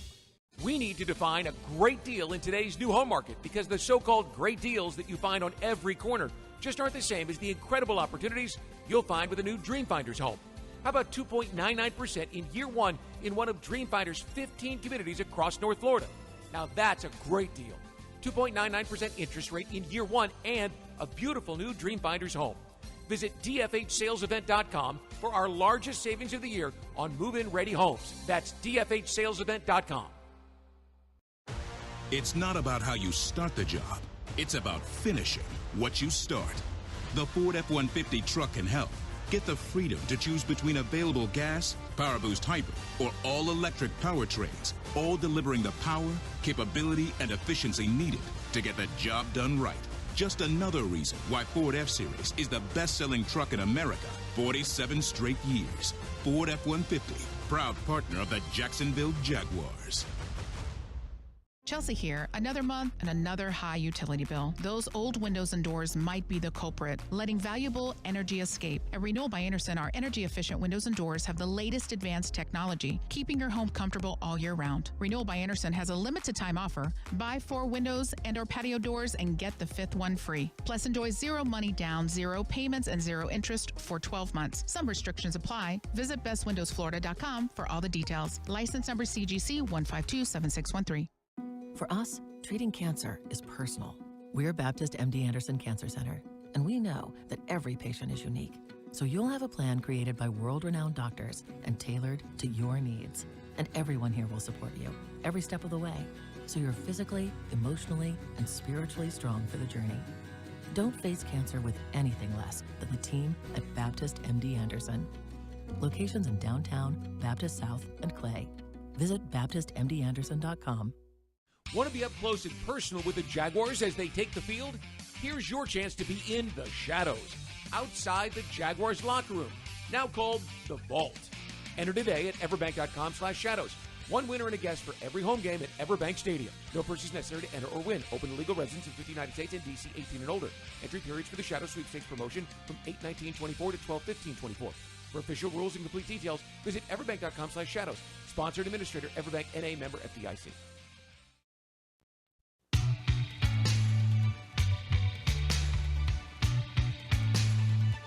Speaker 5: We need to define a great deal in today's new home market because the so-called great deals that you find on every corner just aren't the same as the incredible opportunities you'll find with a new Dreamfinder's home. How about 2.99% in year one in one of Dreamfinder's 15 communities across North Florida? Now that's a great deal. 2.99% interest rate in year one and a beautiful new Dreamfinder's home. Visit dfhsalesevent.com for for our largest savings of the year on move-in ready homes. That's dfhsalesevent.com.
Speaker 17: It's not about how you start the job. It's about finishing what you start. The Ford F-150 truck can help. Get the freedom to choose between available gas, PowerBoost Hybrid, or all-electric powertrains, all delivering the power, capability, and efficiency needed to get the job done right. Just another reason why Ford F-Series is the best-selling truck in America 47 straight years. Ford F-150, proud partner of the Jacksonville Jaguars.
Speaker 18: Chelsea here. Another month and another high utility bill. Those old windows and doors might be the culprit, letting valuable energy escape. At Renewal by Anderson, our energy-efficient windows and doors have the latest advanced technology, keeping your home comfortable all year round. Renewal by Anderson has a limited-time offer. Buy 4 windows and/or patio doors and get the 5th one free. Plus, enjoy 0 money down, 0 payments, and 0 interest for 12 months. Some restrictions apply. Visit bestwindowsflorida.com for all the details. License number CGC 1527613.
Speaker 8: For us, treating cancer is personal. We're Baptist MD Anderson Cancer Center, and we know that every patient is unique. So you'll have a plan created by world-renowned doctors and tailored to your needs. And everyone here will support you every step of the way, so you're physically, emotionally, and spiritually strong for the journey. Don't face cancer with anything less than the team at Baptist MD Anderson. Locations in downtown, Baptist South, and Clay. Visit BaptistMDAnderson.com.
Speaker 5: Want to be up close and personal with the Jaguars as they take the field? Here's your chance to be in the shadows, outside the Jaguars locker room, now called the Vault. Enter today at everbank.com/shadows. One winner and a guest for every home game at Everbank Stadium. No purchase necessary to enter or win. Open to legal residents in 50 United States and D.C. 18 and older. Entry periods for the Shadow Sweepstakes promotion from 8/19/24 to 12/15/24. For official rules and complete details, visit everbank.com/shadows. Sponsored administrator, Everbank NA, member FDIC.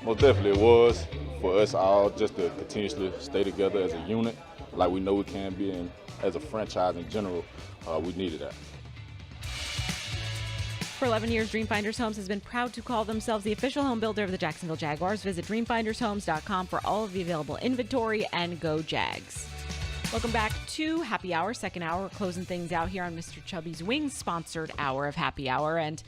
Speaker 11: Most definitely it was for us all just to continuously stay together as a unit like we know we can be, and as a franchise in general, we needed that.
Speaker 1: For 11 years, Dreamfinders Homes has been proud to call themselves the official home builder of the Jacksonville Jaguars. Visit dreamfindershomes.com for all of the available inventory, and go Jags. Welcome back to Happy Hour, second hour. We're closing things out here on Mr. Chubby's Wings-sponsored hour of Happy Hour. And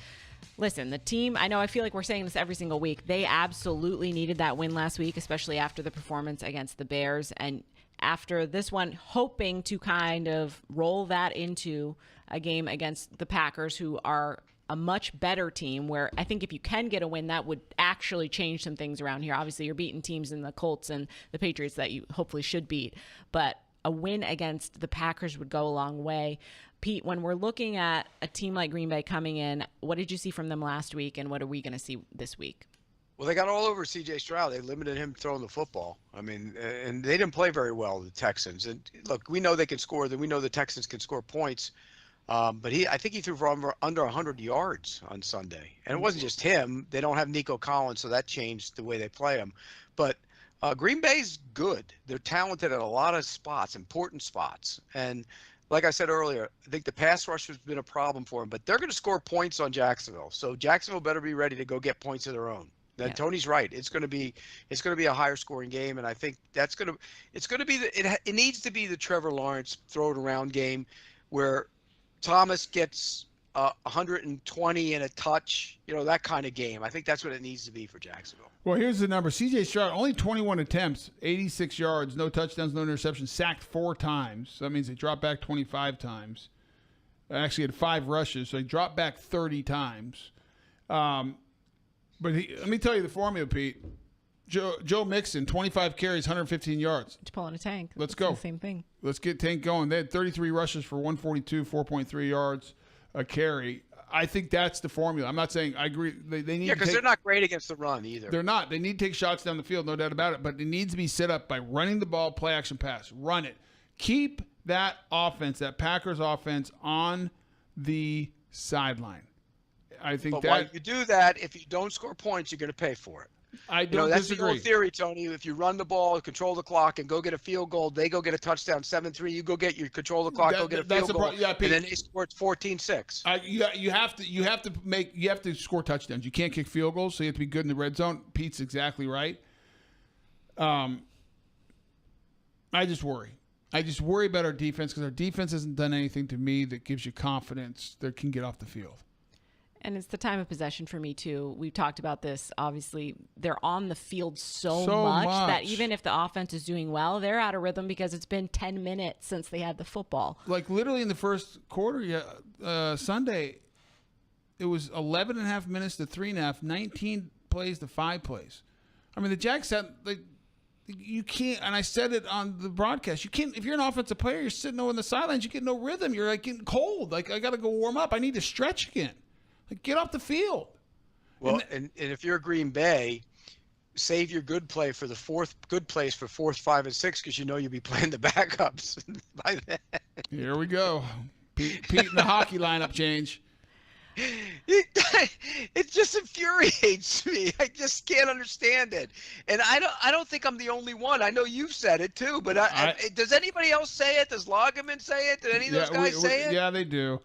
Speaker 1: listen, the team, I feel like we're saying this every single week. They absolutely needed that win last week, especially after the performance against the Bears. And after this one, hoping to kind of roll that into a game against the Packers, who are a much better team, where I think if you can get a win, that would actually change some things around here. Obviously, you're beating teams in the Colts and the Patriots that you hopefully should beat. But a win against the Packers would go a long way. Pete, when we're looking at a team like Green Bay coming in, what did you see from them last week, and what are we going to see this week?
Speaker 4: Well, they got all over C.J. Stroud. They limited him throwing the football. I mean, and they didn't play very well, the Texans. And look, we know they can score. We know the Texans can score points. But I think he threw for under 100 yards on Sunday. And it wasn't just him. They don't have Nico Collins, so that changed the way they play him. But Green Bay's good. They're talented at a lot of spots, important spots. And like I said earlier, I think the pass rush has been a problem for them. But they're going to score points on Jacksonville. So Jacksonville better be ready to go get points of their own. Then Tony's right. It's going to be a higher scoring game, and I think it's going to be it needs to be the Trevor Lawrence throw it around game, where Thomas gets 120 and a touch, that kind of game. I think that's what it needs to be for Jacksonville.
Speaker 2: Well, here's the number. C.J. Stroud, only 21 attempts, 86 yards, no touchdowns, no interceptions, sacked 4 times. So that means they dropped back 25 times. Actually had 5 rushes, so he dropped back 30 times. But let me tell you the formula, Pete. Joe Mixon, 25 carries, 115 yards.
Speaker 1: It's pulling a tank.
Speaker 2: Let's go.
Speaker 1: The same thing.
Speaker 2: Let's get Tank going. They had 33 rushes for 142, 4.3 yards a carry. I think that's the formula. I'm not saying I agree. They need
Speaker 4: because they're not great against the run either.
Speaker 2: They're not. They need to take shots down the field, no doubt about it. But it needs to be set up by running the ball, play action pass. Run it. Keep that offense, that Packers offense, on the sideline. I think
Speaker 4: but while you do that, if you don't score points, you're going to pay for it.
Speaker 2: I don't
Speaker 4: that's
Speaker 2: disagree.
Speaker 4: the old theory, Tony. If you run the ball, control the clock, and go get a field goal, they go get a touchdown, 7-3. You go get your control the clock, go get a field goal, and then they score 14-6.
Speaker 2: You have to score touchdowns. You can't kick field goals, so you have to be good in the red zone. Pete's exactly right. I just worry. I just worry about our defense because our defense hasn't done anything to me that gives you confidence that can get off the field.
Speaker 1: And it's the time of possession for me, too. We've talked about this. Obviously, they're on the field so much that even if the offense is doing well, they're out of rhythm because it's been 10 minutes since they had the football.
Speaker 2: Like, literally in the first quarter, Sunday, it was 11 and a half minutes to 3.5, 19 plays to 5 plays. I mean, the Jags had, you can't, and I said it on the broadcast, you can't, if you're an offensive player, you're sitting over on the sidelines, you get no rhythm. You're, like, getting cold. Like, I got to go warm up. I need to stretch again. Like, get off the field.
Speaker 4: Well, and if you're Green Bay, save your good play for the good plays for 4th, 5, and 6 because you know you'll be playing the backups by then.
Speaker 2: Here we go. Pete in the hockey lineup change.
Speaker 4: It just infuriates me. I just can't understand it. And I don't think I'm the only one. I know you've said it too, but does anybody else say it? Does Lagerman say it? Did any of those guys say it?
Speaker 2: Yeah, they do.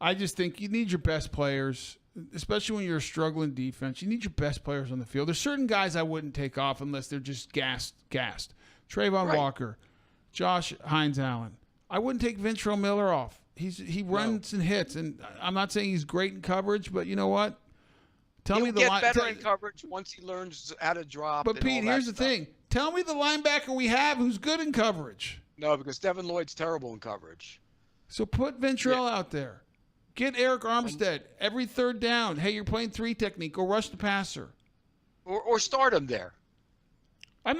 Speaker 2: I just think you need your best players, especially when you're a struggling defense. You need your best players on the field. There's certain guys I wouldn't take off unless they're just gassed. Trayvon Walker, Josh Hines-Allen. I wouldn't take Ventrell Miller off. He runs and hits, and I'm not saying he's great in coverage, but you know what?
Speaker 4: He'll get better in coverage once he learns how to drop.
Speaker 2: But Pete, here's the thing. Tell me the linebacker we have who's good in coverage.
Speaker 4: No, because Devin Lloyd's terrible in coverage.
Speaker 2: So put Ventrell out there. Get Eric Armstead every third down. Hey, you're playing 3 technique. Go rush the passer.
Speaker 4: Or start him there.
Speaker 2: I'm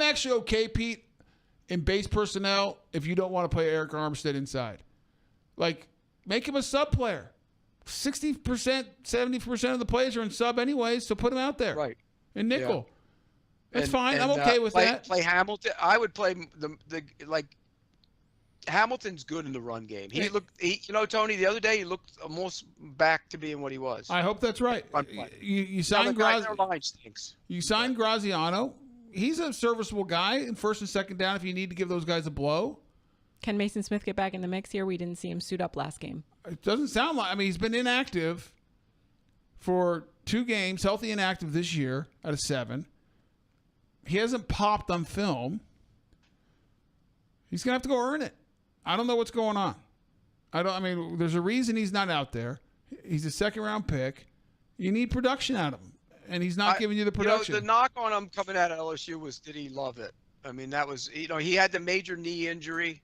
Speaker 2: actually okay, Pete, in base personnel if you don't want to play Eric Armstead inside. Like, make him a sub player. 60%, 70% of the plays are in sub anyways, so put him out there.
Speaker 4: Right.
Speaker 2: In nickel. Yeah. That's fine. I'm okay with that.
Speaker 4: Play Hamilton. I would play Hamilton's good in the run game. Tony, the other day he looked almost back to being what he was.
Speaker 2: I hope that's right. You signed Graziano. He's a serviceable guy in first and second down if you need to give those guys a blow.
Speaker 1: Can Mason Smith get back in the mix here? We didn't see him suit up last game.
Speaker 2: It doesn't sound like. I mean, he's been inactive for 2 games, healthy inactive this year out of 7. He hasn't popped on film. He's going to have to go earn it. I don't know what's going on. I mean, there's a reason he's not out there. He's a second-round pick. You need production out of him, and he's not giving you the production.
Speaker 4: The knock on him coming out of LSU was, did he love it? I mean, that was, he had the major knee injury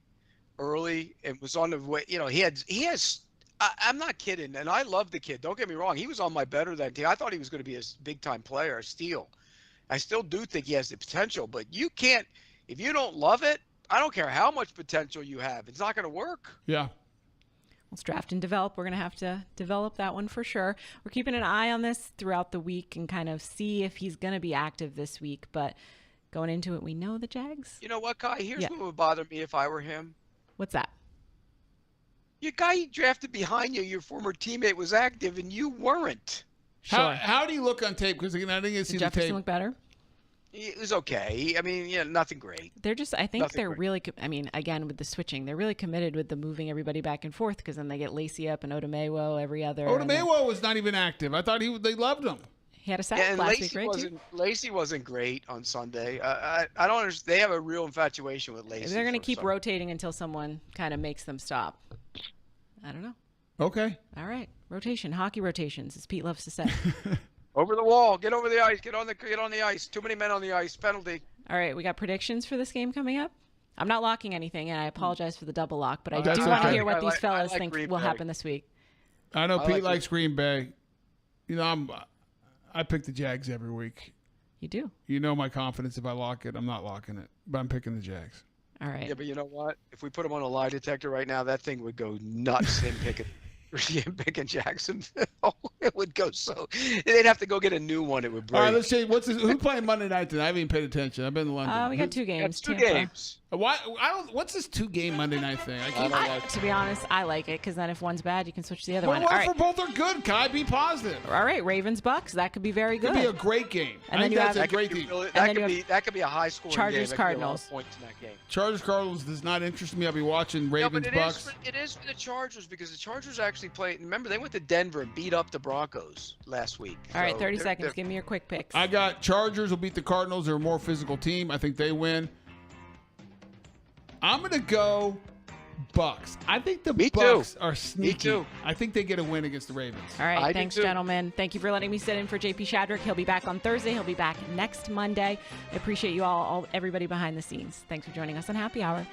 Speaker 4: early and was on the way. He has. I'm not kidding, and I love the kid. Don't get me wrong. He was on my better than team. I thought he was going to be a big-time player, a steal. I still do think he has the potential, but you can't, if you don't love it, I don't care how much potential you have. It's not going to work.
Speaker 2: Yeah.
Speaker 1: Let's draft and develop. We're going to have to develop that one for sure. We're keeping an eye on this throughout the week and kind of see if he's going to be active this week. But going into it, we know the Jags.
Speaker 4: You know what, Kai? Here's what would bother me if I were him.
Speaker 1: What's that?
Speaker 4: Your guy you drafted behind you, your former teammate, was active and you weren't.
Speaker 1: Sure.
Speaker 2: How do you look on tape? Because I didn't see the tape.
Speaker 1: Jefferson look better?
Speaker 4: It was okay. I mean, nothing great.
Speaker 1: They're just, I think they're really, I mean, again, with the switching, they're really committed with the moving everybody back and forth because then they get Lacey up and Odomewo every other.
Speaker 2: Odomewo was not even active. I thought they loved him.
Speaker 1: He had a sack last week, right?
Speaker 4: Lacey wasn't great on Sunday. I don't understand. They have a real infatuation with Lacey.
Speaker 1: They're going to keep rotating until someone kind of makes them stop. I don't know.
Speaker 2: Okay.
Speaker 1: All right. Rotation. Hockey rotations, as Pete loves to say.
Speaker 4: Over the wall. Get over the ice. Get on the ice. Too many men on the ice. Penalty.
Speaker 1: All right. We got predictions for this game coming up. I'm not locking anything, and I apologize for the double lock, but I do want to hear what these fellas think will happen this week.
Speaker 2: I know Pete likes Green Bay. I pick the Jags every week.
Speaker 1: You do.
Speaker 2: You know my confidence. If I lock it, I'm not locking it, but I'm picking the Jags.
Speaker 1: All right.
Speaker 4: Yeah, but you know what? If we put them on a lie detector right now, that thing would go nuts in picking Jacksonville. It would go so. They'd have to go get a new one. It would break.
Speaker 2: All right, let's see. Who's playing Monday night tonight? I haven't even paid attention. I've been in London.
Speaker 1: We got 2 games.
Speaker 4: Two games.
Speaker 2: What's this 2-game Monday night thing?
Speaker 1: To be honest, I like it because then if one's bad, you can switch to the other one.
Speaker 2: All
Speaker 1: right.
Speaker 2: For both are good, Kai. Be positive.
Speaker 1: All right, Ravens Bucks. That could be very good.
Speaker 2: Could be a great game.
Speaker 1: And then you have
Speaker 2: a great game.
Speaker 4: That could be a high scoring
Speaker 1: Chargers
Speaker 4: game.
Speaker 1: Cardinals.
Speaker 4: Points in that game.
Speaker 2: Chargers Cardinals does not interest me. I'll be watching Ravens Bucks.
Speaker 4: It is for the Chargers because the Chargers actually play. Remember, they went to Denver and beat up the Broncos. Broncos last week.
Speaker 1: All right, 30 seconds. Give me your quick picks.
Speaker 2: I got Chargers will beat the Cardinals. They're a more physical team. I think they win. I'm going to go Bucks. I think the Bucks are sneaky.
Speaker 4: Me too.
Speaker 2: I think they get a win against the Ravens.
Speaker 1: All right, thanks, gentlemen. Thank you for letting me sit in for JP Shadrick. He'll be back on Thursday. He'll be back next Monday. I appreciate you all everybody behind the scenes. Thanks for joining us on Happy Hour.